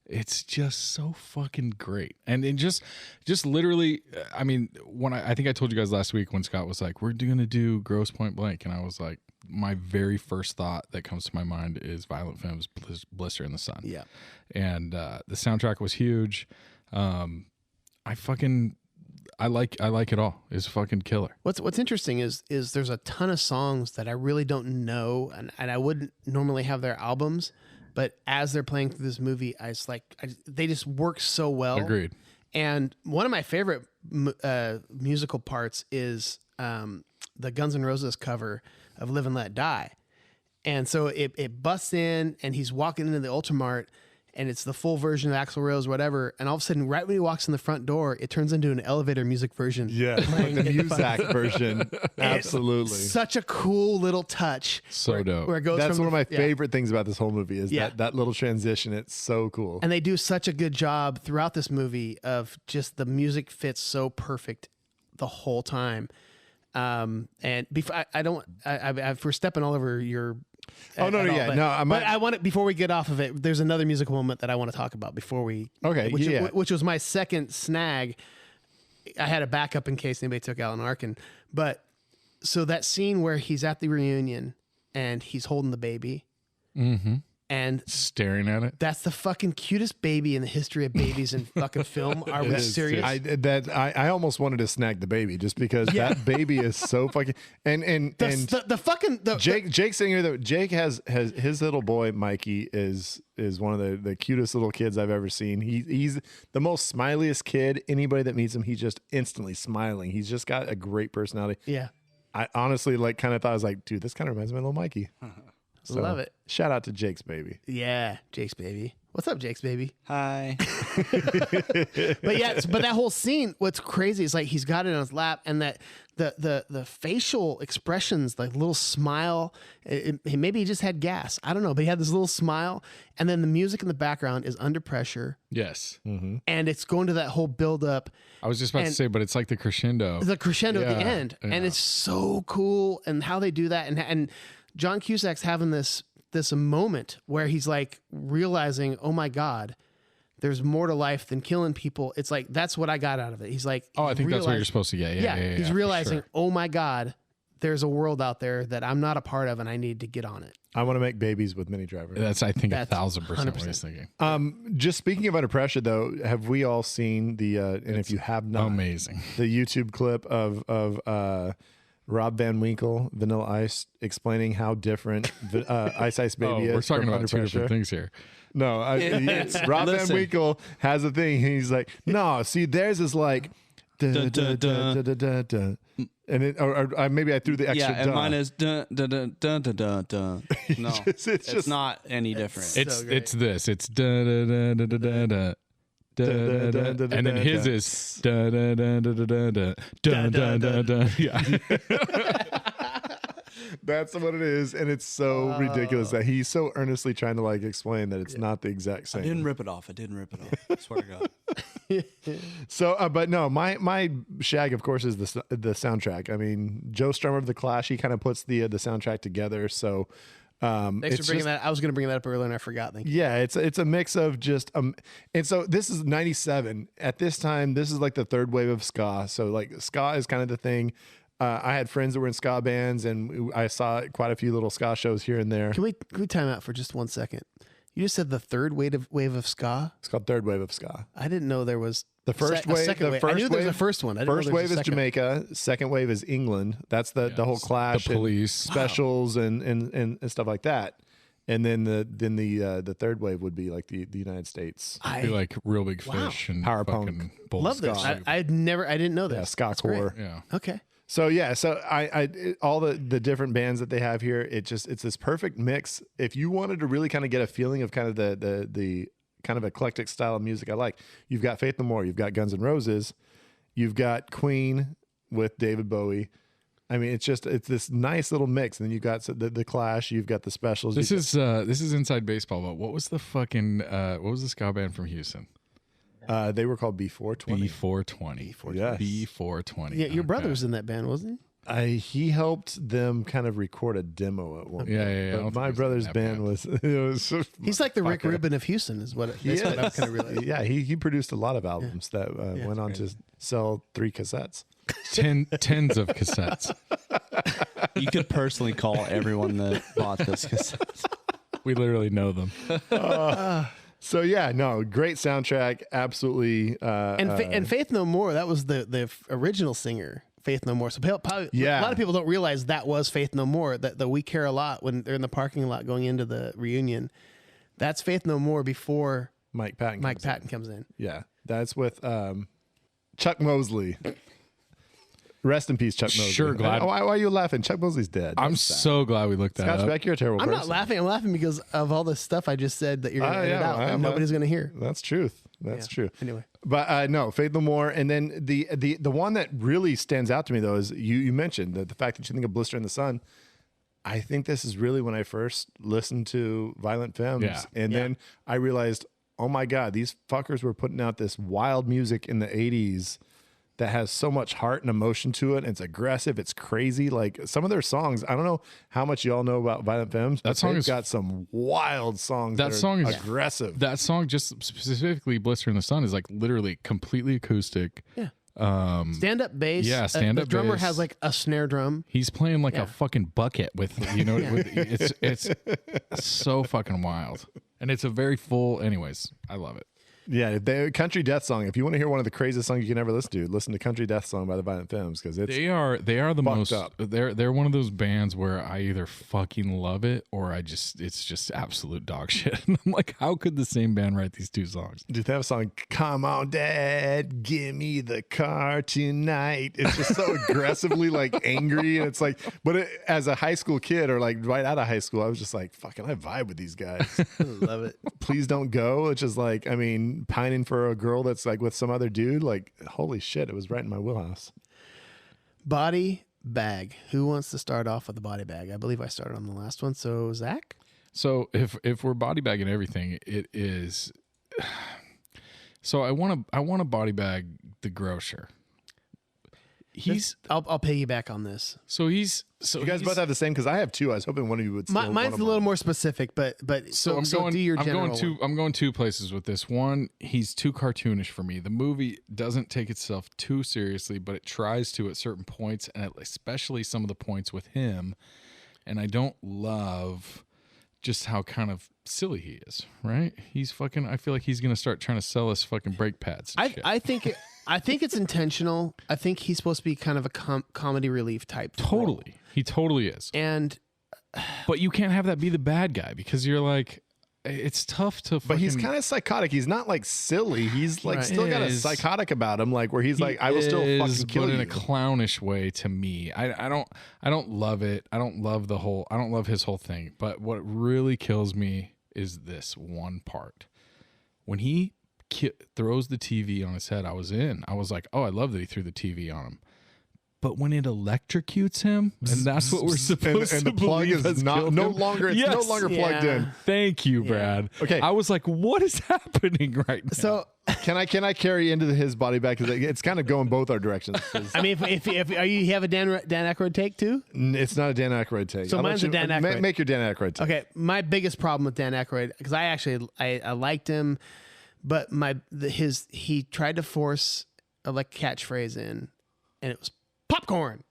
Speaker 2: It's just so fucking great. And it just literally, I mean, when I think I told you guys last week when Scott was like, we're going to do Grosse Pointe Blank. And I was like, my very first thought that comes to my mind is Violent Femmes Blister in the Sun.
Speaker 3: Yeah.
Speaker 2: And the soundtrack was huge. I like it all. It's fucking killer.
Speaker 3: What's interesting is there's a ton of songs that I really don't know, and I wouldn't normally have their albums, but as they're playing through this movie, they just work so well.
Speaker 2: Agreed.
Speaker 3: And one of my favorite musical parts is the Guns N' Roses cover of Live and Let Die. And so it busts in, and he's walking into the Ultramart, and it's the full version of Axl Rose, whatever. And all of a sudden, right when he walks in the front door, it turns into an elevator music version.
Speaker 5: Yeah, the Cusack version. Absolutely.
Speaker 3: Such a cool little touch.
Speaker 2: So dope.
Speaker 3: Where it goes
Speaker 5: That's
Speaker 3: from
Speaker 5: one of my favorite things about this whole movie is that little transition. It's so cool.
Speaker 3: And they do such a good job throughout this movie of just the music fits so perfect the whole time. And before if we're stepping all over your.
Speaker 5: But
Speaker 3: I want it before we get off of it. There's another musical moment that I want to talk about before we.
Speaker 5: Okay,
Speaker 3: which was my second snag. I had a backup in case anybody took Alan Arkin, but so that scene where he's at the reunion and he's holding the baby, and
Speaker 2: staring at it.
Speaker 3: That's the fucking cutest baby in the history of babies in fucking film. Are we serious?
Speaker 5: I almost wanted to snag the baby just because that baby is so fucking Jake sitting here though. Jake has his little boy Mikey is one of the cutest little kids I've ever seen. He's the most smiliest kid. Anybody that meets him, he's just instantly smiling. He's just got a great personality.
Speaker 3: Yeah.
Speaker 5: I honestly kind of thought, I was like, dude, this kind of reminds me of little Mikey. So,
Speaker 3: love it.
Speaker 5: Shout out to Jake's baby.
Speaker 3: Yeah, Jake's baby. What's up, Jake's baby?
Speaker 4: Hi.
Speaker 3: But that whole scene, what's crazy is like he's got it on his lap, and that the facial expressions, like little smile. Maybe he just had gas. I don't know, but he had this little smile, and then the music in the background is Under Pressure.
Speaker 2: Yes.
Speaker 5: Mm-hmm.
Speaker 3: And it's going to that whole build up.
Speaker 2: I was just about to say, but it's like the crescendo.
Speaker 3: The crescendo at the end, and it's so cool, and how they do that, and John Cusack's having this moment where he's like realizing, oh my God, there's more to life than killing people. It's like, that's what I got out of it. He's like,
Speaker 2: I think that's what you're supposed to get. Yeah.
Speaker 3: He's realizing, oh my God, there's a world out there that I'm not a part of, and I need to get on it.
Speaker 5: I want to make babies with Minnie Driver.
Speaker 2: I think 1,000% what he's thinking.
Speaker 5: Just speaking of Under Pressure, though, have we all seen and if you have not,
Speaker 2: amazing,
Speaker 5: the YouTube clip of Rob Van Winkle, Vanilla Ice, explaining how different Ice Ice Baby is.
Speaker 2: We're talking about
Speaker 5: Under
Speaker 2: two
Speaker 5: Pressure.
Speaker 2: different things here.
Speaker 5: No, Rob Van Winkle has a thing. He's like, no, see, theirs is like, da, da, da, da, da, da, da. And it, or maybe I threw the extra.
Speaker 4: Yeah, and mine is da da da da da da da. No, it's
Speaker 5: just
Speaker 4: not any different.
Speaker 2: It's this. It's da da da da da da da. And then his is da da da da da da da da da da. Yeah,
Speaker 5: that's what it is, and it's so ridiculous that he's so earnestly trying to like explain that it's not the exact same.
Speaker 4: I didn't rip it off. I swear to God.
Speaker 5: So, but no, my shag, of course, is the soundtrack. I mean, Joe Strummer of the Clash, he kind of puts the soundtrack together. So.
Speaker 3: Thanks for bringing that. I was going to bring that up earlier and I forgot. Thank you.
Speaker 5: Yeah, it's a mix of just and so this is 97. At this time, this is like the third wave of ska. So like ska is kind of the thing. I had friends that were in ska bands, and I saw quite a few little ska shows here and there.
Speaker 3: Can we time out for just 1 second? You just said the third wave of ska.
Speaker 5: It's called third wave of ska.
Speaker 3: I didn't know there was
Speaker 5: the first wave. The first
Speaker 3: I knew there was
Speaker 5: wave,
Speaker 3: a first one.
Speaker 5: First wave is Jamaica. Second wave is England. That's the whole Clash,
Speaker 2: the Police,
Speaker 5: specials, and stuff like that. And then the third wave would be like the United States.
Speaker 2: Be like Real Big Fish and
Speaker 5: Power
Speaker 2: fucking
Speaker 5: punk.
Speaker 2: Bull
Speaker 3: Love this.
Speaker 2: Scott.
Speaker 3: I didn't know this.
Speaker 5: Yeah, ska
Speaker 3: That's great.
Speaker 5: core.
Speaker 2: Yeah.
Speaker 3: Okay.
Speaker 5: So yeah, so all the different bands that they have here, it's this perfect mix. If you wanted to really kind of get a feeling of kind of the kind of eclectic style of music I like, you've got Faith No More, you've got Guns N' Roses, you've got Queen with David Bowie. I mean, it's this nice little mix, and then you've got the Clash, you've got the Specials.
Speaker 2: This is inside baseball, but what was the fucking what was the ska band from Houston?
Speaker 5: They were called B420.
Speaker 2: B420.
Speaker 5: Yes.
Speaker 2: B420.
Speaker 3: Yeah, your brother was in that band, wasn't
Speaker 5: He helped them kind of record a demo at one point.
Speaker 2: Yeah. I don't
Speaker 5: But
Speaker 2: think
Speaker 5: my
Speaker 2: he was in
Speaker 5: brother
Speaker 2: that
Speaker 5: band was. It was
Speaker 3: he? He's like the Rick Rubin of Houston, is what that's what I'm kind of realizing.
Speaker 5: Yeah, he produced a lot of albums that went on to sell 3 cassettes.
Speaker 2: Tens of cassettes.
Speaker 4: You could personally call everyone that bought this cassette.
Speaker 2: We literally know them.
Speaker 5: So yeah, no, great soundtrack, absolutely.
Speaker 3: And Faith No More, that was the original singer, Faith No More. So probably,
Speaker 5: Yeah.
Speaker 3: a lot of people don't realize that was Faith No More. That We Care a Lot when they're in the parking lot going into the reunion. That's Faith No More before
Speaker 5: Mike Patton.
Speaker 3: comes in.
Speaker 5: Yeah, that's with Chuck Mosley. Rest in peace, Chuck Mosley.
Speaker 2: Sure, glad-
Speaker 5: Why are you laughing? Chuck Mosley's dead.
Speaker 2: I'm so glad we looked that
Speaker 5: Scotch
Speaker 2: up.
Speaker 5: Beck, you're a terrible
Speaker 3: I'm
Speaker 5: person.
Speaker 3: not laughing. I'm laughing because of all the stuff I just said that you're going to edit out and nobody's going to hear.
Speaker 5: That's truth. That's true.
Speaker 3: Anyway.
Speaker 5: But no, Faith No More. And then the one that really stands out to me, though, is you mentioned the fact that you think of Blister in the Sun. I think this is really when I first listened to Violent Femmes.
Speaker 2: Yeah.
Speaker 5: And then I realized, oh my God, these fuckers were putting out this wild music in the 80s that has so much heart and emotion to it. And it's aggressive. It's crazy. Like some of their songs, I don't know how much y'all know about Violent Femmes, but
Speaker 2: song
Speaker 5: they've
Speaker 2: is-
Speaker 5: got some wild songs
Speaker 2: That
Speaker 5: that
Speaker 2: song
Speaker 5: are
Speaker 2: is
Speaker 5: aggressive.
Speaker 2: That song, just specifically "Blister in the Sun," is like literally completely acoustic.
Speaker 3: Yeah. Stand up bass.
Speaker 2: Yeah, stand-up
Speaker 3: The drummer
Speaker 2: bass.
Speaker 3: has like a snare drum.
Speaker 2: He's playing like
Speaker 3: Yeah.
Speaker 2: a fucking bucket with it's so fucking wild, and it's a very full. Anyways, I love it.
Speaker 5: Yeah, the Country Death Song. If you want to hear one of the craziest songs you can ever listen to Country Death Song by the Violent Femmes, because it's
Speaker 2: They are the
Speaker 5: fucked
Speaker 2: most.
Speaker 5: up.
Speaker 2: They're one of those bands where I either fucking love it or it's just absolute dog shit. And I'm like, how could the same band write these two songs?
Speaker 5: Dude, they have a song, "Come on, Dad, give me the car tonight." It's just so aggressively like angry, and it's like, but as a high school kid or like right out of high school, I was just like, fucking, I vibe with these guys.
Speaker 3: Love it.
Speaker 5: Please Don't Go, which is like, I mean, pining for a girl that's like with some other dude. Like, holy shit, it was right in my wheelhouse.
Speaker 3: Body Bag. Who wants to start off with the Body Bag? I believe I started on the last one. So Zach?
Speaker 2: So if we're body bagging everything, it is. So I want to body bag the grocer.
Speaker 3: I'll piggyback on this.
Speaker 5: You guys both have the same, because I have two. I was hoping one of you would steal one
Speaker 3: Mine's
Speaker 5: of
Speaker 3: a little
Speaker 5: mine.
Speaker 3: more specific, but
Speaker 2: So
Speaker 3: do your general one.
Speaker 2: I'm going two places with this. One, he's too cartoonish for me. The movie doesn't take itself too seriously, but it tries to at certain points, and especially some of the points with him. And I don't love just how kind of silly he is. Right? He's fucking. I feel like he's gonna start trying to sell us fucking brake pads. And shit.
Speaker 3: I think it's intentional. I think he's supposed to be kind of a comedy relief type. role.
Speaker 2: He totally is.
Speaker 3: And
Speaker 2: But you can't have that be the bad guy, because you're like, it's tough to.
Speaker 5: But he's kind of psychotic. He's not like silly. He's like
Speaker 3: Right.
Speaker 5: still got a
Speaker 2: Is.
Speaker 5: psychotic about him, like where he's like, I will still fucking kill
Speaker 2: but
Speaker 5: you.
Speaker 2: in a clownish way to me. I don't love it. I don't love his whole thing. But what really kills me is this one part. When he throws the TV on his head, I was like, oh, I love that he threw the TV on him. But when it electrocutes him, and that's what we're supposed
Speaker 5: and
Speaker 2: to
Speaker 5: the plug
Speaker 2: believe has
Speaker 5: is not
Speaker 2: killed
Speaker 5: no
Speaker 2: him.
Speaker 5: longer it's
Speaker 2: Yes.
Speaker 5: no longer plugged
Speaker 3: Yeah.
Speaker 5: in.
Speaker 2: Thank you, Brad.
Speaker 5: Okay.
Speaker 2: I was like, what is happening right now?
Speaker 3: so
Speaker 5: Can I carry into his body back, because it's kind of going both our directions. 'Cause
Speaker 3: I mean, if you have a Dan Aykroyd take too.
Speaker 5: it's not a Dan Aykroyd take.
Speaker 3: So
Speaker 5: I'll let
Speaker 3: mine's a Dan Aykroyd.
Speaker 5: Make your Dan Aykroyd take.
Speaker 3: Okay, my biggest problem with Dan Aykroyd, because I liked him, but he tried to force a catchphrase in, and it was popcorn.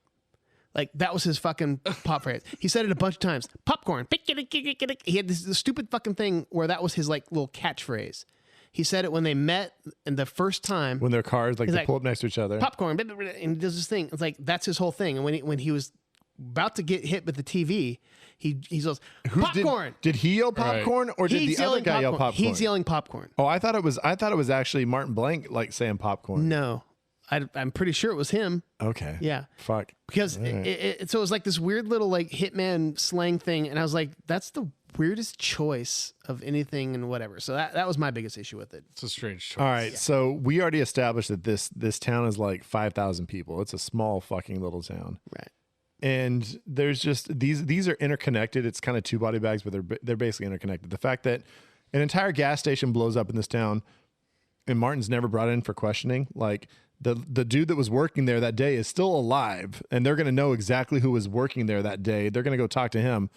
Speaker 3: Like that was his fucking pop phrase. He said it a bunch of times. Popcorn. He had this stupid fucking thing where that was his little catchphrase. He said it when they met, and the first time
Speaker 5: When their cars
Speaker 3: He's
Speaker 5: they
Speaker 3: like,
Speaker 5: pull up next to each other.
Speaker 3: popcorn, and he does this thing. It's like that's his whole thing. And when he was about to get hit with the TV. He goes, popcorn.
Speaker 5: Did he yell popcorn or did
Speaker 3: He's
Speaker 5: the other
Speaker 3: yelling
Speaker 5: guy yell popcorn?
Speaker 3: He's yelling popcorn.
Speaker 5: Oh, I thought it was actually Martin Blank like saying popcorn.
Speaker 3: No, I'm pretty sure it was him.
Speaker 5: Okay.
Speaker 3: Yeah.
Speaker 5: Fuck.
Speaker 3: Because so it was like this weird little like hitman slang thing, and I was like, that's the weirdest choice of anything and whatever. So that was my biggest issue with it.
Speaker 2: It's a strange choice.
Speaker 5: All right, so we already established that this town is like 5,000 people. It's a small fucking little town.
Speaker 3: Right.
Speaker 5: And there's just these are interconnected. It's kind of two body bags, but they're basically interconnected. The fact that an entire gas station blows up in this town and Martin's never brought in for questioning, like the dude that was working there that day is still alive, and they're going to know exactly who was working there that day. They're going to go talk to him.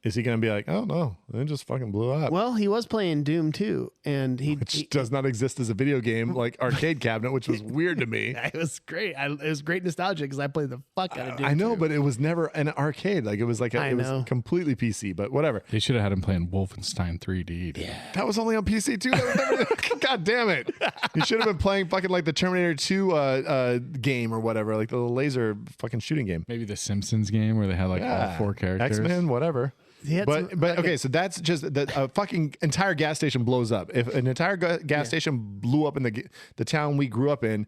Speaker 5: Is he going to be like, oh no, it just fucking blew up?
Speaker 3: Well, he was playing Doom too, and he
Speaker 5: does not exist as a video game like arcade cabinet, which was weird to me.
Speaker 3: It was great. It was great nostalgia because I played the fuck out of Doom.
Speaker 5: I know,
Speaker 3: 2.
Speaker 5: but it was never an arcade. Like it was like it was completely PC. But whatever.
Speaker 2: They should have had him playing Wolfenstein 3D. Dude. Yeah.
Speaker 5: That was only on PC too. That was never, God damn it! He should have been playing fucking like the Terminator 2 game or whatever, like the laser fucking shooting game.
Speaker 2: Maybe the Simpsons game where they had like all 4 characters.
Speaker 5: X-Men, whatever. But okay, so that's just the fucking entire gas station blows up. If an entire gas station blew up in the town we grew up in,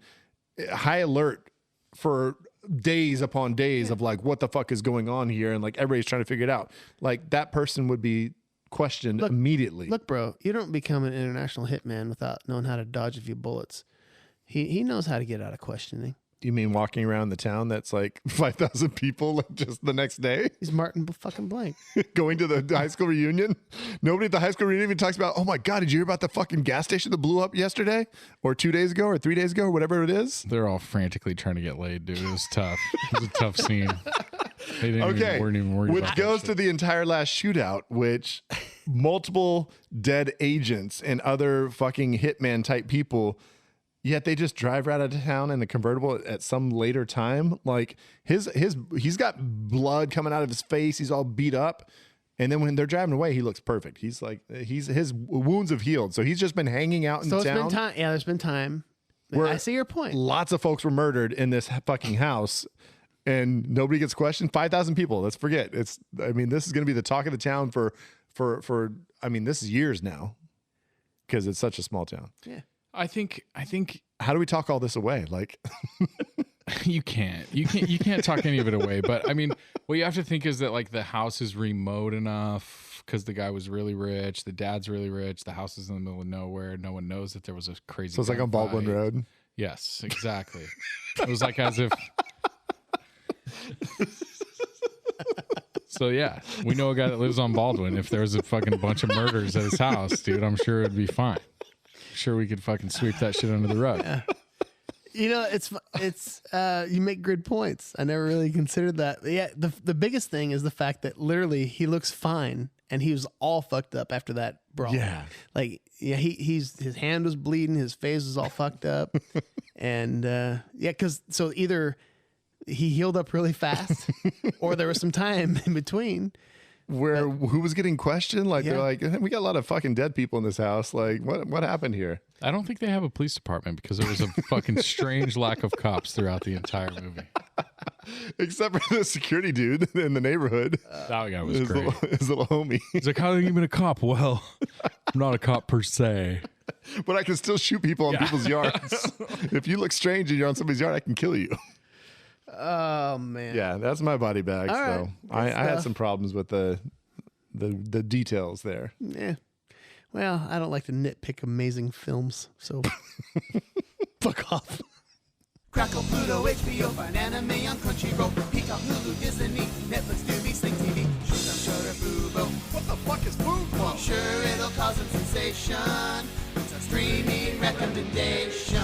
Speaker 5: high alert for days upon days of like, what the fuck is going on here? And like everybody's trying to figure it out. Like that person would be questioned immediately.
Speaker 3: Look, bro, you don't become an international hitman without knowing how to dodge a few bullets. He knows how to get out of questioning.
Speaker 5: You mean walking around the town that's like 5,000 people like just the next day?
Speaker 3: He's Martin fucking Blank.
Speaker 5: Going to the high school reunion? Nobody at the high school reunion even talks about, oh my God, did you hear about the fucking gas station that blew up yesterday? Or 2 days ago or 3 days ago or whatever it is?
Speaker 2: They're all frantically trying to get laid, dude. It was tough. It was a tough scene. They weren't even worried
Speaker 5: which
Speaker 2: about
Speaker 5: goes
Speaker 2: that
Speaker 5: to the entire last shootout, which multiple dead agents and other fucking hitman type people, yet they just drive right out of town in a convertible at some later time. Like he's got blood coming out of his face. He's all beat up. And then when they're driving away, he looks perfect. He's like, his wounds have healed. So he's just been hanging out in town.
Speaker 3: So it's been time. Yeah, there's been time. I see your point.
Speaker 5: Lots of folks were murdered in this fucking house and nobody gets questioned. 5,000 people. Let's forget. This is going to be the talk of the town for this is years now because it's such a small town.
Speaker 3: Yeah.
Speaker 2: I think
Speaker 5: how do we talk all this away? Like
Speaker 2: you can't talk any of it away. But I mean, what you have to think is that like the house is remote enough because the guy was really rich, the dad's really rich, the house is in the middle of nowhere. No one knows that there was a crazy.
Speaker 5: So it's like on Baldwin Road.
Speaker 2: Yes, exactly. It was like as if. So yeah, we know a guy that lives on Baldwin. If there was a fucking bunch of murders at his house, dude, I'm sure it'd be fine. Sure, we could fucking sweep that shit under the rug. Yeah.
Speaker 3: You know, it's you make good points. I never really considered that. But yeah, the biggest thing is the fact that literally he looks fine and he was all fucked up after that brawl.
Speaker 5: Yeah,
Speaker 3: like his hand was bleeding, his face was all fucked up, and because so either he healed up really fast or there was some time in between.
Speaker 5: Who was getting questioned? Like they're like, we got a lot of fucking dead people in this house. Like, what happened here?
Speaker 2: I don't think they have a police department because there was a fucking strange lack of cops throughout the entire movie.
Speaker 5: Except for the security dude in the neighborhood.
Speaker 2: That guy was great.
Speaker 5: His little homie.
Speaker 2: He's like, how are you even a cop? Well, I'm not a cop per se.
Speaker 5: But I can still shoot people on people's yards. If you look strange and you're on somebody's yard, I can kill you.
Speaker 3: Oh man.
Speaker 5: Yeah, that's my body bag.
Speaker 3: All
Speaker 5: so
Speaker 3: right.
Speaker 5: I had some problems with the details there.
Speaker 3: Yeah. Well, I don't like to nitpick amazing films, so fuck off.
Speaker 8: Crackle, Pluto, HBO, find anime on Crunchyroll, Peacock, Hulu, Disney, Netflix, Tubi, Sling TV, Shudder, Fubo. What the fuck is Fubo? I'm sure it'll cause a sensation. It's a streaming recommendation.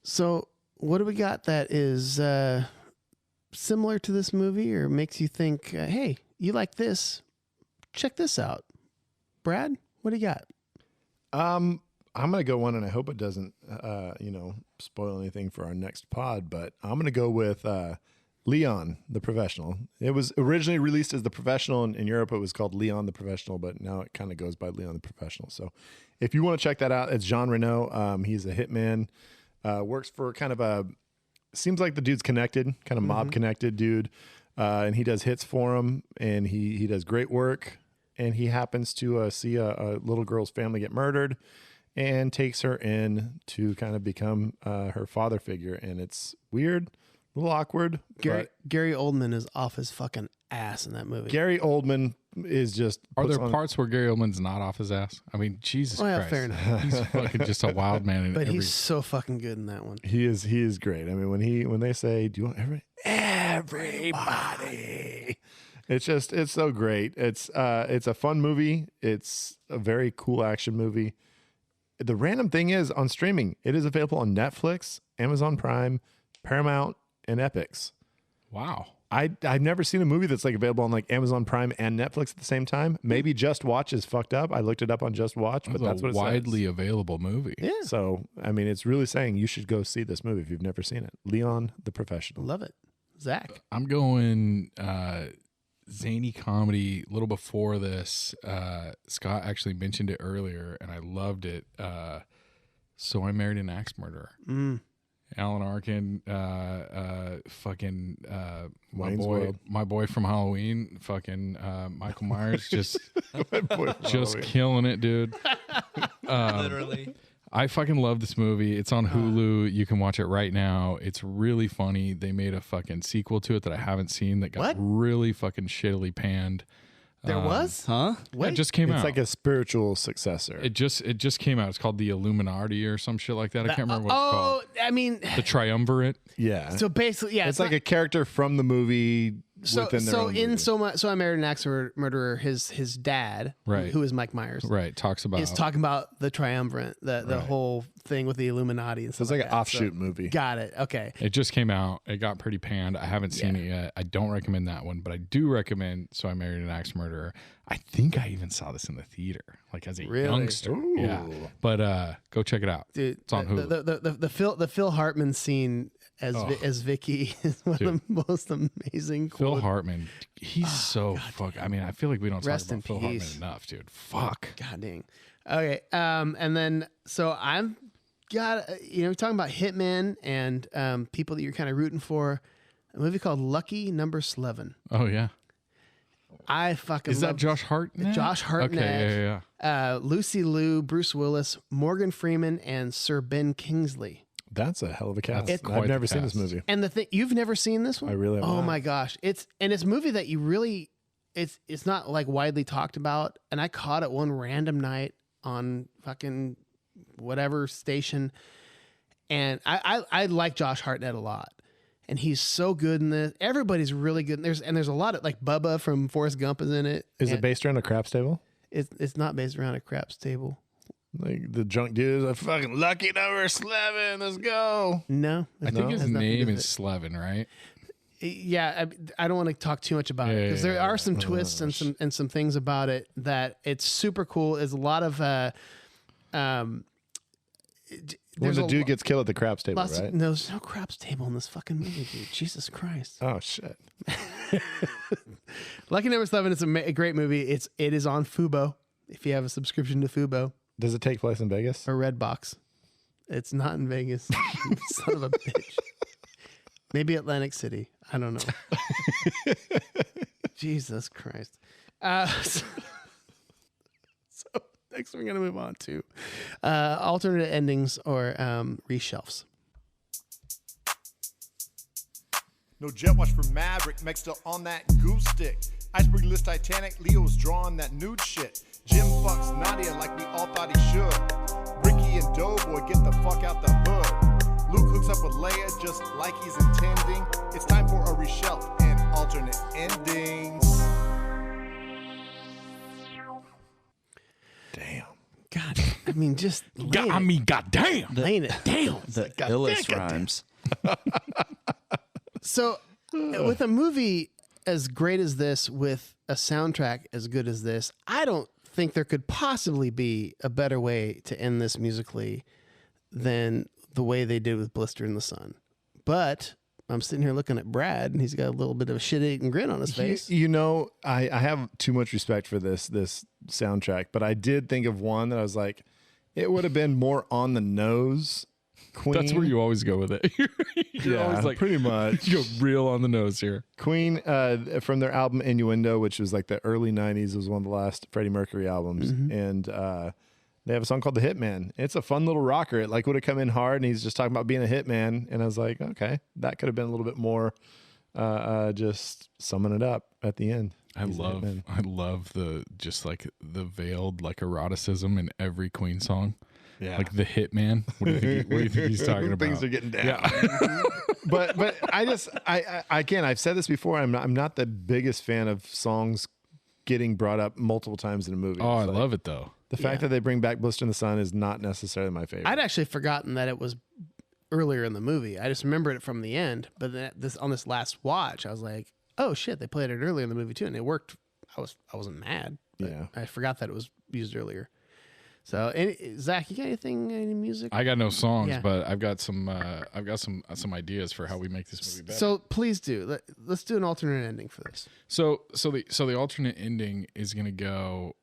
Speaker 3: So, what do we got that is similar to this movie or makes you think, hey, you like this? Check this out. Brad, what do you got?
Speaker 5: I'm going to go one, and I hope it doesn't, spoil anything for our next pod, but I'm going to go with Leon, the Professional. It was originally released as The Professional. In Europe, it was called Leon the Professional, but now it kind of goes by Leon the Professional. So if you want to check that out, it's Jean Reno. He's a hitman. Works for kind of seems like the dude's connected, kind of mob connected dude. And he does hits for him, and he does great work. And he happens to see a little girl's family get murdered and takes her in to kind of become her father figure. And it's weird, a little awkward.
Speaker 3: Gary Oldman is off his fucking ass in that movie.
Speaker 5: Gary Oldman is just...
Speaker 2: Are there parts where Gary Oldman's not off his ass? I mean, Jesus Christ.
Speaker 3: Fair enough.
Speaker 2: He's fucking just a wild man.
Speaker 3: But he's so fucking good in that one.
Speaker 5: He is great. I mean, when they say, do you want everybody? It's so great. It's a fun movie. It's a very cool action movie. The random thing is, on streaming, it is available on Netflix, Amazon Prime, Paramount, and Epix.
Speaker 2: Wow.
Speaker 5: I've never seen a movie that's like available on like Amazon Prime and Netflix at the same time. Maybe Just Watch is fucked up. I looked it up on Just Watch, but that's what it says.
Speaker 2: Widely available movie.
Speaker 3: Yeah.
Speaker 5: So, I mean, it's really saying you should go see this movie if you've never seen it. Leon the Professional.
Speaker 3: Love it. Zach.
Speaker 2: I'm going zany comedy. A little before this, Scott actually mentioned it earlier, and I loved it. So I Married an Axe Murderer. Alan Arkin, my boy from Halloween, fucking Michael Myers, just killing it, dude.
Speaker 4: Literally.
Speaker 2: I fucking love this movie. It's on Hulu. You can watch it right now. It's really funny. They made a fucking sequel to it that I haven't seen that got really fucking shittily panned.
Speaker 3: There was?
Speaker 4: Huh?
Speaker 2: It just came out.
Speaker 5: It's like a spiritual successor.
Speaker 2: It just came out. It's called The Illuminati or some shit like that. I can't remember what it's called.
Speaker 3: I mean,
Speaker 2: The Triumvirate.
Speaker 5: Yeah.
Speaker 3: so basically, yeah,
Speaker 5: It's like a character from the movie within their own movie.
Speaker 3: So I Married an Axe Murderer, his dad,
Speaker 2: Right.
Speaker 3: who is Mike Myers,
Speaker 2: Right. Talks about.
Speaker 3: is talking about the triumvirate, the whole thing with the Illuminati and
Speaker 5: So
Speaker 3: stuff
Speaker 5: it's like an
Speaker 3: that.
Speaker 5: offshoot movie.
Speaker 3: Got it. Okay.
Speaker 2: It just came out. It got pretty panned. I haven't seen it yet. I don't recommend that one, but I do recommend So I Married an Axe Murderer. I think I even saw this in the theater, like as a youngster. Yeah. But go check it out.
Speaker 3: Dude,
Speaker 2: it's on Hulu.
Speaker 3: The Phil Hartman scene as Vicky is one of the most amazing.
Speaker 2: Phil Hartman, he's so fuck. I mean, I feel like we don't talk
Speaker 3: Rest in
Speaker 2: about Phil Hartman
Speaker 3: peace.
Speaker 2: enough, dude. Fuck.
Speaker 3: God dang. Okay. And then so I'm got talking about hitmen and people that you're kind of rooting for. A movie called Lucky Number 11.
Speaker 2: Oh yeah.
Speaker 3: I fucking
Speaker 2: Is that Josh Hartnett?
Speaker 3: Josh Hartnett.
Speaker 2: Okay, yeah.
Speaker 3: Lucy Liu, Bruce Willis, Morgan Freeman, and Sir Ben Kingsley.
Speaker 5: That's a hell of a cast.
Speaker 2: That's quite
Speaker 5: I've never
Speaker 2: the
Speaker 5: seen this
Speaker 2: cast.
Speaker 5: movie.
Speaker 3: And the thing, you've never seen this one?
Speaker 5: I really have
Speaker 3: Oh
Speaker 5: not.
Speaker 3: my gosh. It's a movie that you really, it's not like widely talked about. And I caught it one random night on fucking whatever station. And I like Josh Hartnett a lot. And he's so good in this. Everybody's really good. There's a lot of, like, Bubba from Forrest Gump is in it.
Speaker 5: Is it based around a craps table?
Speaker 3: It's not based around a craps table.
Speaker 5: Like the drunk dude is a fucking lucky number 11. Let's go.
Speaker 3: No.
Speaker 2: I think his
Speaker 3: has nothing to do
Speaker 2: name
Speaker 3: with
Speaker 2: is
Speaker 3: it.
Speaker 2: Slevin, right?
Speaker 3: Yeah, I don't want to talk too much about it because there are some twists and some things about it that it's super cool. There's a lot of
Speaker 5: When the dude gets killed at the craps table, right?
Speaker 3: No, there's no craps table in this fucking movie, dude. Jesus Christ.
Speaker 5: Oh shit.
Speaker 3: Lucky Number 11 is a great movie. It is on Fubo if you have a subscription to Fubo
Speaker 5: Does it take place in Vegas?
Speaker 3: or Redbox. It's not in Vegas. Son of a bitch. Maybe Atlantic City. I don't know. Jesus Christ. So next we're going to move on to alternate endings or reshelves.
Speaker 9: No jet wash for Maverick, Meg's still on that goose stick. Iceberg list Titanic, Leo's drawing that nude shit. Jim fucks Nadia like we all thought he should. Ricky and Doughboy get the fuck out the hood. Luke hooks up with Leia just like he's intending. It's time for a reshelf and alternate endings.
Speaker 5: Damn.
Speaker 3: God, I mean, just
Speaker 2: goddamn.
Speaker 3: laying it down.
Speaker 4: The illest rhymes.
Speaker 3: So, with a movie as great as this, with a soundtrack as good as this, I don't think there could possibly be a better way to end this musically than the way they did with Blister in the Sun. But I'm sitting here looking at Brad, and he's got a little bit of a shit-eating grin on his face.
Speaker 5: You know, I have too much respect for this soundtrack, but I did think of one that I was like, it would have been more on the nose Queen.
Speaker 2: That's where you always go with it. You're always like,
Speaker 5: pretty much.
Speaker 2: you go real on the nose here.
Speaker 5: Queen, from their album Innuendo, which was like the early 90s, was one of the last Freddie Mercury albums. And they have a song called The Hitman. It's a fun little rocker. It like would have come in hard, and he's just talking about being a hitman. And I was like, okay, that could have been a little bit more just summing it up at the end.
Speaker 2: I love the just like the veiled like eroticism in every Queen song.
Speaker 5: Yeah.
Speaker 2: Like the Hitman. What do you think he's talking about?
Speaker 5: Things are getting down.
Speaker 2: Yeah.
Speaker 5: but I again, I've said this before. I'm not the biggest fan of songs getting brought up multiple times in a movie.
Speaker 2: Oh, I
Speaker 5: Like,
Speaker 2: love it though.
Speaker 5: the fact that they bring back Blister in the Sun is not necessarily my favorite.
Speaker 3: I'd actually forgotten that it was earlier in the movie. I just remembered it from the end. But then on this last watch, I was like, oh shit, they played it earlier in the movie too, and it worked. I wasn't mad. But
Speaker 5: Yeah.
Speaker 3: I forgot that it was used earlier. So, Zach, you got any music?
Speaker 2: I got no songs,
Speaker 3: Yeah.
Speaker 2: but I've got some ideas for how we make this movie better.
Speaker 3: So please do. Let's do an alternate ending for this.
Speaker 2: So the alternate ending is gonna go.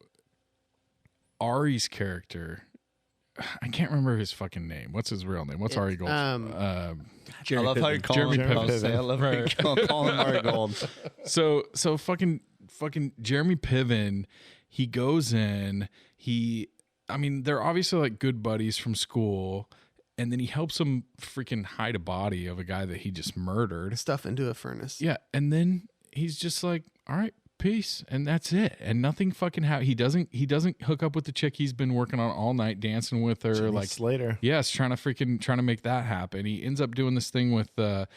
Speaker 2: Ari's character, I can't remember his fucking name. What's his real name? What's Ari Gold?
Speaker 4: I love how you call
Speaker 2: Jeremy
Speaker 4: him.
Speaker 2: Piven.
Speaker 4: I love how you call him Ari Gold.
Speaker 2: So fucking Jeremy Piven, he goes in, they're obviously like good buddies from school, and then he helps him freaking hide a body of a guy that he just murdered.
Speaker 3: Stuff into a furnace.
Speaker 2: Yeah, and then he's just like, all right, peace, and that's it. And nothing fucking he doesn't hook up with the chick he's been working on all night, dancing with her,
Speaker 5: Jimmy
Speaker 2: like
Speaker 5: Slater.
Speaker 2: Yes, trying to make that happen. He ends up doing this thing with the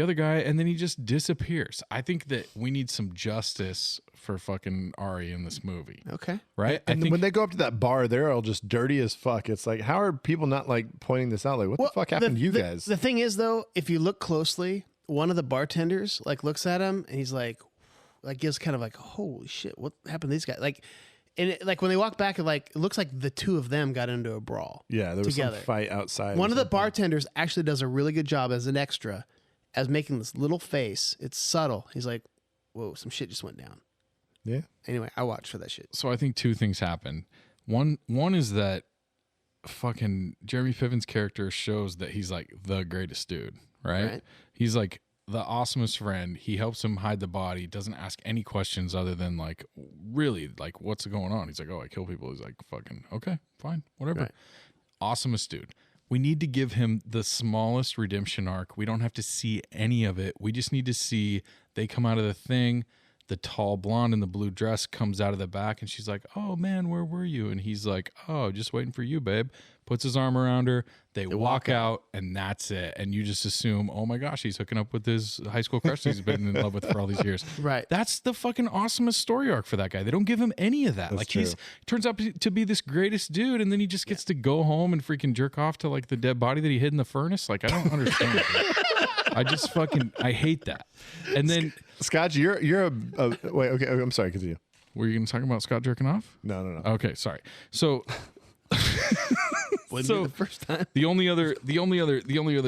Speaker 2: other guy, and then he just disappears. I think that we need some justice for fucking Ari in this movie.
Speaker 3: Okay.
Speaker 2: Right?
Speaker 5: And when they go up to that bar, they're all just dirty as fuck. It's like, how are people not like pointing this out? Like, what the fuck happened to you guys?
Speaker 3: The thing is, though, if you look closely, one of the bartenders like looks at him and he's like gives kind of like, holy shit, what happened to these guys? Like, and like when they walk back, it looks like the two of them got into a brawl.
Speaker 5: Yeah, there was
Speaker 3: together.
Speaker 5: some fight outside.
Speaker 3: One of the bartenders actually does a really good job as an extra, as making this little face. It's subtle. He's like, whoa, some shit just went down.
Speaker 5: Yeah.
Speaker 3: Anyway, I watched for that shit.
Speaker 2: So I think two things happen. One is that fucking Jeremy Piven's character shows that he's like the greatest dude, right? He's like the awesomest friend. He helps him hide the body, doesn't ask any questions other than like, really, like, what's going on? He's like, oh, I kill people. He's like, fucking, okay, fine, whatever.
Speaker 3: Right.
Speaker 2: Awesomest dude. We need to give him the smallest redemption arc. We don't have to see any of it. We just need to see they come out of the thing. The tall blonde in the blue dress comes out of the back, and she's like, oh, man, where were you? And he's like, oh, just waiting for you, babe. Puts his arm around her. They walk out, and that's it. And you just assume, oh, my gosh, he's hooking up with his high school crush he's been in love with for all these years.
Speaker 3: Right.
Speaker 2: That's the fucking awesomest story arc for that guy. They don't give him any of that.
Speaker 5: That's
Speaker 2: He
Speaker 5: true.
Speaker 2: turns out to be this greatest dude, and then he just gets to go home and freaking jerk off to like the dead body that he hid in the furnace. Like, I don't understand it. I just I hate that. And then
Speaker 5: Scotch, you're a wait. Okay, I'm sorry. Continue.
Speaker 2: were you going to talk about Scott jerking off?
Speaker 5: No.
Speaker 2: Okay, sorry. So
Speaker 3: Wouldn't
Speaker 2: So-
Speaker 3: be the first time.
Speaker 2: the only other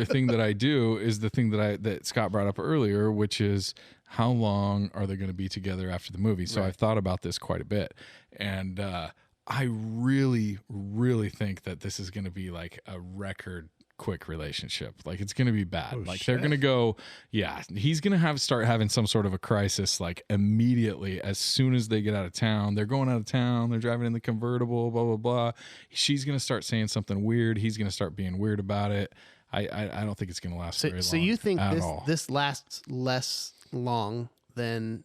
Speaker 2: thing that I do is the thing that Scott brought up earlier, which is how long are they going to be together after the movie? So I've thought about this quite a bit, and I really, really think that this is going to be like a record quick relationship. Like it's going to be bad. They're going to go, yeah, he's going to start having some sort of a crisis like immediately as soon as they get out of town. They're going out of town. They're driving in the convertible, blah, blah, blah. She's going to start saying something weird. He's going to start being weird about it. I don't think it's going to last very long.
Speaker 3: So you think
Speaker 2: at all.
Speaker 3: this lasts less long than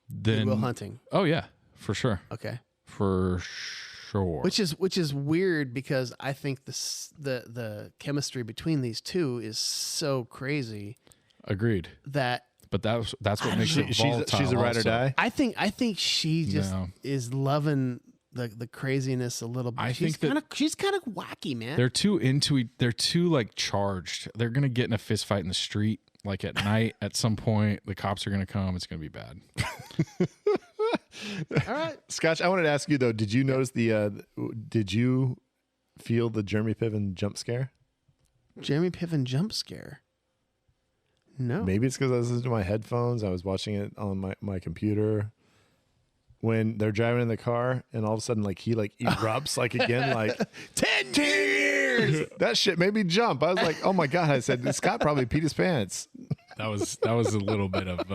Speaker 2: Then,
Speaker 3: Good Will Hunting?
Speaker 2: Oh yeah, for sure.
Speaker 3: Okay.
Speaker 2: For sure.
Speaker 3: Which is weird because I think the chemistry between these two is so crazy
Speaker 2: Agreed.
Speaker 3: that
Speaker 2: But that's what makes it volatile.
Speaker 5: She's a ride or
Speaker 2: also.
Speaker 5: die.
Speaker 3: I think she just
Speaker 2: No.
Speaker 3: is loving the craziness a little bit.
Speaker 2: I
Speaker 3: she's
Speaker 2: think that-
Speaker 3: she's kind of wacky, man.
Speaker 2: They're too into it. They're too like charged. They're gonna get in a fist fight in the street, like at night. At some point, the cops are gonna come. It's gonna be bad.
Speaker 3: All right.
Speaker 5: Scotch, I wanted to ask you though. Did you notice did you feel the Jeremy Piven jump scare?
Speaker 3: Jeremy Piven jump scare. No.
Speaker 5: Maybe it's because I was listening to my headphones. I was watching it on my computer. when they're driving in the car and all of a sudden like he like erupts like again like 10 years. That shit made me jump. I was like, oh my God. I said, Scott probably peed his pants.
Speaker 2: That was a little bit of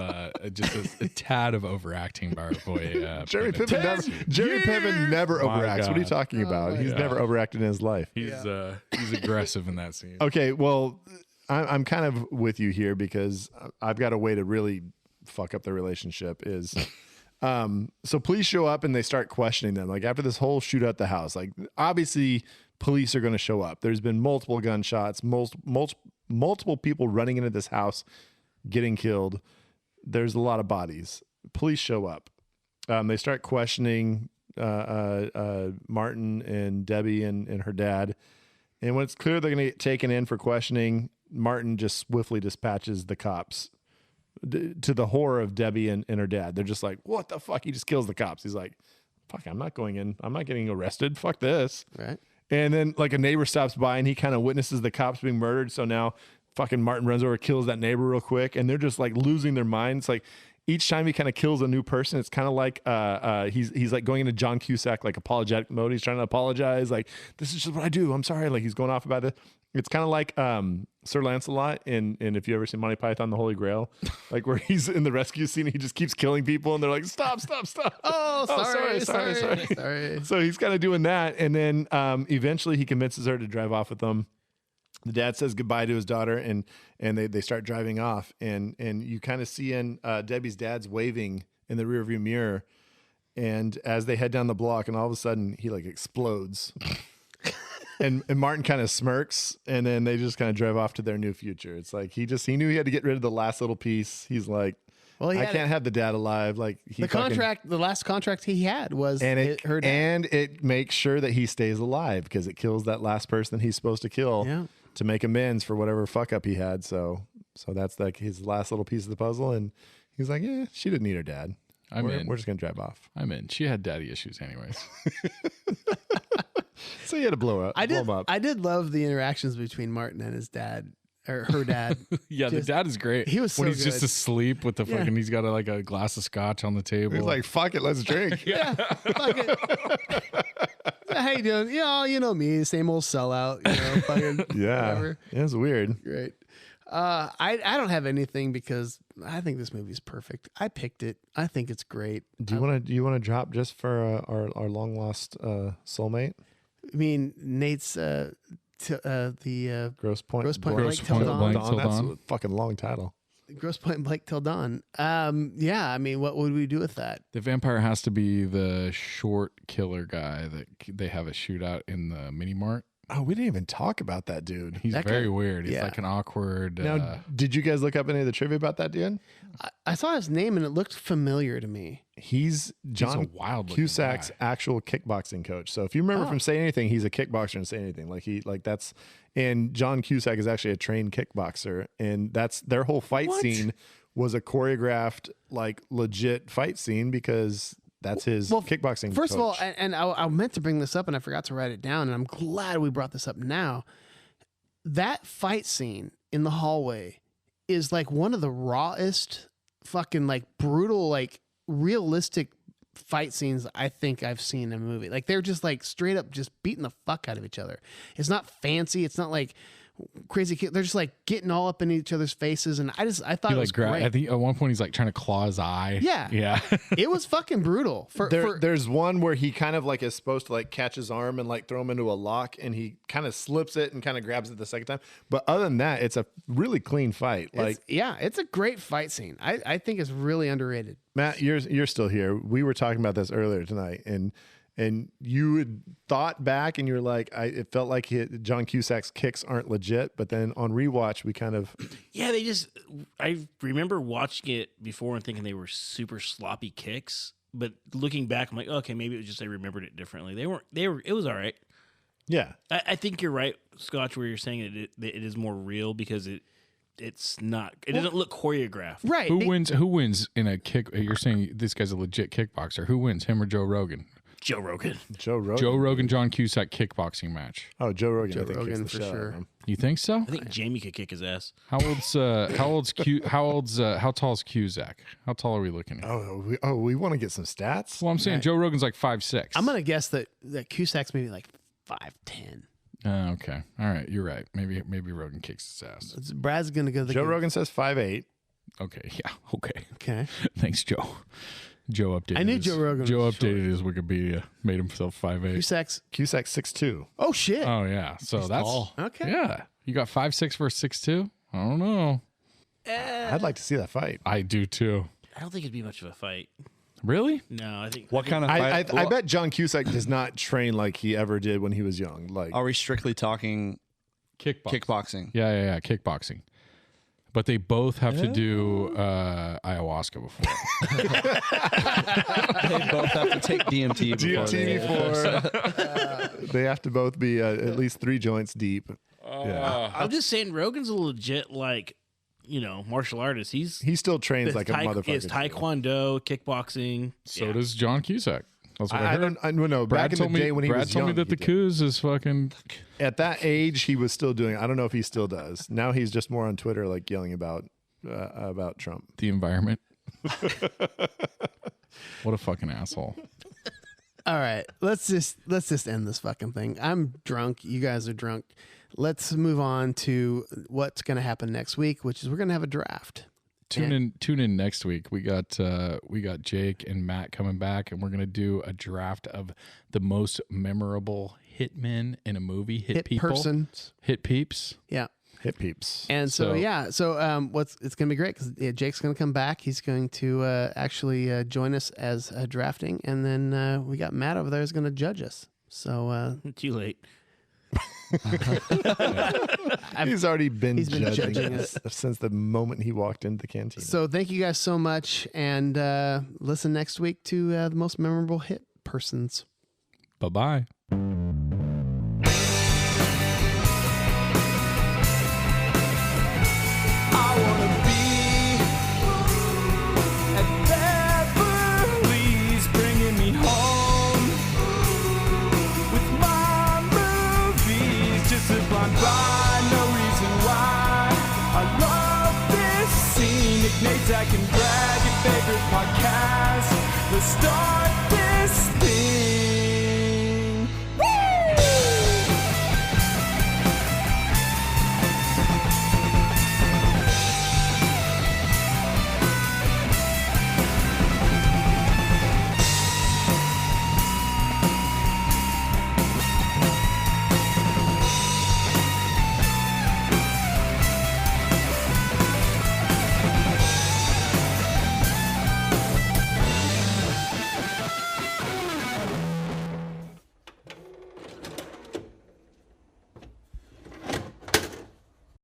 Speaker 2: just a tad of overacting by our boy.
Speaker 5: Jeremy Piven never overacts. What are you talking about? He's never overacted in his life.
Speaker 2: He's aggressive in that scene.
Speaker 5: Okay, well, I'm kind of with you here because I've got a way to really fuck up the relationship is so police show up and they start questioning them. Like after this whole shootout at the house, like obviously police are going to show up. There's been multiple gunshots, multiple people running into this house, getting killed. There's a lot of bodies. Police show up. They start questioning Martin and Debbie and her dad. And when it's clear they're going to get taken in for questioning, Martin just swiftly dispatches the cops to the horror of Debbie and her dad. They're just like, what the fuck? He just kills the cops. He's like, fuck, I'm not going in. I'm not getting arrested. Fuck this.
Speaker 3: Right.
Speaker 5: And then like a neighbor stops by and he kind of witnesses the cops being murdered. So now fucking Martin runs over, kills that neighbor real quick. And they're just like losing their minds. Like each time he kind of kills a new person, it's kind of like he's like going into John Cusack, like apologetic mode. He's trying to apologize. Like, this is just what I do. I'm sorry. Like he's going off about it. It's kind of like Sir Lancelot in if you ever seen Monty Python, the Holy Grail, like where he's in the rescue scene, and he just keeps killing people and they're like, stop.
Speaker 3: Oh, sorry.
Speaker 5: So he's kind of doing that. And then eventually he convinces her to drive off with them. The dad says goodbye to his daughter and they start driving off. And you kind of see in Debbie's dad's waving in the rearview mirror. And as they head down the block and all of a sudden he like explodes. And Martin kind of smirks, and then they just kind of drive off to their new future. It's like he knew he had to get rid of the last little piece. He's like, well, I can't have the dad alive. Like
Speaker 3: the last contract he had was her dad.
Speaker 5: And it makes sure that he stays alive because it kills that last person he's supposed to kill to make amends for whatever fuck up he had. So that's like his last little piece of the puzzle. And he's like, yeah, she didn't need her dad. We're just gonna drive off.
Speaker 2: I'm in. She had daddy issues anyways.
Speaker 5: So you had to blow him up.
Speaker 3: I did love the interactions between Martin and his dad or her dad.
Speaker 2: Yeah, the dad is great.
Speaker 3: He was so
Speaker 2: when he's
Speaker 3: good.
Speaker 2: just asleep with the fucking. He's got a glass of scotch on the table.
Speaker 5: He's like, "Fuck it, let's drink."
Speaker 3: Yeah, fuck it. How you doing? You know me, same old sellout. Fucking whatever.
Speaker 5: Yeah, it's weird.
Speaker 3: Great. I don't have anything because I think this movie's perfect. I picked it. I think it's great.
Speaker 5: Do you want to drop just for our long lost soulmate?
Speaker 3: I mean, Nate's the
Speaker 5: Grosse Pointe
Speaker 3: Blank Till Dawn.
Speaker 5: That's a fucking long title.
Speaker 3: Grosse Pointe Blank Till Dawn. Yeah, I mean, what would we do with that?
Speaker 2: The vampire has to be the short killer guy that they have a shootout in the mini mart.
Speaker 5: Oh, we didn't even talk about that dude.
Speaker 2: He's very weird. He's like an awkward.
Speaker 5: Now, did you guys look up any of the trivia about that dude?
Speaker 3: I saw his name and it looked familiar to me.
Speaker 5: He's John Cusack's actual kickboxing coach. So if you remember from Say Anything, he's a kickboxer in Say Anything. And John Cusack is actually a trained kickboxer, and that's their whole fight scene was a choreographed, like legit fight scene because that's his kickboxing.
Speaker 3: First of all, and I meant to bring this up and I forgot to write it down, and I'm glad we brought this up now. That fight scene in the hallway is like one of the rawest, fucking like brutal, like realistic fight scenes I think I've seen in a movie. Like they're just like straight up just beating the fuck out of each other. It's not fancy. It's not like crazy. They're just like getting all up in each other's faces, and I thought it was great.
Speaker 2: I think at one point he's like trying to claw his eye.
Speaker 3: Yeah. It was fucking brutal.
Speaker 5: There's one where he kind of like is supposed to like catch his arm and like throw him into a lock, and he kind of slips it and kind of grabs it the second time. But other than that, it's a really clean fight.
Speaker 3: It's a great fight scene. I think it's really underrated.
Speaker 5: Matt, you're still here. We were talking about this earlier tonight, and you had thought back and you're like, it felt like John Cusack's kicks aren't legit, but then on rewatch, we kind of...
Speaker 7: Yeah, I remember watching it before and thinking they were super sloppy kicks, but looking back, I'm like, okay, maybe it was just I remembered it differently. It was all right.
Speaker 5: Yeah.
Speaker 7: I think you're right, Scotch, where you're saying it is more real because it's not. It doesn't look choreographed.
Speaker 3: Right.
Speaker 2: Who wins in a kick? You're saying this guy's a legit kickboxer. Who wins, him or Joe Rogan?
Speaker 7: Joe Rogan.
Speaker 5: Joe Rogan.
Speaker 2: Joe Rogan, John Cusack kickboxing match.
Speaker 5: Oh, Joe Rogan.
Speaker 3: Joe
Speaker 5: I think
Speaker 3: Rogan
Speaker 5: kicks the
Speaker 3: for
Speaker 5: shit out of
Speaker 3: sure.
Speaker 5: him.
Speaker 2: You think so?
Speaker 7: I think Jamie could kick his ass.
Speaker 2: How tall is Cusack? How tall are we looking at?
Speaker 5: We want to get some stats.
Speaker 2: Well, I'm saying Joe Rogan's like 5'6".
Speaker 3: I'm gonna guess that Cusack's maybe like 5'10".
Speaker 2: Okay. All right. You're right. Maybe Rogan kicks his ass.
Speaker 3: Brad's gonna go.
Speaker 5: Joe Rogan says 5'8".
Speaker 2: Okay. Yeah. Okay.
Speaker 3: Okay.
Speaker 2: Thanks, Joe. Joe updated.
Speaker 3: I knew Joe Rogan
Speaker 2: Joe
Speaker 3: was
Speaker 2: updated his Wikipedia, made himself 5'8".
Speaker 3: Cusack's
Speaker 5: 6'2".
Speaker 3: Oh shit.
Speaker 2: Oh yeah. So that's
Speaker 5: tall.
Speaker 3: Okay.
Speaker 2: Yeah. You got 5'6" versus 6'2"? I don't know.
Speaker 5: I'd like to see that fight.
Speaker 2: I do too.
Speaker 7: I don't think it'd be much of a fight.
Speaker 2: Really?
Speaker 7: No, I think.
Speaker 4: What kind of
Speaker 5: I
Speaker 4: fight?
Speaker 5: bet John Cusack does not train like he ever did when he was young. Like,
Speaker 4: Are we strictly talking kickboxing?
Speaker 2: Yeah. Kickboxing. But they both have to do ayahuasca before.
Speaker 4: They both have to take DMT before.
Speaker 5: they have to both be at least 3 joints deep. Yeah,
Speaker 7: I'm just saying, Rogan's a legit martial artist.
Speaker 5: he still trains like a motherfucker.
Speaker 7: It's taekwondo, kickboxing.
Speaker 2: So does John Cusack. That's what I heard.
Speaker 5: I don't know. Back in the day when he was young,
Speaker 2: Brad told me that the Coos is fucking.
Speaker 5: At that age, he was still doing it. I don't know if he still does. Now he's just more on Twitter, like yelling about Trump.
Speaker 2: The environment. What a fucking asshole.
Speaker 3: All right, let's just end this fucking thing. I'm drunk. You guys are drunk. Let's move on to what's going to happen next week, which is we're going to have a draft.
Speaker 2: Tune in next week. We got Jake and Matt coming back, and we're gonna do a draft of the most memorable hitmen in a movie. Hit people,
Speaker 3: persons.
Speaker 2: hit peeps.
Speaker 3: Yeah.
Speaker 5: Hit peeps.
Speaker 3: And so it's going to be great because Jake's going to come back. He's going to actually join us as drafting, and then we got Matt over there is going to judge us. So
Speaker 7: Too late.
Speaker 5: He's already been
Speaker 3: judging
Speaker 5: judging
Speaker 3: us
Speaker 5: since the moment he walked into the canteen.
Speaker 3: So thank you guys so much, and listen next week to the most memorable hit persons.
Speaker 2: Bye-bye.
Speaker 6: I wanna be at Beverly's, bringing me home with my movies. Just a blind ride, no reason why. I love this scene. Nick Nazak and Brad, your favorite podcast. Let's start this.